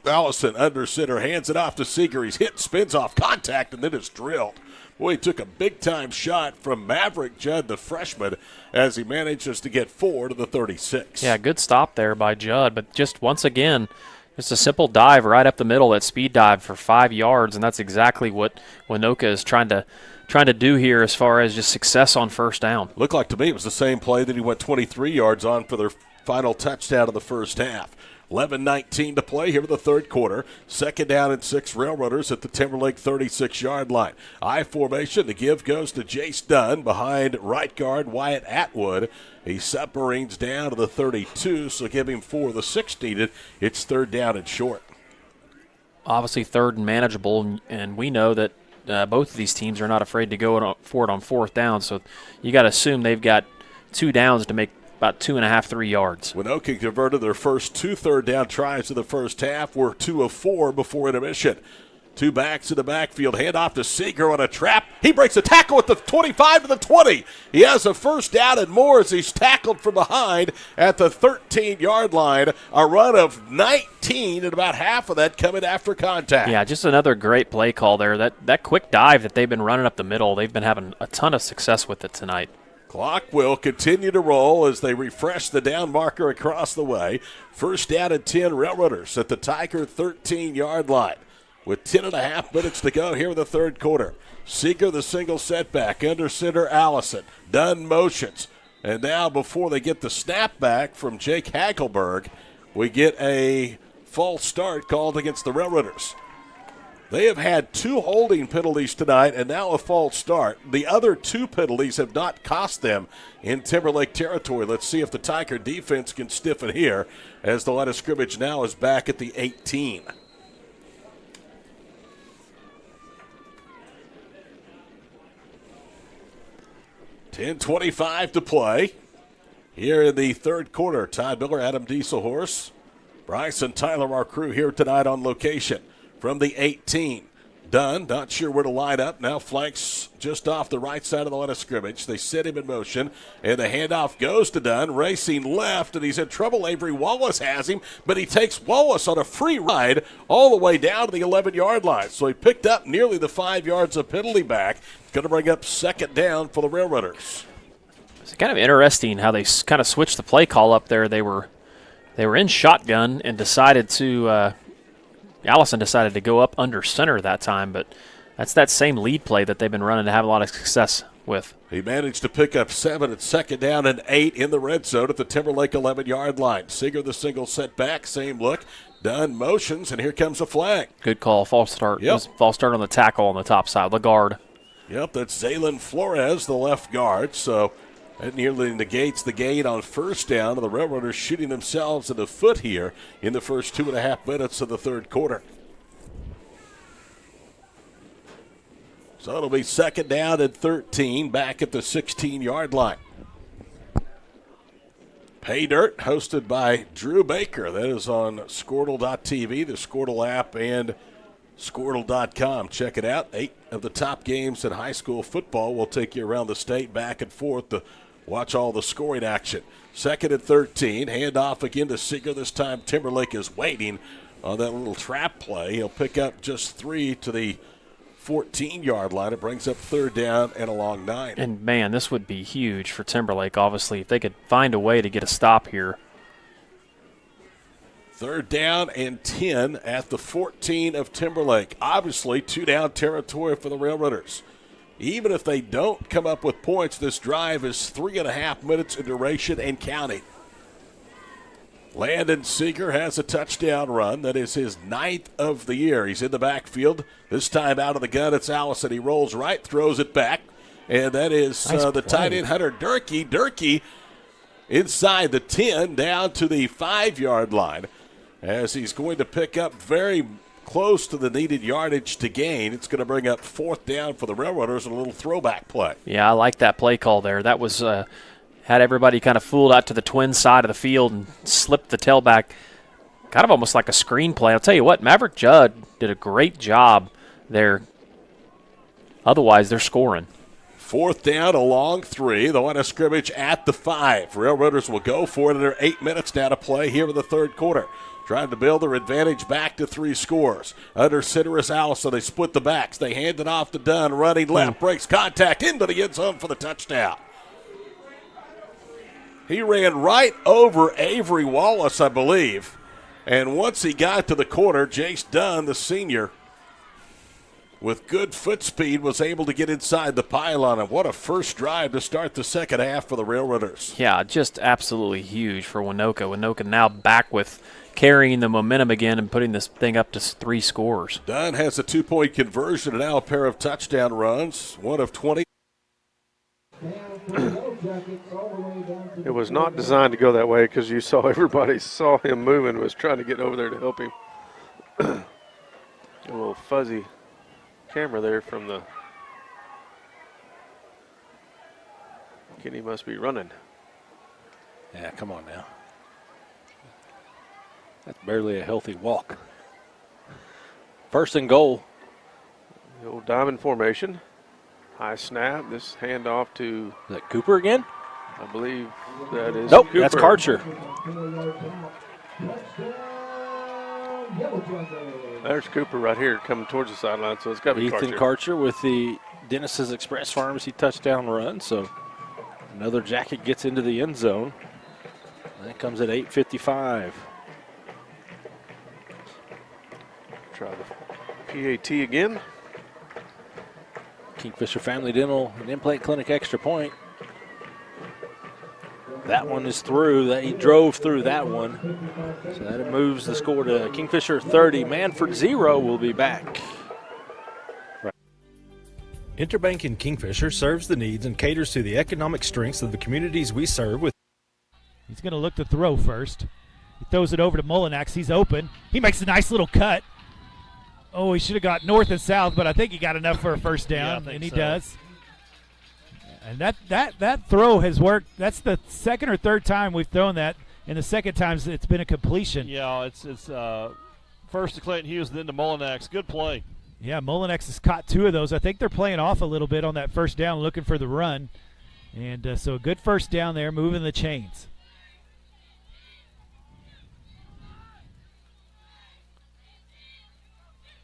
Allison under center, hands it off to Seeger. He's hit, spins off contact, and then is drilled. Boy, he took a big-time shot from Maverick Judd, the freshman, as he manages to get 4 to the 36. Yeah, good stop there by Judd, but just once again, just a simple dive right up the middle, that speed dive for 5 yards, and that's exactly what Winoka is trying to do here as far as just success on first down. Looked like to me it was the same play that he went 23 yards on for their final touchdown of the first half. 11:19 to play here in the third quarter. Second down and 6 Railroaders at the Timberlake 36-yard line. I formation. The give goes to Jace Dunn behind right guard Wyatt Atwood. He submarines down to the 32, so give him 4 of the 6 needed. It's third down and short. Obviously third and manageable, and we know that both of these teams are not afraid to go for it on fourth down, so you got to assume they've got 2 downs to make about 2.5, 3 yards. Winoka converted their first 2 third-down tries of the first half. Were 2 of 4 before intermission. 2 backs in the backfield. Hand off to Seeger on a trap. He breaks a tackle at the 25 to the 20. He has a first down and more as he's tackled from behind at the 13-yard line. A run of 19, and about half of that coming after contact. Yeah, just another great play call there. That quick dive that they've been running up the middle, they've been having a ton of success with it tonight. Clock will continue to roll as they refresh the down marker across the way. First down and 10 Railroaders at the Tiger 13-yard line. With 10.5 minutes to go here in the third quarter. Seeger the single setback. Under center Allison. Dunn motions. And now before they get the snap back from Jake Hagelberg, we get a false start called against the Railroaders. They have had 2 holding penalties tonight and now a false start. The other 2 penalties have not cost them in Timberlake territory. Let's see if the Tiger defense can stiffen here as the line of scrimmage now is back at the 18. $10:25 to play here in the third quarter. Todd Miller, Adam Dieselhorse, Bryce and Tyler, our crew here tonight on location. From the 18, Dunn, not sure where to line up. Now flanks just off the right side of the line of scrimmage. They set him in motion, and the handoff goes to Dunn, racing left, and he's in trouble. Avery Wallace has him, but he takes Wallace on a free ride all the way down to the 11-yard line. So he picked up nearly the 5 yards of penalty back. Going to bring up second down for the Railroaders. It's kind of interesting how they kind of switched the play call up there. They were in shotgun and decided to Allison decided to go up under center that time, but that's that same lead play that they've been running to have a lot of success with. He managed to pick up 7 at second down and 8 in the red zone at the Timberlake 11-yard line. Seeger the single setback, same look. Dunn motions, and here comes a flag. Good call, false start. Yep. False start on the tackle on the top side, the guard. Yep, that's Zaylen Flores, the left guard, so that nearly negates the gain on first down, and the Railroaders shooting themselves in the foot here in the first 2.5 minutes of the third quarter. So it'll be second down and 13 back at the 16-yard line. Pay Dirt, hosted by Drew Baker. That is on Skordle.tv, the Skordle app, and Skordle.com. Check it out. 8 of the top games in high school football will take you around the state back and forth to watch all the scoring action. Second and 13. Handoff again to Seeger. This time Timberlake is waiting on that little trap play. He'll pick up just 3 to the 14-yard line. It brings up third down and a long 9. And, man, this would be huge for Timberlake, obviously, if they could find a way to get a stop here. Third down and 10 at the 14 of Timberlake. Obviously, 2-down territory for the Railroaders. Even if they don't come up with points, this drive is 3.5 minutes in duration and counting. Landon Seeger has a touchdown run. That is his 9th of the year. He's in the backfield. This time out of the gun, it's Allison. He rolls right, throws it back. And that is the tight end, Hunter Durkee. Durkee inside the 10 down to the 5-yard line as he's going to pick up very close to the needed yardage to gain. It's going to bring up fourth down for the Railroaders and a little throwback play. Yeah, I like that play call there. That was had everybody kind of fooled out to the twin side of the field and slipped the tailback, kind of almost like a screen play. I'll tell you what, Maverick Judd did a great job there. Otherwise, they're scoring. 4th down, a long 3. The line of scrimmage at the 5. Railroaders will go for it under 8 minutes now to play here in the third quarter. Trying to build their advantage back to 3 scores. Under center is Allison. They split the backs. They hand it off to Dunn. Running left. Breaks contact into the end zone for the touchdown. He ran right over Avery Wallace, I believe. And once he got to the corner, Jace Dunn, the senior, with good foot speed, was able to get inside the pylon. And what a first drive to start the second half for the Railroaders. Yeah, just absolutely huge for Winoka. Winoka now back with carrying the momentum again and putting this thing up to 3 scores. Dunn has a 2-point conversion and now a pair of touchdown runs, one of 20. It was not designed to go that way because you saw everybody saw him moving and was trying to get over there to help him. A little fuzzy camera there from the Kenny must be running. Yeah, come on now. That's barely a healthy walk. 1st and goal. The old diamond formation. High snap. This handoff to. Is that Cooper again? I believe that is. Nope, Cooper. that's Karcher. There's Cooper right here coming towards the sideline, so it's got to be Ethan Karcher with the Dennis's Express Pharmacy touchdown run. So another Jacket gets into the end zone. That comes at 8:55. Try the PAT again. Kingfisher Family Dental and Implant Clinic extra point. That one is through. That he drove through that one. So that moves the score to Kingfisher 30. Manford 0 will be back. Interbank in Kingfisher serves the needs and caters to the economic strengths of the communities we serve with. He's going to look to throw first. He throws it over to Molinax. He's open. He makes a nice little cut. Oh, he should have got north and south, but I think he got enough for a first down, and he does. And that throw has worked. That's the second or third time we've thrown that, and the second time it's been a completion. Yeah, it's first to Clayton Hughes, then to Molinax. Good play. Yeah, Molinax has caught 2 of those. I think they're playing off a little bit on that first down, looking for the run. And so a good first down there, moving the chains.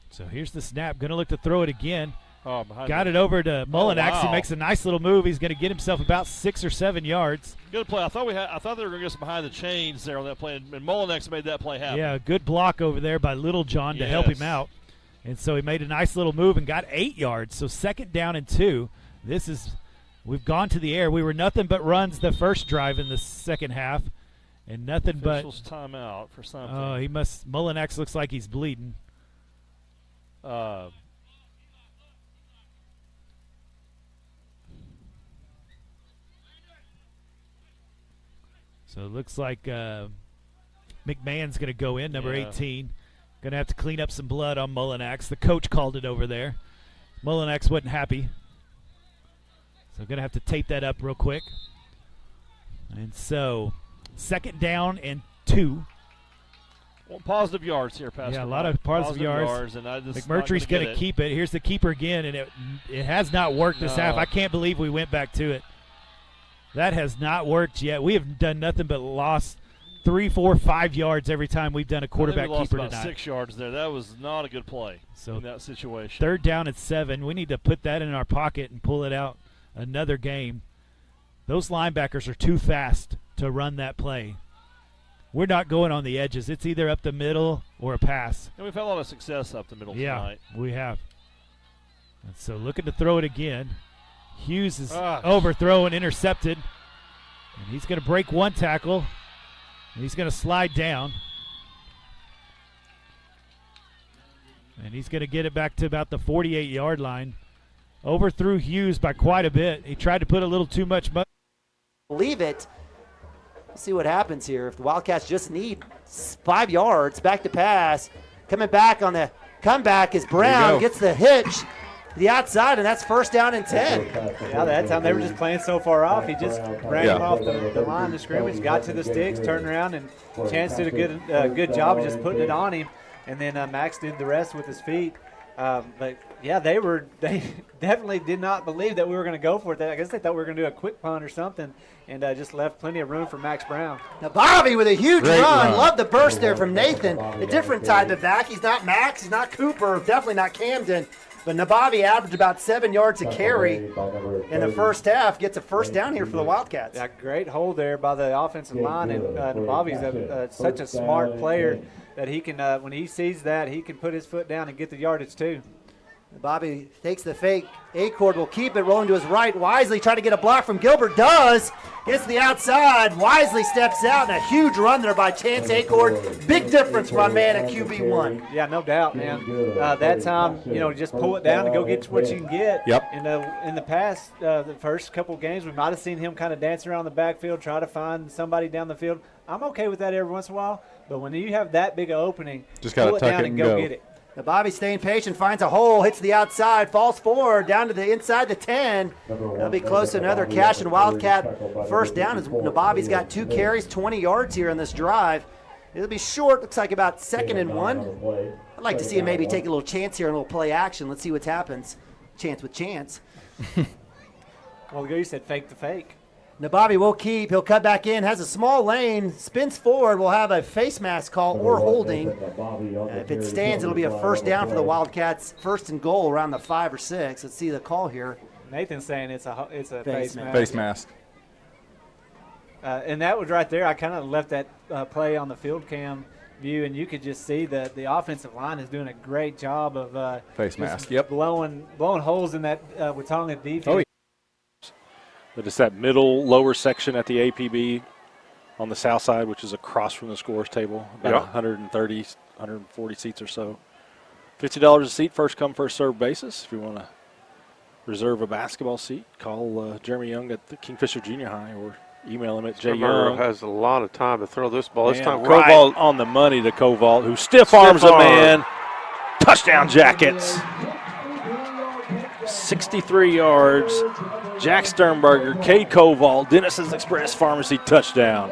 So here's the snap. Going to look to throw it again. Oh, got it over to Molinax. Oh, wow. He makes a nice little move. He's going to get himself about 6 or 7 yards. Good play. I thought they were going to get us behind the chains there on that play, and Molinax made that play happen. Yeah, good block over there by Little John to help him out. And so he made a nice little move and got 8 yards. So 2nd down and 2. We've gone to the air. We were nothing but runs the first drive in the second half, and nothing Officials timeout for something. Molinax looks like he's bleeding. So it looks like McMahon's going to go in, number 18. Going to have to clean up some blood on Molinax. The coach called it over there. Molinax wasn't happy. So going to have to tape that up real quick. And so 2nd down and 2. Well, positive yards here, Pastor. Yeah, a lot of positive yards. And McMurtry's going to keep it. Here's the keeper again, and it has not worked this half. I can't believe we went back to it. That has not worked yet. We have done nothing but lost 3, 4, 5 yards every time we've done a quarterback keeper about tonight. 6 yards there. That was not a good play in that situation. 3rd down and 7. We need to put that in our pocket and pull it out another game. Those linebackers are too fast to run that play. We're not going on the edges. It's either up the middle or a pass. And we've had a lot of success up the middle tonight. Yeah, we have. And so looking to throw it again. Hughes is overthrown, intercepted. And he's going to break 1 tackle. And he's going to slide down. And he's going to get it back to about the 48-yard line. Overthrew Hughes by quite a bit. He tried to put a little too much. Leave it. We'll see what happens here. If the Wildcats just need 5 yards, back to pass. Coming back on the comeback is Brown. Gets the hitch to the outside, and that's 1st down and 10. Yeah, that time they were just playing so far off. He just ran him off the line of scrimmage, got to the sticks, turned around, and Chance did a good job of just putting it on him. And then Max did the rest with his feet. But yeah, they definitely did not believe that we were going to go for it. I guess they thought we were going to do a quick punt or something, and just left plenty of room for Max Brown. Now Bobby with a huge Great run. run. Love the burst there from Nathan. A different type of back. He's not Max. He's not Cooper. Definitely not Camden. But Nabavi averaged about 7 yards a carry in the first half. Gets a first down here for the Wildcats. Yeah, great hold there by the offensive line, and Nabavi's such a smart player that he can, when he sees that, he can put his foot down and get the yardage too. Bobby takes the fake. Acord will keep it rolling to his right. Wisely trying to get a block from Gilbert. Does. Gets to the outside. Wisely steps out. And a huge run there by Chance Acord. Big difference for our man at QB1. Yeah, no doubt, man. That time, just pull it down and go get what you can get. Yep. In the past, the first couple games, we might have seen him kind of dance around the backfield, try to find somebody down the field. I'm okay with that every once in a while. But when you have that big an opening, just gotta pull it tuck down it and and go go. get it. Now Bobby staying patient, finds a hole, hits the outside, falls forward, down to the inside the 10. That'll be close to another Cash and Wildcat first down as Nabavi's got 2 carries, 20 yards here in this drive. It'll be short, looks like about 2nd and 1. I'd like to see him maybe take a little chance here, a little play action. Let's see what happens. Chance with chance. Well, you said fake the fake. Nabavi will keep. He'll cut back in, has a small lane, spins forward. We'll have a face mask call or holding. If it stands, it'll be a first down for the Wildcats. 1st and goal around the 5 or 6. Let's see the call here. Nathan's saying it's a face mask. Face mask. And that was right there. I kind of left that play on the field cam view, and you could just see that the offensive line is doing a great job of face mask. Yep. blowing holes in that Watonga defense. Oh, yeah. But it's that middle lower section at the APB on the south side, which is across from the scores table, about 130, 140 seats or so. $50 a seat, first come, first served basis. If you want to reserve a basketball seat, call Jeremy Young at the Kingfisher Junior High or email him at Romero jyoung. has a lot of time to throw this ball. This time right Koval on the money to Koval, who stiff arms a man. Touchdown Jackets. 63 yards. Jack Sternberger, Cade Koval, Dennis's Express Pharmacy touchdown.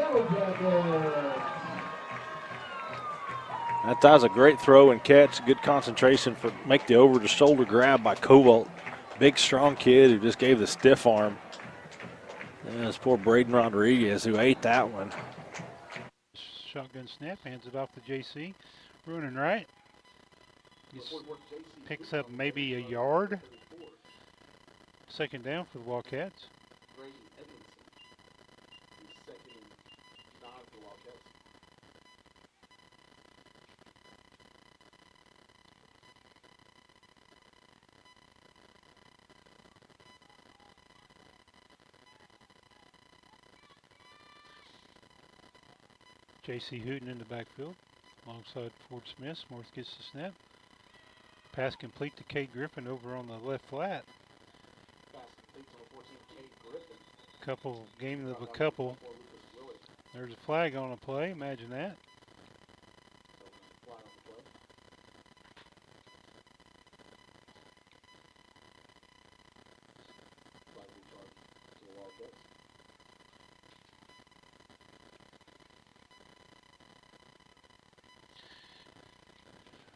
That was a great throw and catch. Good concentration for make the over the shoulder grab by Koval. Big strong kid who just gave the stiff arm. And this poor Braden Rodriguez who ate that one. Shotgun snap, hands it off to JC. Running right. He picks up maybe a yard. 2nd down for the Wildcats. J.C. Hooten in the backfield alongside Ford Smith. Smith gets the snap. Pass complete to Cade Griffin over on the left flat. Game of a couple. There's a flag on a play. Imagine that.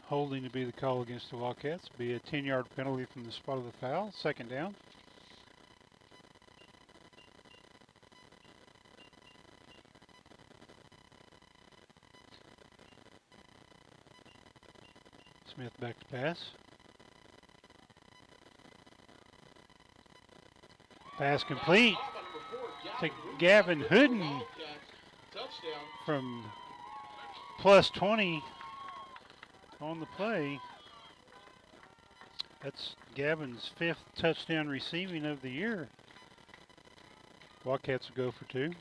Holding to be the call against the Wildcats. Be a 10-yard penalty from the spot of the foul. 2nd down. Smith back to pass. Pass complete to Gavin Hooden from plus 20 on the play. That's Gavin's 5th touchdown receiving of the year. Wildcats will go for 2.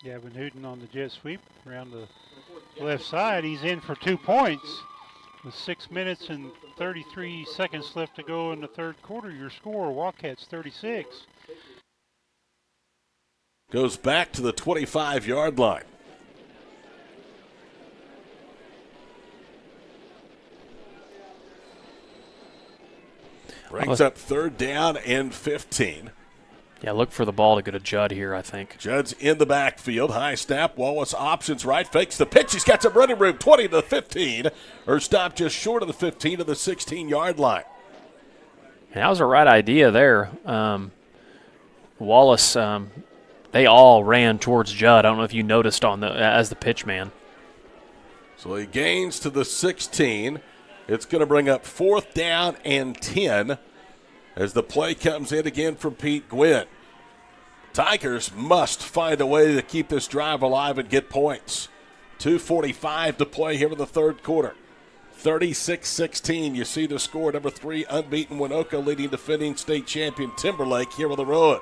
Gavin Hooten on the jet sweep around the left side. He's in for 2 points with 6 minutes and 33 seconds left to go in the 3rd quarter. Your score, Wildcats 36, Goes back to the 25-yard line. Brings up 3rd down and 15. Yeah, look for the ball to go to Judd here, I think. Judd's in the backfield. High snap. Wallace options right. Fakes the pitch. He's got some running room. 20 to the 15. Or stop just short of the 15 to the 16-yard line. And that was the right idea there. Wallace, they all ran towards Judd. I don't know if you noticed as the pitch man. So he gains to the 16. It's going to bring up 4th down and 10 as the play comes in again from Pete Gwynn. Tigers must find a way to keep this drive alive and get points. 2:45 to play here in the 3rd quarter. 36-16. You see the score. Number 3, unbeaten Winoka leading defending state champion Timberlake here on the road.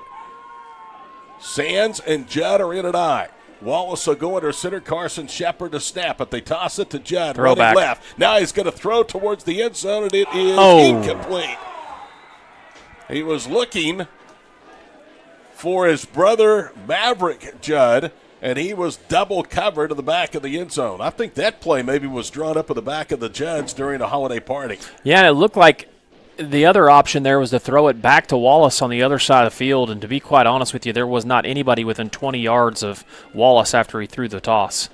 Sands and Judd are in and I. Wallace will go under center. Carson Shepard to snap it. They toss it to Judd. Throw back. Left. Now he's going to throw towards the end zone, and it is incomplete. He was looking for his brother Maverick Judd, and he was double covered in the back of the end zone. I think that play maybe was drawn up in the back of the Judds during a holiday party. Yeah, it looked like the other option there was to throw it back to Wallace on the other side of the field, and to be quite honest with you, there was not anybody within 20 yards of Wallace after he threw the toss.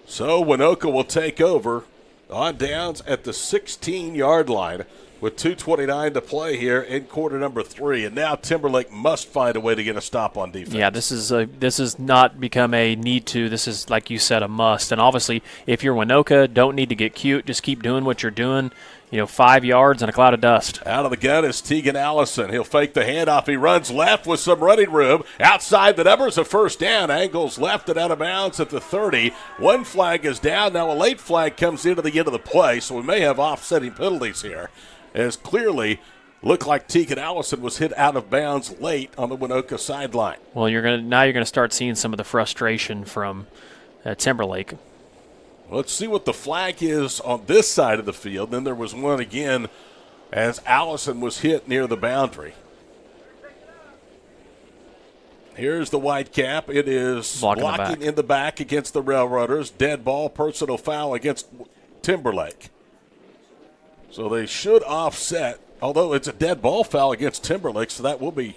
So Winoka will take over on downs at the 16-yard line with 2:29 to play here in quarter number 3. And now Timberlake must find a way to get a stop on defense. Yeah, this is not become a need to. This is, like you said, a must. And obviously, if you're Winoka, don't need to get cute. Just keep doing what you're doing. 5 yards and a cloud of dust. Out of the gun is Tegan Allison. He'll fake the handoff. He runs left with some running room. Outside the numbers, a 1st down. Angles left and out of bounds at the 30. One flag is down. Now a late flag comes into the end of the play, so we may have offsetting penalties here. As clearly looked like Tegan Allison was hit out of bounds late on the Winoka sideline. Well, you're gonna start seeing some of the frustration from Timberlake. Let's see what the flag is on this side of the field. Then there was one again as Allison was hit near the boundary. Here's the white cap. It is blocking in the back against the Railroaders. Dead ball, personal foul against Timberlake. So they should offset, although it's a dead ball foul against Timberlake, so that will be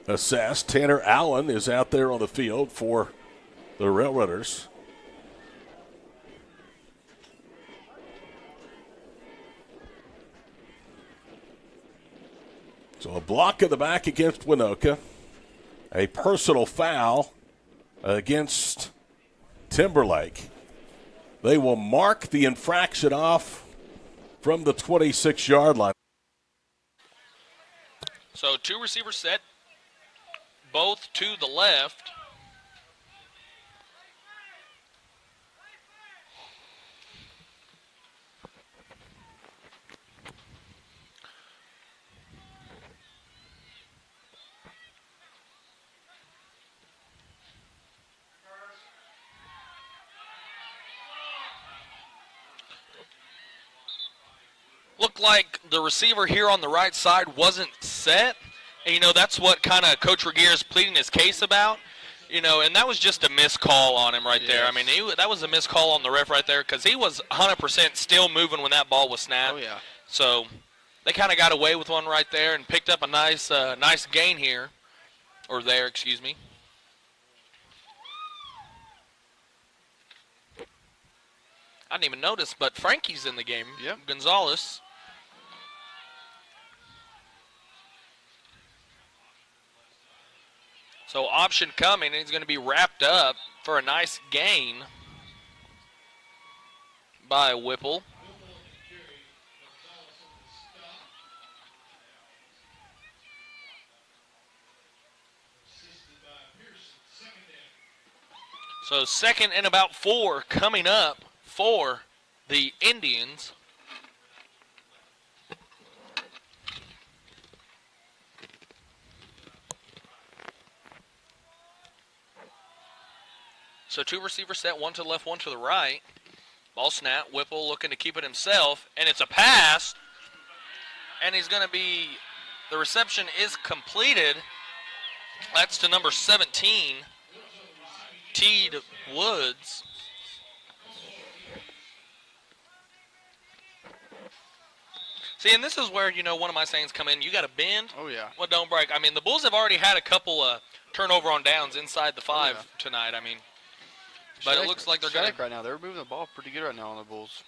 assessed. Tanner Allen is out there on the field for the Railroaders. So a block in the back against Winoka. A personal foul against Timberlake. They will mark the infraction off from the 26-yard line. So 2 receivers set, both to the left. Looked like the receiver here on the right side wasn't set. And, that's what kind of Coach Regier is pleading his case about. And that was just a missed call on him right there. I mean, that was a missed call on the ref right there because he was 100% still moving when that ball was snapped. Oh, yeah. So they kind of got away with one right there and picked up a nice gain here. Or there, excuse me. I didn't even notice, but Frankie's in the game. Yep. Gonzalez. So option coming, and he's going to be wrapped up for a nice gain by Whipple. So 2nd and about 4 coming up for the Indians. So 2 receivers set, 1 to the left, 1 to the right. Ball snap, Whipple looking to keep it himself, and it's a pass. And he's going to be The reception is completed. That's to number 17, Teed Woods. See, and this is where, one of my sayings come in. You got to bend. Oh, yeah. What don't break. I mean, the Bulls have already had a couple turnover on downs inside the 5 tonight. I mean, but it looks like they're going to. Right now, they're moving the ball pretty good right now on the Bulls.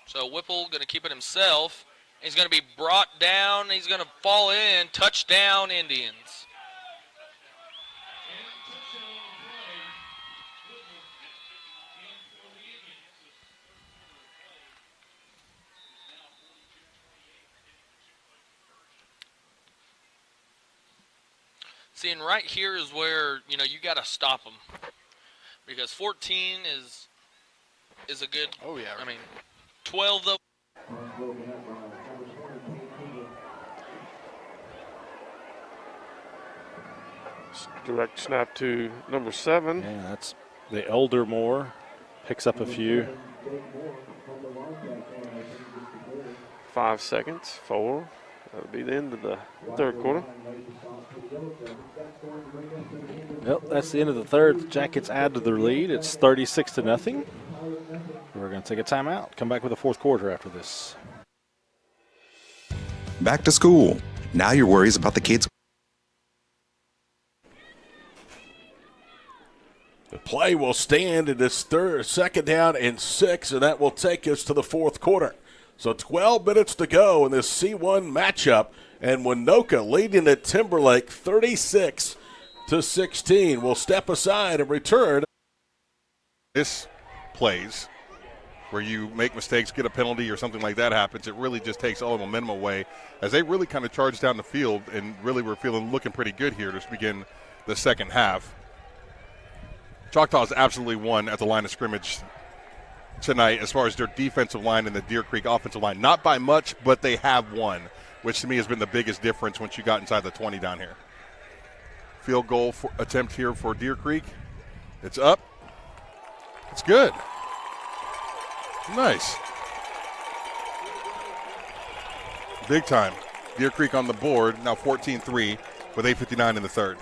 So Whipple going to keep it himself. He's going to be brought down. He's going to fall in. Touchdown, Indians. See, and right here is where, you got to stop them. Because 14 is a good. Oh, yeah. I mean, 12, though. Direct snap to number 7. Yeah, that's the elder Moore. Picks up a few. 5 seconds. 4. That'll be the end of the third quarter. Yep, that's the end of the third. The Jackets add to their lead. It's 36-0. We're going to take a timeout. Come back with the fourth quarter after this. Back to school. Now your worries about the kids. The play will stand in this second down and 6, and that will take us to the fourth quarter. So 12 minutes to go in this C1 matchup, and Winoka leading at Timberlake 36-16. We'll step aside and return. This plays where you make mistakes, get a penalty, or something like that happens, it really just takes all the momentum away as they really kind of charge down the field and really were looking pretty good here to begin the second half. Choctaw's absolutely won at the line of scrimmage tonight as far as their defensive line and the Deer Creek offensive line. Not by much, but they have won, which to me has been the biggest difference once you got inside the 20 down here. Field goal attempt here for Deer Creek. It's up. It's good. Nice. Big time. Deer Creek on the board, now 14-3 with 8:59 in the third.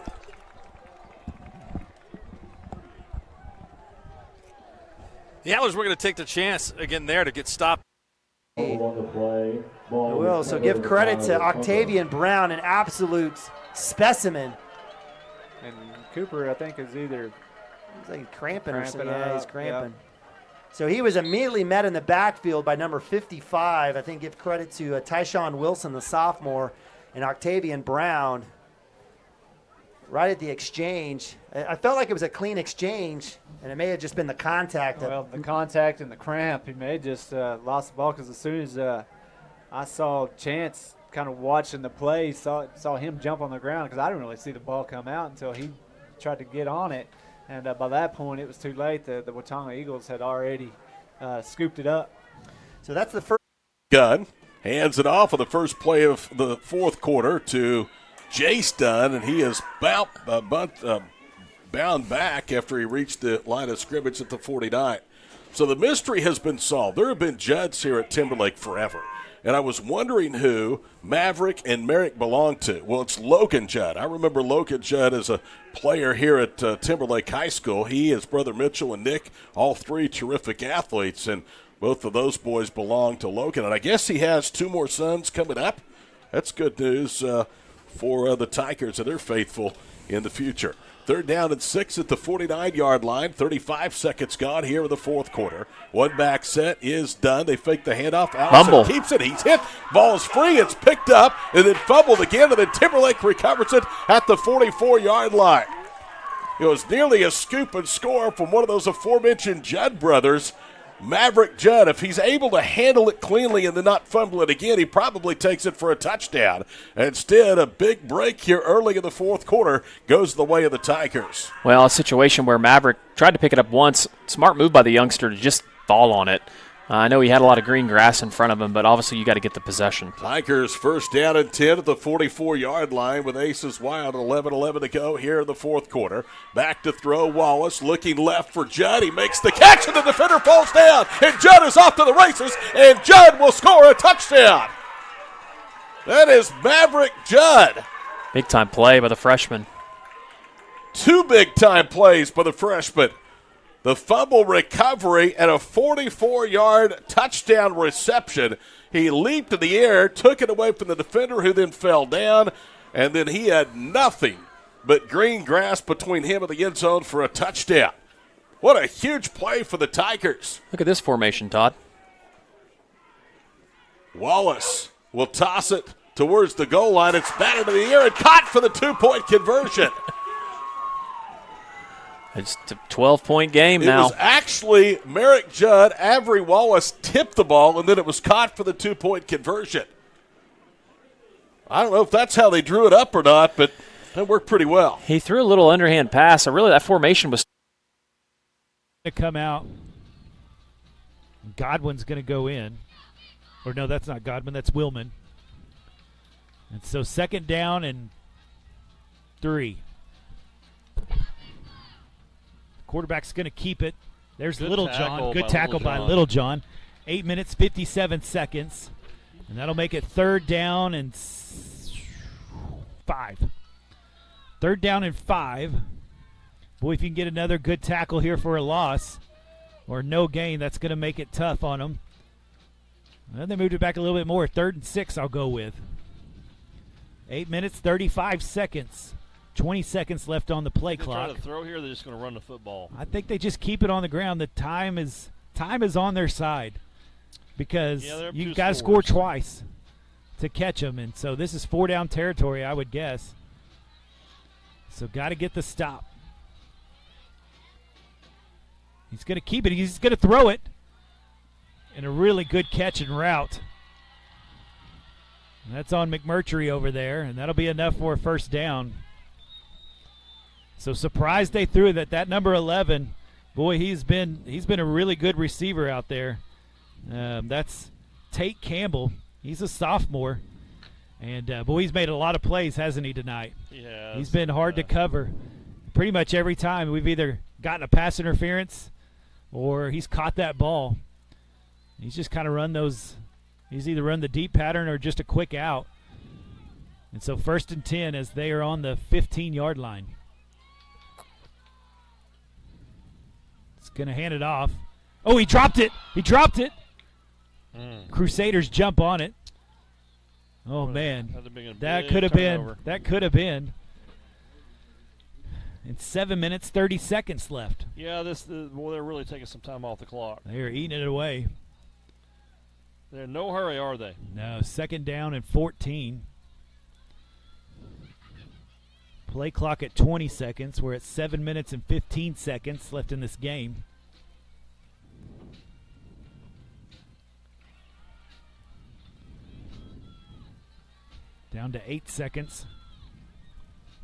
The Owlers were going to take the chance again there to get stopped. I will. So give credit to Octavian Brown, an absolute specimen. And Cooper, I think, is either he's like cramping or something. up. Yeah, he's cramping. Yep. So he was immediately met in the backfield by number 55. I think give credit to Tyshawn Wilson, the sophomore, and Octavian Brown. Right at the exchange. I felt like it was a clean exchange, and it may have just been the contact. Well, the contact and the cramp. He may have just lost the ball because as soon as I saw Chance kind of watching the play, saw him jump on the ground because I didn't really see the ball come out until he tried to get on it. And by that point, it was too late. The Watauga Eagles had already scooped it up. So that's the first. Gunn hands it off on the first play of the fourth quarter to Jace Dunn, and he is bound back after he reached the line of scrimmage at the 49. So the mystery has been solved. There have been Judds here at Timberlake forever, and I was wondering who Maverick and Merrick belong to. Well, it's Logan Judd. I remember Logan Judd as a player here at Timberlake High School. He, his brother Mitchell, and Nick, all three terrific athletes, and both of those boys belong to Logan. And I guess he has 2 more sons coming up. That's good news for the Tigers and their faithful in the future. Third down and 6 at the 49-yard line. 35 seconds gone here in the fourth quarter. One back set is done. They fake the handoff. Allison keeps it. He's hit. Ball is free. It's picked up and then fumbled again, and then Timberlake recovers it at the 44-yard line. It was nearly a scoop and score from one of those aforementioned Judd brothers. Maverick Judd, if he's able to handle it cleanly and then not fumble it again, he probably takes it for a touchdown. Instead, a big break here early in the fourth quarter goes the way of the Tigers. Well, a situation where Maverick tried to pick it up once. Smart move by the youngster to just fall on it. I know he had a lot of green grass in front of him, but obviously you got to get the possession. Tigers first down and 10 at the 44-yard line with aces wild. 11-11 to go here in the fourth quarter. Back to throw. Wallace looking left for Judd. He makes the catch, and the defender falls down, and Judd is off to the races, and Judd will score a touchdown. That is Maverick Judd. Big time play by the freshman. 2 big-time plays by the freshman. The fumble recovery and a 44-yard touchdown reception. He leaped in the air, took it away from the defender, who then fell down, and then he had nothing but green grass between him and the end zone for a touchdown. What a huge play for the Tigers. Look at this formation, Todd. Wallace will toss it towards the goal line. It's batted in the air and caught for the 2-point conversion. It's a 12-point game now. It was actually Merrick Judd. Avery Wallace tipped the ball, and then it was caught for the 2-point conversion. I don't know if that's how they drew it up or not, but that worked pretty well. He threw a little underhand pass. So really, that formation was to come out. Godwin's going to go in. Or no, that's not Godwin. That's Willman. And so 2nd down and 3. Quarterback's going to keep it. There's Good Little tackle John. Good by tackle Little by John. Little John. 8 minutes, 57 seconds. And that'll make it 3rd down and 5. 3rd down and 5. Boy, if you can get another good tackle here for a loss or no gain, that's going to make it tough on them. And they moved it back a little bit more. 3rd and 6 I'll go with. 8 minutes, 35 seconds. 20 seconds left on the play They clock. try to throw here, they're just going to run the football. I think they just keep it on the ground. The time is on their side because you got to score twice to catch them. And so this is 4-down territory, I would guess. So got to get the stop. He's going to keep it. He's going to throw it. And a really good catch and route. And that's on McMurtry over there, and that'll be enough for a 1st down. So surprised they threw it. That number 11, boy, he's been a really good receiver out there. That's Tate Campbell. He's a sophomore, and boy, he's made a lot of plays, hasn't he, tonight? Yeah. He's been hard to cover. Pretty much every time we've either gotten a pass interference or he's caught that ball. He's just kind of run those. He's either run the deep pattern or just a quick out. And so 1st and 10 as they are on the 15-yard line. It's going to hand it off. Oh, he dropped it. He dropped it. Crusaders jump on it. Oh, man. That could have been. That could have been. And 7 minutes, 30 seconds left. Yeah, they're really taking some time off the clock. They're eating it away. They're in no hurry, are they? No, 2nd down and 14. Play clock at 20 seconds. We're at 7 minutes and 15 seconds left in this game. Down to 8 seconds.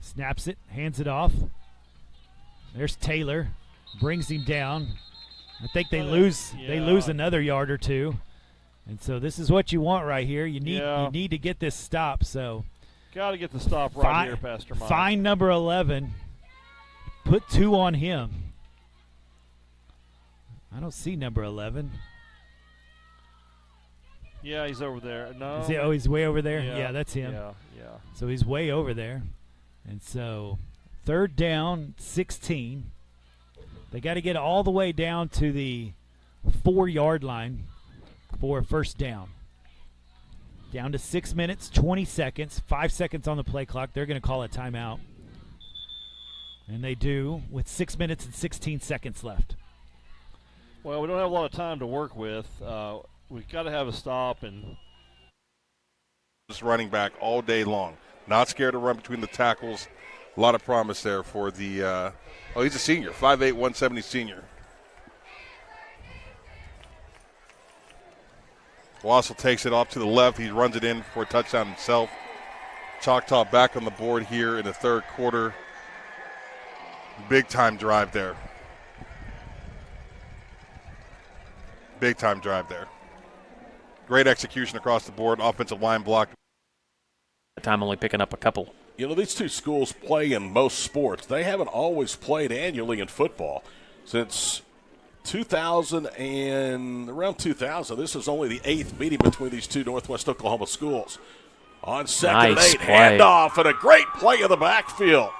Snaps it, hands it off. There's Taylor. Brings him down. I think they lose. Yeah. They lose another yard or two. And so this is what you want right here. You need to get this stop. So got to get the stop right here, Pastor Mike. Find number 11. Put 2 on him. I don't see number 11. Yeah, he's over there. No. Is he, he's way over there? Yeah, that's him. Yeah. So he's way over there. And so 3rd down, 16. They got to get all the way down to the 4-yard line for a 1st down. Down to 6 minutes, 20 seconds, 5 seconds on the play clock. They're going to call a timeout. And they do with 6 minutes and 16 seconds left. Well, we don't have a lot of time to work with. We've got to have a stop. And just running back all day long. Not scared to run between the tackles. A lot of promise there for the he's a senior, 5'8", 170 senior. Wassel takes it off to the left. He runs it in for a touchdown himself. Choctaw back on the board here in the 3rd quarter. Big time drive there. Big time drive there. Great execution across the board. Offensive line block. Time only picking up a couple. You know, these two schools play in most sports. They haven't always played annually in football. Since 2000 and around 2000, this is only the 8th meeting between these two Northwest Oklahoma schools. On second Nice and 8, play. handoff and a great play in the backfield.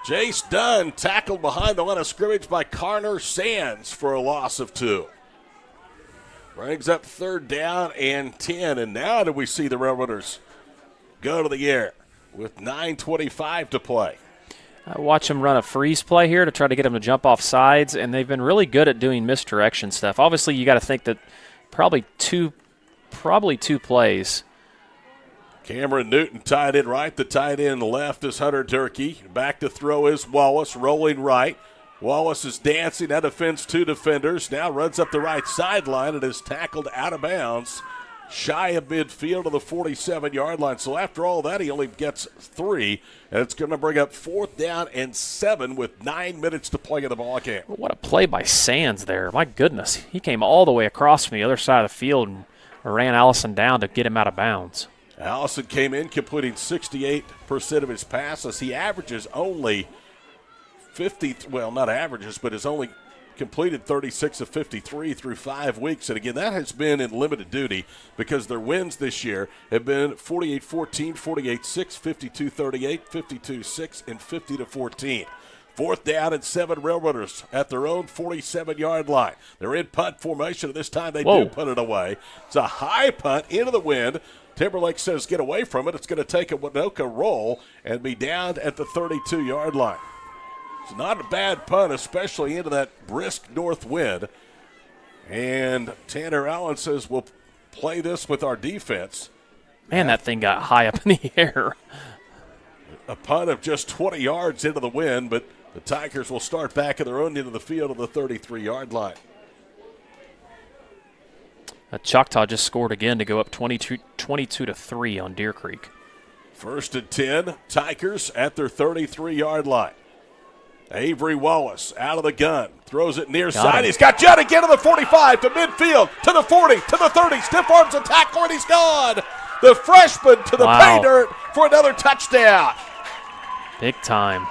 Jace Dunn tackled behind the line of scrimmage by Carner Sands for a loss of 2. Brings up 3rd down and 10, and now do we see the Railroaders go to the air with 9:25 to play. I watch them run a freeze play here to try to get them to jump off sides, and they've been really good at doing misdirection stuff. Obviously, you got to think that probably two plays. Cameron Newton tied in right. The tight end left is Hunter Durkee. Back to throw is Wallace, rolling right. Wallace is dancing. That offends 2 defenders. Now runs up the right sideline and is tackled out of bounds. Shy of midfield to the 47-yard line. So after all that, he only gets 3. And it's going to bring up 4th down and 7 with 9 minutes to play in the ballgame. What a play by Sands there. My goodness. He came all the way across from the other side of the field and ran Allison down to get him out of bounds. Allison came in completing 68% of his passes. He averages only 50, well, not averages, but has only completed 36 of 53 through 5 weeks. And again, that has been in limited duty because their wins this year have been 48-14, 48-6, 52-38, 52-6, and 50-14. 4th down and 7, Railroaders at their own 47-yard line. They're in punt formation, and this time they do punt it away. It's a high punt into the wind. Timberlake says get away from it. It's going to take a Winoka roll and be down at the 32-yard line. It's not a bad punt, especially into that brisk north wind. And Tanner Allen says we'll play this with our defense. Man, that thing got high up in the air. A punt of just 20 yards into the wind, but the Tigers will start back at their own end of the field on the 33-yard line. Choctaw just scored again to go up 22-3 on Deer Creek. 1st and 10, Tigers at their 33-yard line. Avery Wallace out of the gun, throws it near side. He's got Judd again to the 45, to midfield, to the 40, to the 30. Stiff arms a tackle, and he's gone. The freshman to the pay dirt for another touchdown. Big time.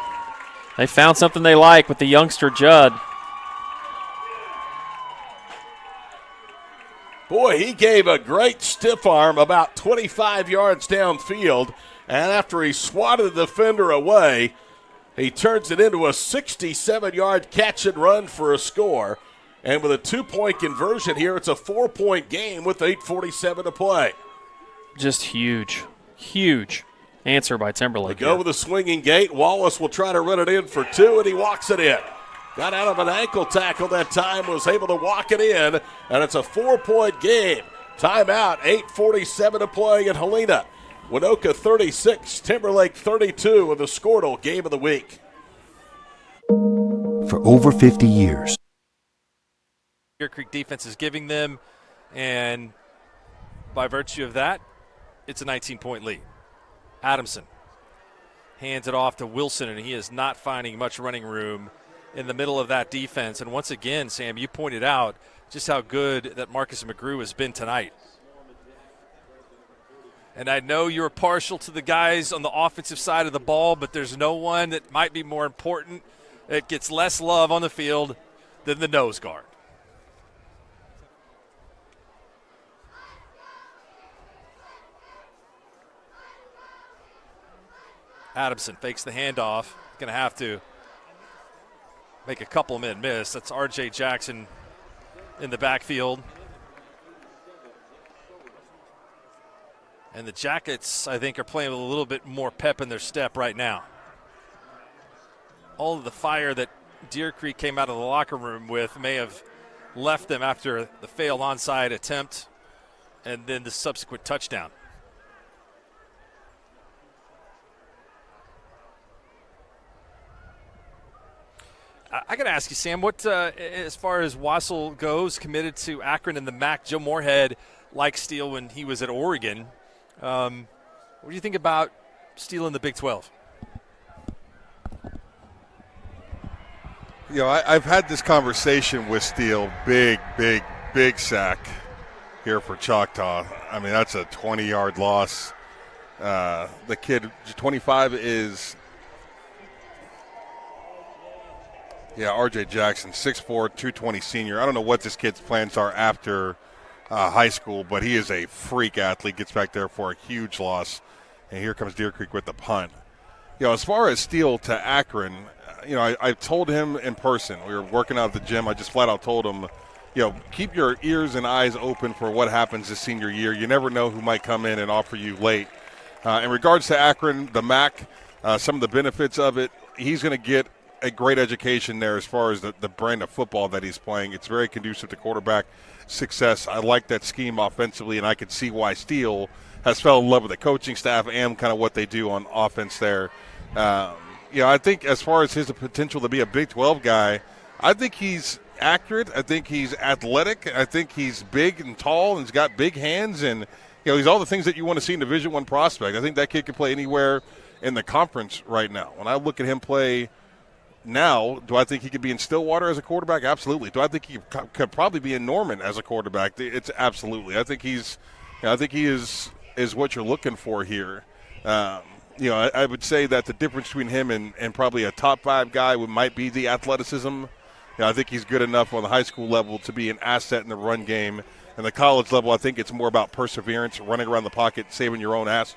They found something they like with the youngster Judd. Boy, he gave a great stiff arm about 25 yards downfield, and after he swatted the defender away, he turns it into a 67-yard catch and run for a score. And with a 2-point conversion here, it's a 4-point game with 8:47 to play. Just huge, huge answer by Timberlake. They go with a swinging gate. Wallace will try to run it in for 2, and he walks it in. Got out of an ankle tackle that time, was able to walk it in, and it's a 4-point game. Timeout, 8:47 to play in Helena. Winoka 36, Timberlake 32 in the Skordle Game of the Week. For over 50 years. Deer Creek defense is giving them, and by virtue of that, it's a 19-point lead. Adamson hands it off to Wilson, and he is not finding much running room in the middle of that defense. And once again, Sam, you pointed out just how good that Marcus McGrew has been tonight. And I know you're partial to the guys on the offensive side of the ball, but there's no one that might be more important, that gets less love on the field than the nose guard. Adamson fakes the handoff. Going to have to make a couple men miss. That's R.J. Jackson in the backfield. And the Jackets, I think, are playing with a little bit more pep in their step right now. All of the fire that Deer Creek came out of the locker room with may have left them after the failed onside attempt and then the subsequent touchdown. I got to ask you, Sam, what, as far as Wassel goes, committed to Akron and the MAC, Joe Moorhead liked Steele when he was at Oregon. What do you think about Steele in the Big 12? You know, I've had this conversation with Steele. Big sack here for Choctaw. I mean, that's a 20-yard loss. The kid, 25, is – R.J. Jackson, 6'4", 220 senior. I don't know what this kid's plans are after high school, but he is a freak athlete, gets back there for a huge loss. And here comes Deer Creek with the punt. As far as Steele to Akron, I told him in person. We were working out at the gym. I just flat out told him, keep your ears and eyes open for what happens this senior year. You never know who might come in and offer you late. In regards to Akron, the MAC, some of the benefits of it, he's going to get a great education there as far as the brand of football that he's playing. It's very conducive to quarterback success. I like that scheme offensively, and I could see why Steele has fell in love with the coaching staff and kind of what they do on offense there. I think as far as his potential to be a Big 12 guy, I think he's accurate. I think he's athletic. I think he's big and tall and he's got big hands, and he's all the things that you want to see in a Division I prospect. I think that kid can play anywhere in the conference right now. When I look at him play now, do I think he could be in Stillwater as a quarterback? Absolutely. Do I think he could probably be in Norman as a quarterback? It's absolutely. I think he is what you're looking for here. I would say that the difference between him and probably a top 5 guy might be the athleticism. I think he's good enough on the high school level to be an asset in the run game. And the college level, I think it's more about perseverance, running around the pocket, saving your own ass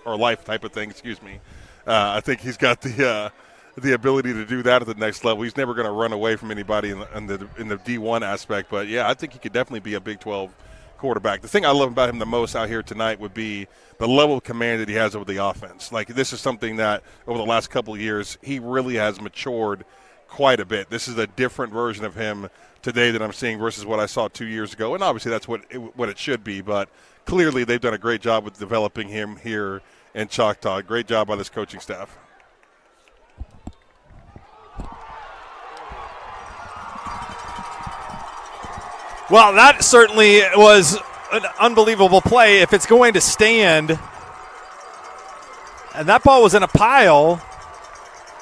or life type of thing. Excuse me. I think he's got the ability to do that at the next level. He's never going to run away from anybody in the D1 aspect. But yeah, I think he could definitely be a Big 12 quarterback. The thing I love about him the most out here tonight would be the level of command that he has over the offense. Like, this is something that over the last couple of years he really has matured quite a bit. This is a different version of him today that I'm seeing versus what I saw 2 years ago, and obviously that's what it should be, but clearly they've done a great job with developing him here in Choctaw. Great job by this coaching staff. Well, that certainly was an unbelievable play if it's going to stand. And that ball was in a pile,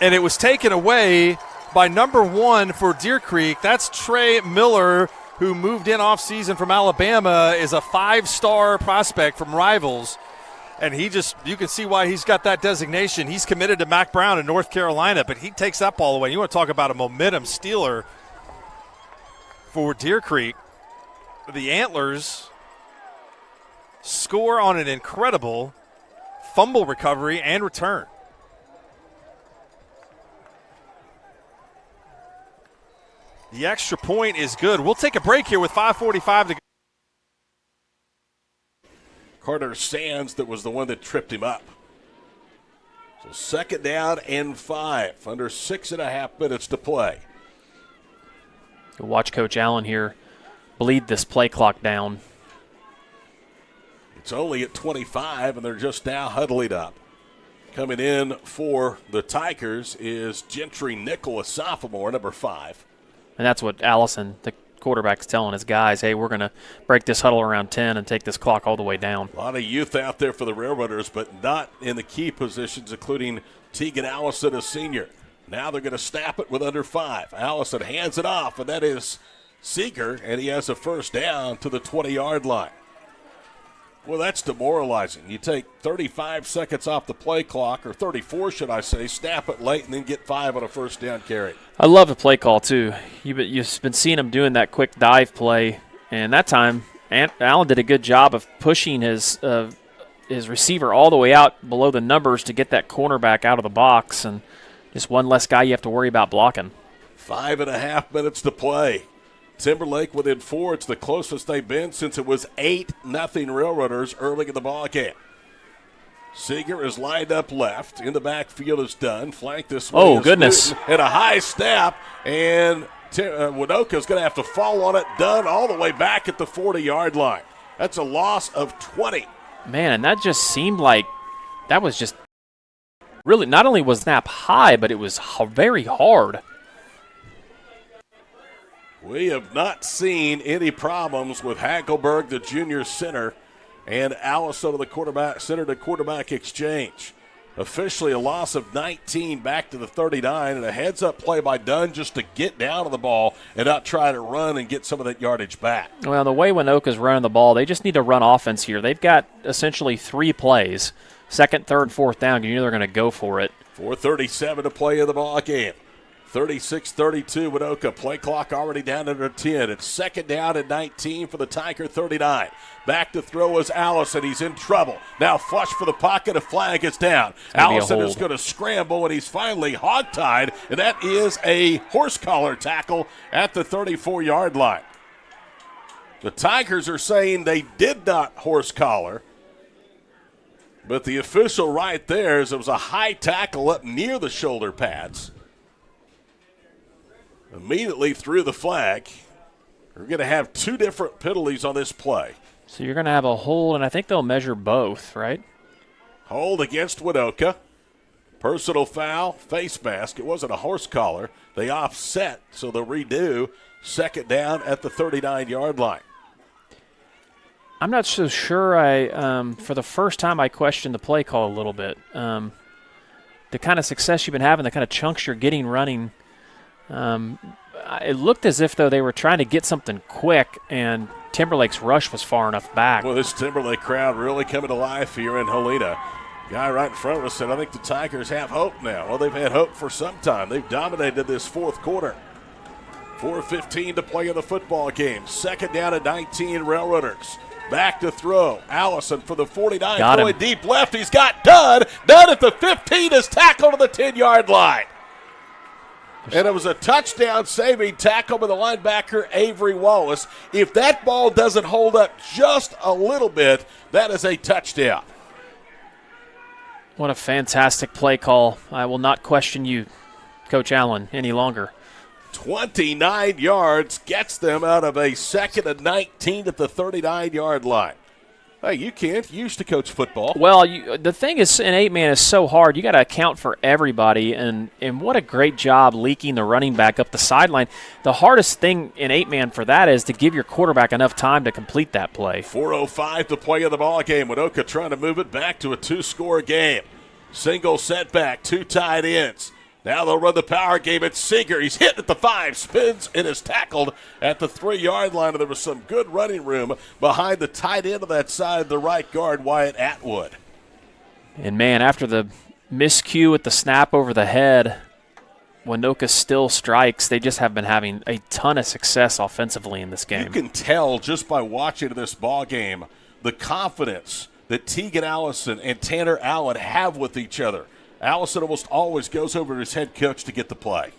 and it was taken away by number 1 for Deer Creek. That's Trey Miller, who moved in off-season from Alabama, is a 5-star prospect from Rivals. And you can see why he's got that designation. He's committed to Mac Brown in North Carolina, but he takes that ball away. You want to talk about a momentum stealer for Deer Creek. The Antlers score on an incredible fumble recovery and return. The extra point is good. We'll take a break here with 5:45 to go. Carter Sands, that was the one that tripped him up. So 2nd down and 5, under 6.5 minutes to play. Watch Coach Allen here bleed this play clock down. It's only at 25, and they're just now huddling up. Coming in for the Tigers is Gentry Nickel, a sophomore, number 5. And that's what Allison, the quarterback's telling his guys, hey, we're going to break this huddle around 10 and take this clock all the way down. A lot of youth out there for the Railroaders, but not in the key positions, including Tegan Allison, a senior. Now they're going to snap it with under 5. Allison hands it off, and that is Seeger, and he has a 1st down to the 20-yard line. Well, that's demoralizing. You take 35 seconds off the play clock, or 34, should I say, snap it late, and then get 5 on a 1st down carry. I love the play call, too. You've been seeing him doing that quick dive play, and that time Allen did a good job of pushing his receiver all the way out below the numbers to get that cornerback out of the box, and just one less guy you have to worry about blocking. 5.5 minutes to play. Timberlake within 4. It's the closest they've been since it was 8-0 Railroaders early in the ball game. Seeger is lined up left. In the backfield is Dunn. Flank this way. Oh, goodness. Newton at a high snap, and Winoka's going to have to fall on it. Dunn all the way back at the 40-yard line. That's a loss of 20. Man, and that just seemed like that was just really, not only was snap high, but it was very hard. We have not seen any problems with Hagelberg, the junior center, and Allison, the quarterback, center to quarterback exchange. Officially a loss of 19 back to the 39, and a heads-up play by Dunn just to get down to the ball and not try to run and get some of that yardage back. Well, the way Winoka's running the ball, they just need to run offense here. They've got essentially 3 plays, 2nd, 3rd, 4th down, and you know they're going to go for it. 4:37 to play in the ball game. 36-32, Winoka. Play clock already down under 10. It's second down and 19 for the Tiger 39. Back to throw is Allison. He's in trouble. Now flush for the pocket. A flag is down. Allison is going to scramble, and he's finally hogtied, and that is a horse collar tackle at the 34-yard line. The Tigers are saying they did not horse collar, but the official right there is it was a high tackle up near the shoulder pads. Immediately threw the flag. We're going to have two different penalties on this play. So you're going to have a hold, and I think they'll measure both, right? Hold against Winoka. Personal foul, face mask. It wasn't a horse collar. They offset, so they'll redo. Second down at the 39-yard line. I'm not so sure. For the first time, I questioned the play call a little bit. The kind of success you've been having, the kind of chunks you're getting running, it looked as if, though, they were trying to get something quick, and Timberlake's rush was far enough back. Well, this Timberlake crowd really coming to life here in Helena. Guy right in front of us said, I think the Tigers have hope now. Well, they've had hope for some time. They've dominated this fourth quarter. 4:15 to play in the football game. Second down at 19, Railroaders. Back to throw. Allison for the 49. Going deep left. He's got Dunn. Dunn at the 15 is tackled to the 10-yard line. And it was a touchdown-saving tackle by the linebacker, Avery Wallace. If that ball doesn't hold up just a little bit, that is a touchdown. What a fantastic play call. I will not question you, Coach Allen, any longer. 29 yards gets them out of a second and 19 at the 39-yard line. Hey, you can't. You used to coach football. Well, the thing is, an 8-man is so hard. You got to account for everybody, and what a great job leaking the running back up the sideline. The hardest thing in 8-man for that is to give your quarterback enough time to complete that play. 4:05 to play in the ball game. Winoka trying to move it back to a two-score game. Single setback, two tight ends. Now they'll run the power game. It's Seeger. He's hit at the 5, spins, and is tackled at the 3-yard line. And there was some good running room behind the tight end of that side, the right guard, Wyatt Atwood. And, man, after the miscue at the snap over the head, Winoka still strikes. They just have been having a ton of success offensively in this game. You can tell just by watching this ball game the confidence that Tegan Allison and Tanner Allen have with each other. Allison almost always goes over to his head coach to get the play.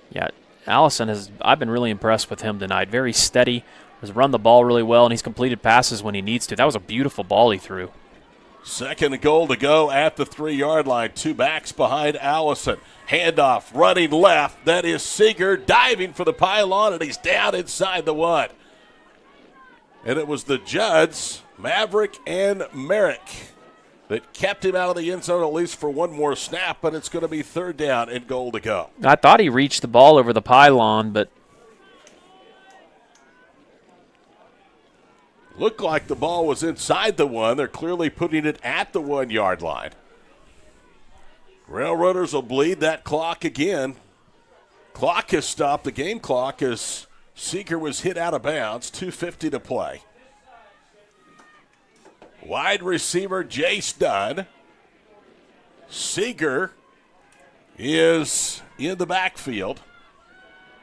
Yeah, Allison I've been really impressed with him tonight. Very steady, has run the ball really well, and he's completed passes when he needs to. That was a beautiful ball he threw. Second and goal to go at the 3-yard line. Two backs behind Allison. Handoff, running left. That is Seeger diving for the pylon, and he's down inside the 1. And it was the Judds, Maverick and Merrick, that kept him out of the end zone at least for one more snap, but it's going to be third down and goal to go. I thought he reached the ball over the pylon, but looked like the ball was inside the 1. They're clearly putting it at the 1-yard line. Railroaders will bleed that clock again. Clock has stopped, the game clock, as Seeger was hit out of bounds. 2:50 to play. Wide receiver Jace Dunn. Seeger is in the backfield.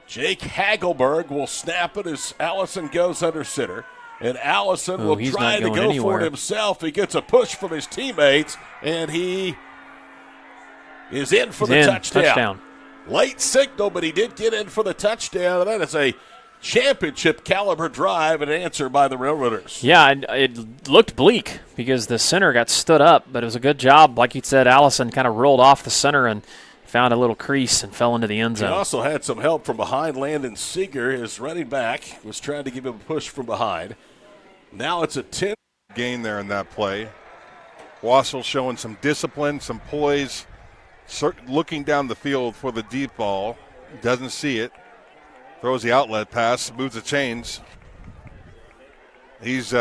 Jake Hagelberg will snap it as Allison goes under center. And Allison will try to go for it himself. He gets a push from his teammates, and he is in for the touchdown. Late signal, but he did get in for the touchdown, and that is a championship caliber drive and answer by the Railroaders. Yeah, it looked bleak because the center got stood up, but it was a good job. Like you said, Allison kind of rolled off the center and found a little crease and fell into the end zone. He also had some help from behind. Landon Seeger, his running back, was trying to give him a push from behind. Now it's a 10 gain there in that play. Wassel showing some discipline, some poise, looking down the field for the deep ball. Doesn't see it. Throws the outlet pass, moves the chains. He's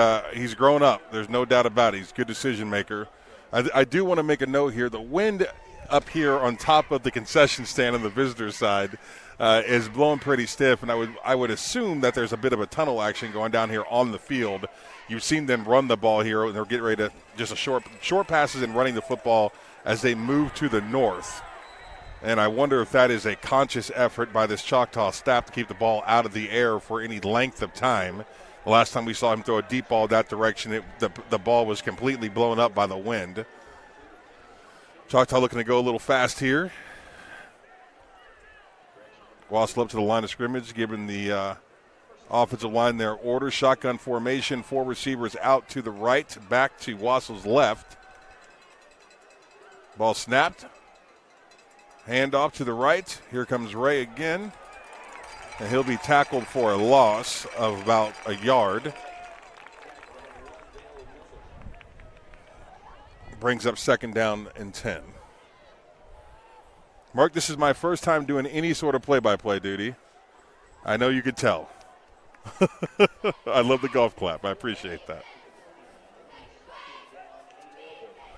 grown up. There's no doubt about it. He's a good decision maker. I do want to make a note here. The wind up here on top of the concession stand on the visitor side is blowing pretty stiff, and I would assume that there's a bit of a tunnel action going down here on the field. You've seen them run the ball here, and they're getting ready to just a short passes and running the football as they move to the north. And I wonder if that is a conscious effort by this Choctaw staff to keep the ball out of the air for any length of time. The last time we saw him throw a deep ball that direction, the ball was completely blown up by the wind. Choctaw looking to go a little fast here. Wassel up to the line of scrimmage, giving the offensive line their order. Shotgun formation, 4 receivers out to the right, back to Wassel's left. Ball snapped. Hand off to the right. Here comes Ray again. And he'll be tackled for a loss of about a yard. Brings up 2nd down and 10. Mark, this is my first time doing any sort of play-by-play duty. I know you could tell. I love the golf clap. I appreciate that.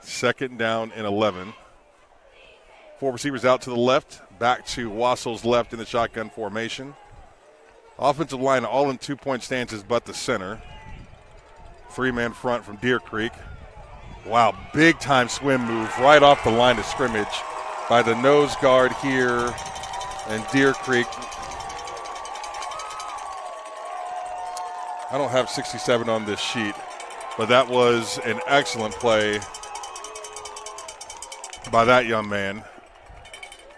2nd down and 11. 4 receivers out to the left, back to Wassel's left in the shotgun formation. Offensive line all in 2-point stances but the center. 3-man front from Deer Creek. Wow, big-time swim move right off the line of scrimmage by the nose guard here and Deer Creek. I don't have 67 on this sheet, but that was an excellent play by that young man.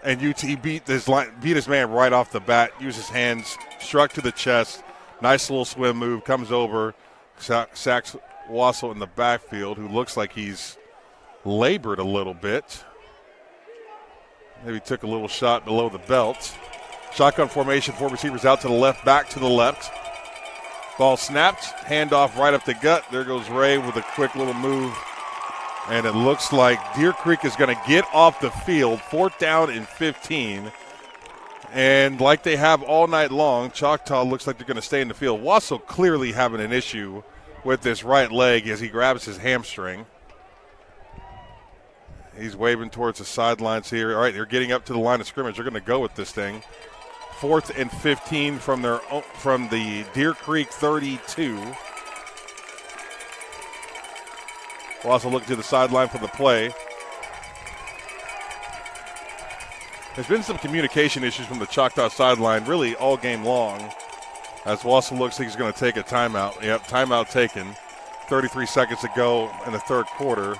And UT beat his man right off the bat, used his hands, struck to the chest. Nice little swim move, comes over, sacks Wassel in the backfield, who looks like he's labored a little bit. Maybe took a little shot below the belt. Shotgun formation, 4 receivers out to the left, back to the left. Ball snapped, handoff right up the gut. There goes Ray with a quick little move. And it looks like Deer Creek is going to get off the field, 4th down and 15. And like they have all night long, Choctaw looks like they're going to stay in the field. Wassel clearly having an issue with this right leg as he grabs his hamstring. He's waving towards the sidelines here. All right, they're getting up to the line of scrimmage. They're going to go with this thing. 4th and 15 from the Deer Creek 32. Wassel looking to the sideline for the play. There's been some communication issues from the Choctaw sideline really all game long. As Wassel looks like he's going to take a timeout. Yep, timeout taken. 33 seconds to go in the 3rd quarter.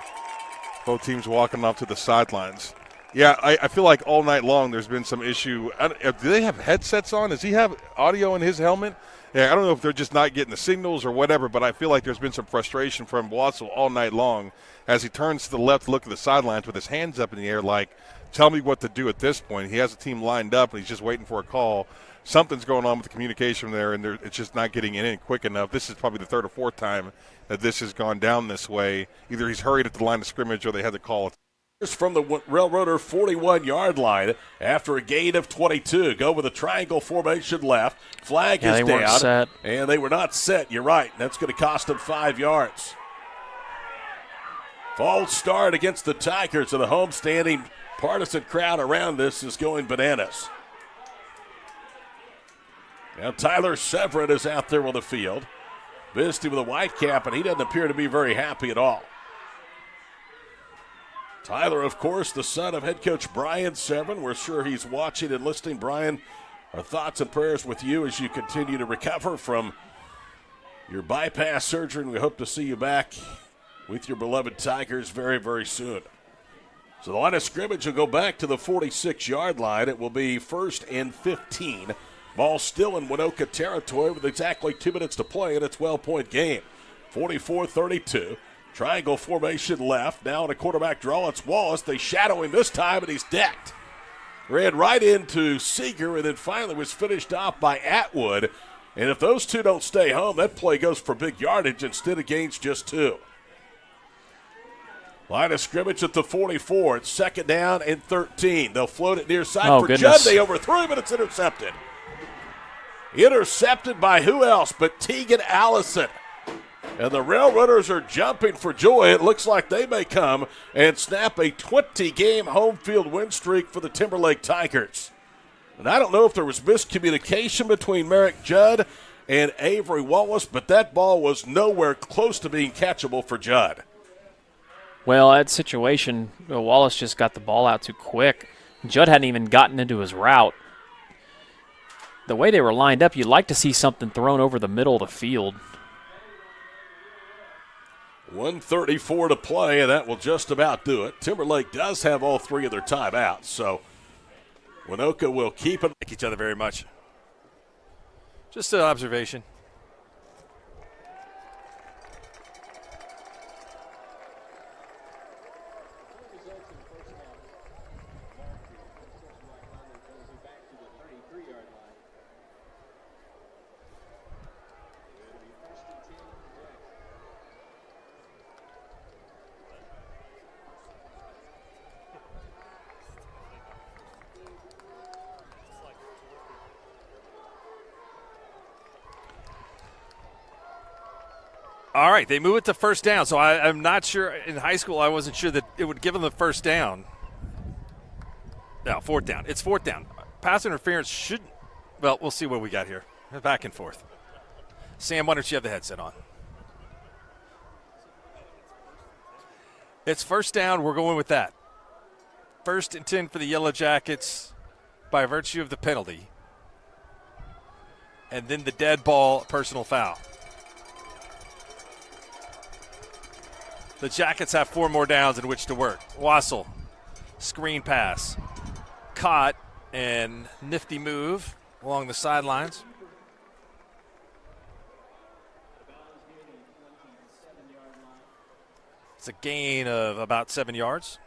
Both teams walking off to the sidelines. Yeah, I feel like all night long there's been some issue. Do they have headsets on? Does he have audio in his helmet? Yeah, I don't know if they're just not getting the signals or whatever, but I feel like there's been some frustration from Wassel all night long as he turns to the left to look at the sidelines with his hands up in the air like, tell me what to do at this point. He has a team lined up, and he's just waiting for a call. Something's going on with the communication there, and it's just not getting in quick enough. This is probably the 3rd or 4th time that this has gone down this way. Either he's hurried at the line of scrimmage or they had to call it. From the Railroader 41-yard line after a gain of 22. Go with a triangle formation left. Flag is down. Set. And they were not set. You're right. That's going to cost them 5 yards. False start against the Tigers, and the homestanding partisan crowd around this is going bananas. Now Tyler Severin is out there on the field. Visiting with a white cap, and he doesn't appear to be very happy at all. Tyler, of course, the son of head coach Brian Severin. We're sure he's watching and listening. Brian, our thoughts and prayers with you as you continue to recover from your bypass surgery, and we hope to see you back with your beloved Tigers very, very soon. So the line of scrimmage will go back to the 46-yard line. It will be 1st and 15. Ball still in Winoka territory with exactly 2 minutes to play in a 12-point game. 44-32. Triangle formation left. Now in a quarterback draw, it's Wallace. They shadow him this time, and he's decked. Ran right into Seeger, and then finally was finished off by Atwood. And if those two don't stay home, that play goes for big yardage instead of gains just 2. Line of scrimmage at the 44. It's 2nd down and 13. They'll float it near side for Judd. They overthrew him, but it's intercepted. Intercepted by who else but Tegan Allison. And the Railroaders are jumping for joy. It looks like they may come and snap a 20-game home field win streak for the Timberlake Tigers. And I don't know if there was miscommunication between Merrick Judd and Avery Wallace, but that ball was nowhere close to being catchable for Judd. Well, that situation, Wallace just got the ball out too quick. Judd hadn't even gotten into his route. The way they were lined up, you'd like to see something thrown over the middle of the field. 1:34 to play, and that will just about do it. Timberlake does have all three of their timeouts, so Winoka will keep it. Like each other very much. Just an observation. All right, they move it to first down. So I'm not sure. In high school, I wasn't sure that it would give them the first down. No, fourth down. It's fourth down. Pass interference shouldn't. Well, we'll see what we got here. Back and forth. Sam, why don't you have the headset on? It's first down. We're going with that. 1st and 10 for the Yellow Jackets by virtue of the penalty. And then the dead ball personal foul. The Jackets have 4 more downs in which to work. Wassel, screen pass, caught, and nifty move along the sidelines. It's a gain of about 7 yards.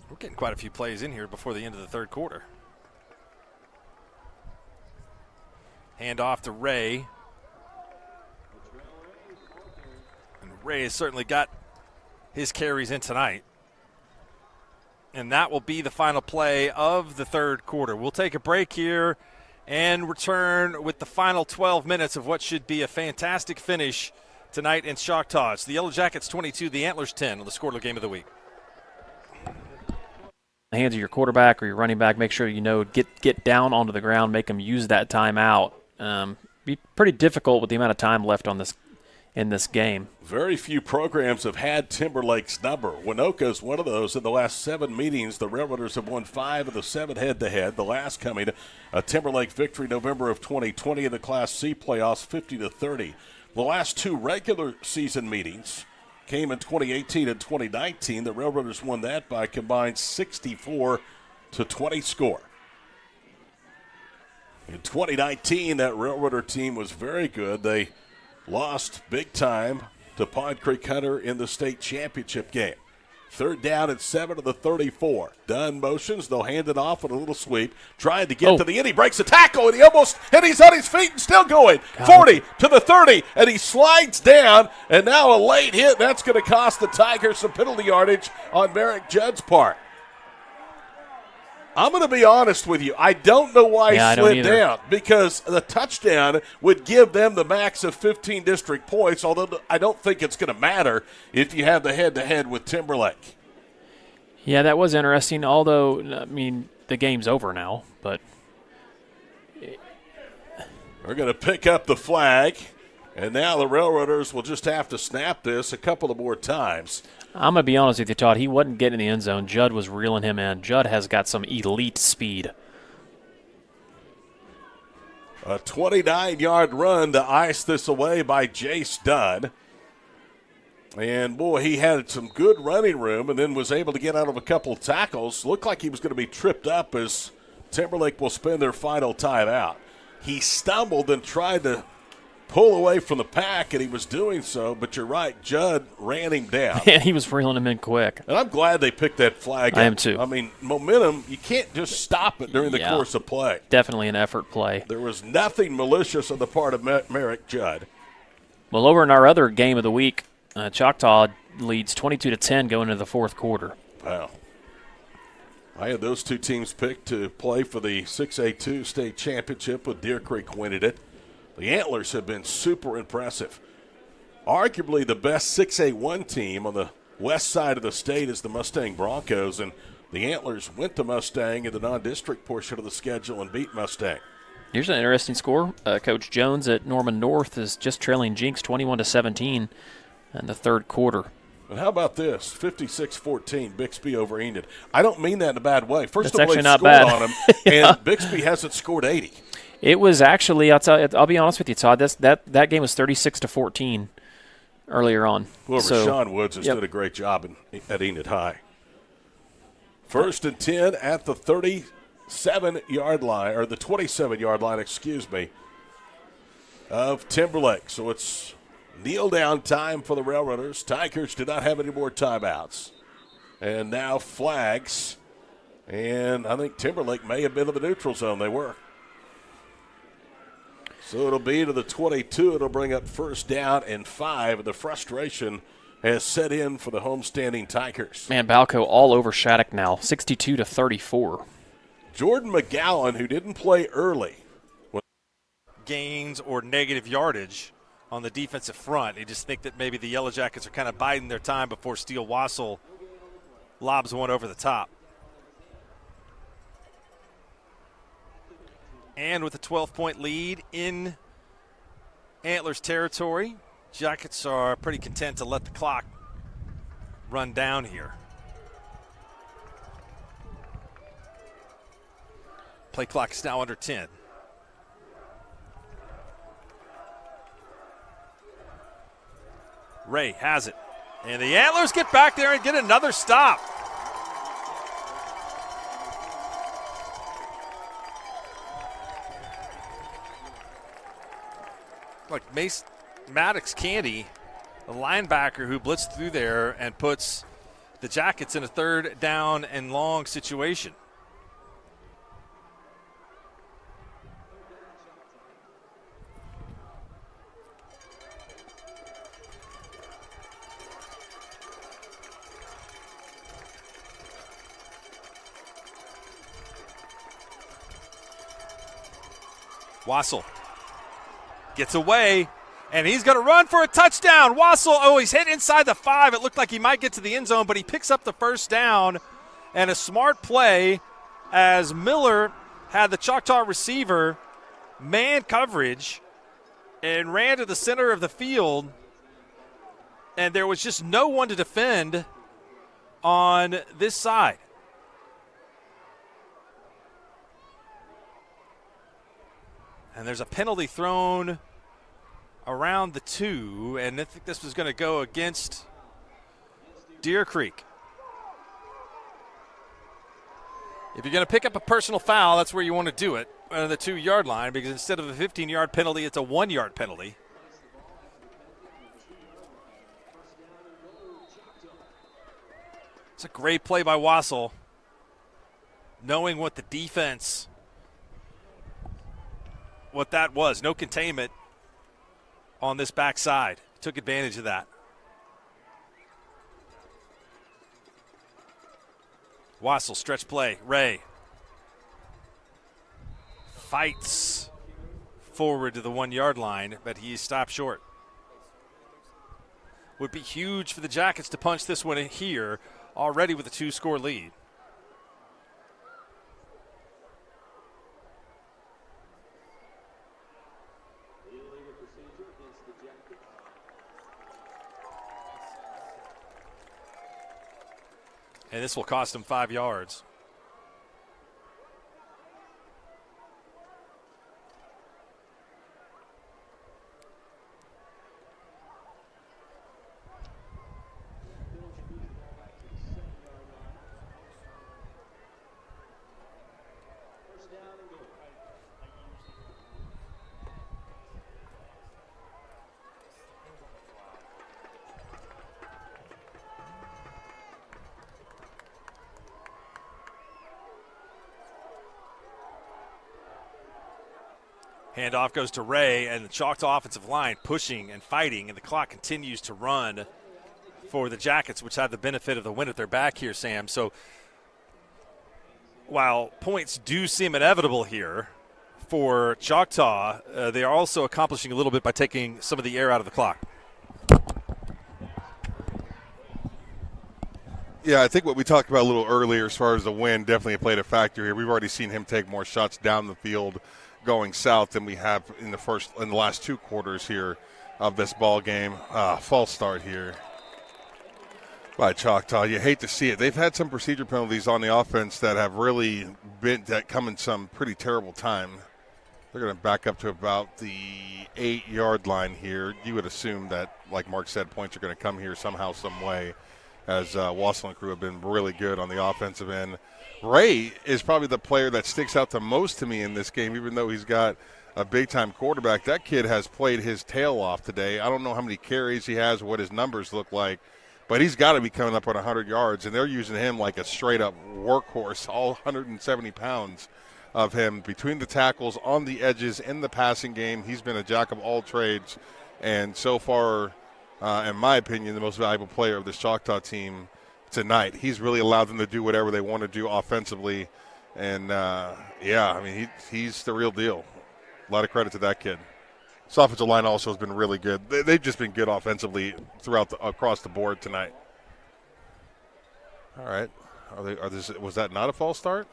We're getting quite a few plays in here before the end of the third quarter. Hand off to Ray. And Ray has certainly got his carries in tonight. And that will be the final play of the third quarter. We'll take a break here and return with the final 12 minutes of what should be a fantastic finish tonight in Choctaw. It's the Yellow Jackets 22, the Antlers 10 on the Skordle Game of the Week. The hands of your quarterback or your running back, make sure get down onto the ground, make them use that timeout. Be pretty difficult with the amount of time left on this in this game. Very few programs have had Timberlake's number. Winoka's one of those. In the last 7 meetings, the Railroaders have won 5 of the 7 head-to-head, the last coming a Timberlake victory November of 2020 in the Class C playoffs, 50-30. The last 2 regular season meetings came in 2018 and 2019. The Railroaders won that by a combined 64-20 score. In 2019, that Railroader team was very good. They lost big time to Pine Creek Hunter in the state championship game. 3rd down and 7 to the 34. Dunn motions. They'll hand it off with a little sweep. Trying to get to the end. He breaks a tackle, and he's on his feet and still going. 40 to the 30, and he slides down, and now a late hit. That's going to cost the Tigers some penalty yardage on Merrick Judd's part. I'm going to be honest with you. I don't know why he slid down, because the touchdown would give them the max of 15 district points, although I don't think it's going to matter if you have the head-to-head with Timberlake. Yeah, that was interesting, although, I mean, the game's over now. But we're going to pick up the flag, and now the Railroaders will just have to snap this a couple of more times. I'm going to be honest with you, Todd. He wasn't getting in the end zone. Judd was reeling him in. Judd has got some elite speed. A 29-yard run to ice this away by Jace Dunn. And, boy, he had some good running room and then was able to get out of a couple of tackles. Looked like he was going to be tripped up as Timberlake will spend their final timeout. He stumbled and tried to pull away from the pack, and he was doing so, but you're right, Judd ran him down. And he was reeling him in quick. And I'm glad they picked that flag up. I am too. I mean, momentum, you can't just stop it during the course of play. Definitely an effort play. There was nothing malicious on the part of Merrick Judd. Well, over in our other game of the week, Choctaw leads 22-10 going into the fourth quarter. Wow. I had those 2 teams picked to play for the 6A2 state championship with Deer Creek winning it. The Antlers have been super impressive. Arguably the best 6A1 team on the west side of the state is the Mustang Broncos, and the Antlers went to Mustang in the non-district portion of the schedule and beat Mustang. Here's an interesting score. Coach Jones at Norman North is just trailing Jinx 21-17 in the third quarter. And how about this? 56-14, Bixby over Enid. I don't mean that in a bad way. First That's of all, actually they not scored bad. on him, Yeah. and Bixby hasn't scored 80. It was actually, I'll be honest with you, Todd, that game was 36-14 earlier on. Whoever So, Sean Woods has did a great job at Enid High. First and 10 at the 37-yard line, or the 27-yard line, of Timberlake. So it's kneel down time for the Railroaders. Tigers did not have any more timeouts. And now flags. And I think Timberlake may have been in the neutral zone. They were. So it'll be to the 22. It'll bring up first down and 5. And the frustration has set in for the homestanding Tigers. Man, Balco all over Shattuck now, 62-34. Jordan McGowan, who didn't play early. Gains or negative yardage on the defensive front. You just think that maybe the Yellow Jackets are kind of biding their time before Steele Wassel lobs one over the top. And with a 12-point lead in Antlers territory, Jackets are pretty content to let the clock run down here. Play clock is now under 10. Ray has it. And the Antlers get back there and get another stop. Like Maddox Candy, the linebacker who blitzed through there and puts the Jackets in a third down and long situation. Wassel gets away, and he's going to run for a touchdown. Wassel, he's hit inside the 5. It looked like he might get to the end zone, but he picks up the first down, and a smart play as Miller had the Choctaw receiver man coverage and ran to the center of the field, and there was just no one to defend on this side. And there's a penalty thrown around the 2, and I think this was going to go against Deer Creek. If you're going to pick up a personal foul, that's where you want to do it, on the 2-yard line, because instead of a 15-yard penalty, it's a 1-yard penalty. It's a great play by Wassel, knowing what the defense, what that was. No containment on this backside. Took advantage of that. Wassel, stretch play. Ray fights forward to the 1-yard line, but he stopped short. Would be huge for the Jackets to punch this one in here, already with a 2-score lead. And this will cost him 5 yards. Handoff goes to Ray, and the Choctaw offensive line pushing and fighting, and the clock continues to run for the Jackets, which have the benefit of the win at their back here, Sam. So while points do seem inevitable here for Choctaw, they are also accomplishing a little bit by taking some of the air out of the clock. Yeah, I think what we talked about a little earlier as far as the win definitely played a factor here. We've already seen him take more shots down the field going south than we have in the last 2 quarters here of this ball game. False start here by Choctaw. You hate to see it. They've had some procedure penalties on the offense that have really come in some pretty terrible time. They're going to back up to about the 8-yard line here. You would assume that, like Mark said, points are going to come here somehow, some way, as Wassel and crew have been really good on the offensive end. Ray is probably the player that sticks out the most to me in this game, even though he's got a big-time quarterback. That kid has played his tail off today. I don't know how many carries he has or what his numbers look like, but he's got to be coming up on 100 yards, and they're using him like a straight-up workhorse, all 170 pounds of him between the tackles, on the edges, in the passing game. He's been a jack of all trades, and so far, in my opinion, the most valuable player of this Choctaw team tonight. He's really allowed them to do whatever they want to do offensively, and he's the real deal. A lot of credit to that kid. This offensive line also has been really good. They've just been good offensively across the board tonight. All right, was that not a false start?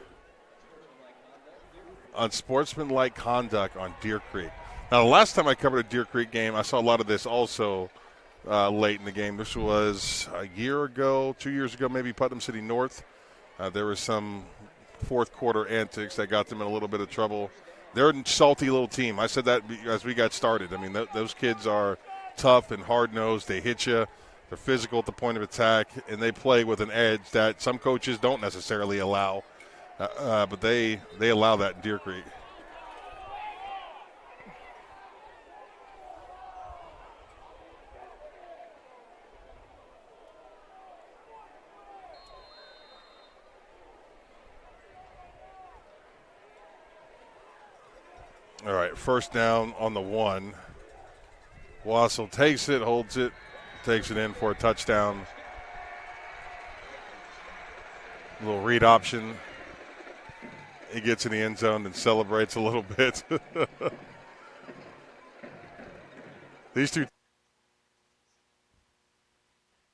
Unsportsmanlike conduct on Deer Creek. Now, the last time I covered a Deer Creek game, I saw a lot of this also late in the game. This was a year ago, 2 years ago, maybe, Putnam City North. There was some fourth quarter antics that got them in a little bit of trouble. They're a salty little team. I said that as we got started. I mean, those kids are tough and hard-nosed. They hit you. They're physical at the point of attack, and they play with an edge that some coaches don't necessarily allow. But they allow that in Deer Creek. All right, first down on the 1. Wassel takes it, holds it, takes it in for a touchdown. A little read option. He gets in the end zone and celebrates a little bit. These two.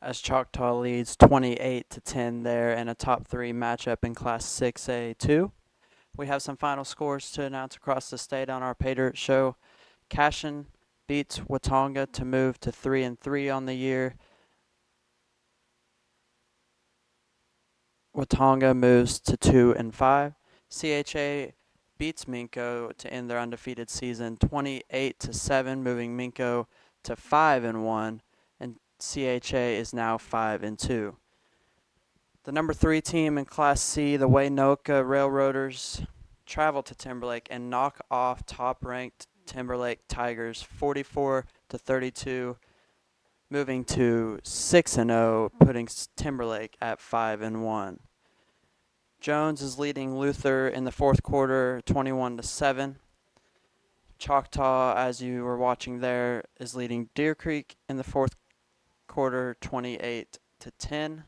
As Choctaw leads 28-10 there in a top 3 matchup in Class 6A2. We have some final scores to announce across the state on our Pay Dirt show. Cashin beats Watonga to move to 3-3 on the year. Watonga moves to 2-5. CHA beats Minko to end their undefeated season 28-7, moving Minko to 5-1, and CHA is now 5-2. The number 3 team in Class C, the Waynoka Railroaders, travel to Timberlake and knock off top-ranked Timberlake Tigers 44-32, moving to 6-0, putting Timberlake at 5-1. Jones is leading Luther in the fourth quarter 21-7. Choctaw, as you were watching there, is leading Deer Creek in the fourth quarter 28-10.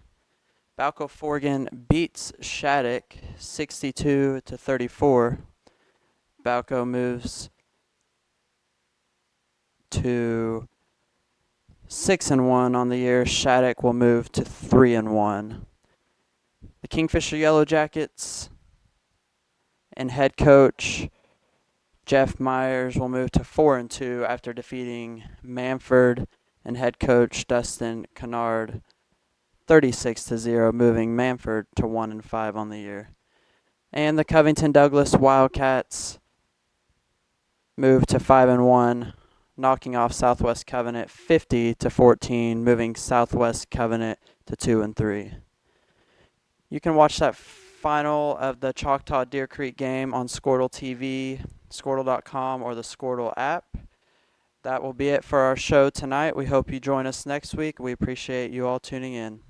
Balco Forgan beats Shattuck 62-34. Balco moves to 6-1 on the year. Shattuck will move to 3-1. The Kingfisher Yellow Jackets and head coach Jeff Myers will move to 4-2 after defeating Manford and head coach Dustin Kennard 36-0, moving Manford to 1-5 on the year. And the Covington Douglas Wildcats move to 5-1, knocking off Southwest Covenant 50-14, moving Southwest Covenant to 2-3. You can watch that final of the Choctaw Deer Creek game on Skordle TV, Skordle.com, or the Skordle app. That will be it for our show tonight. We hope you join us next week. We appreciate you all tuning in.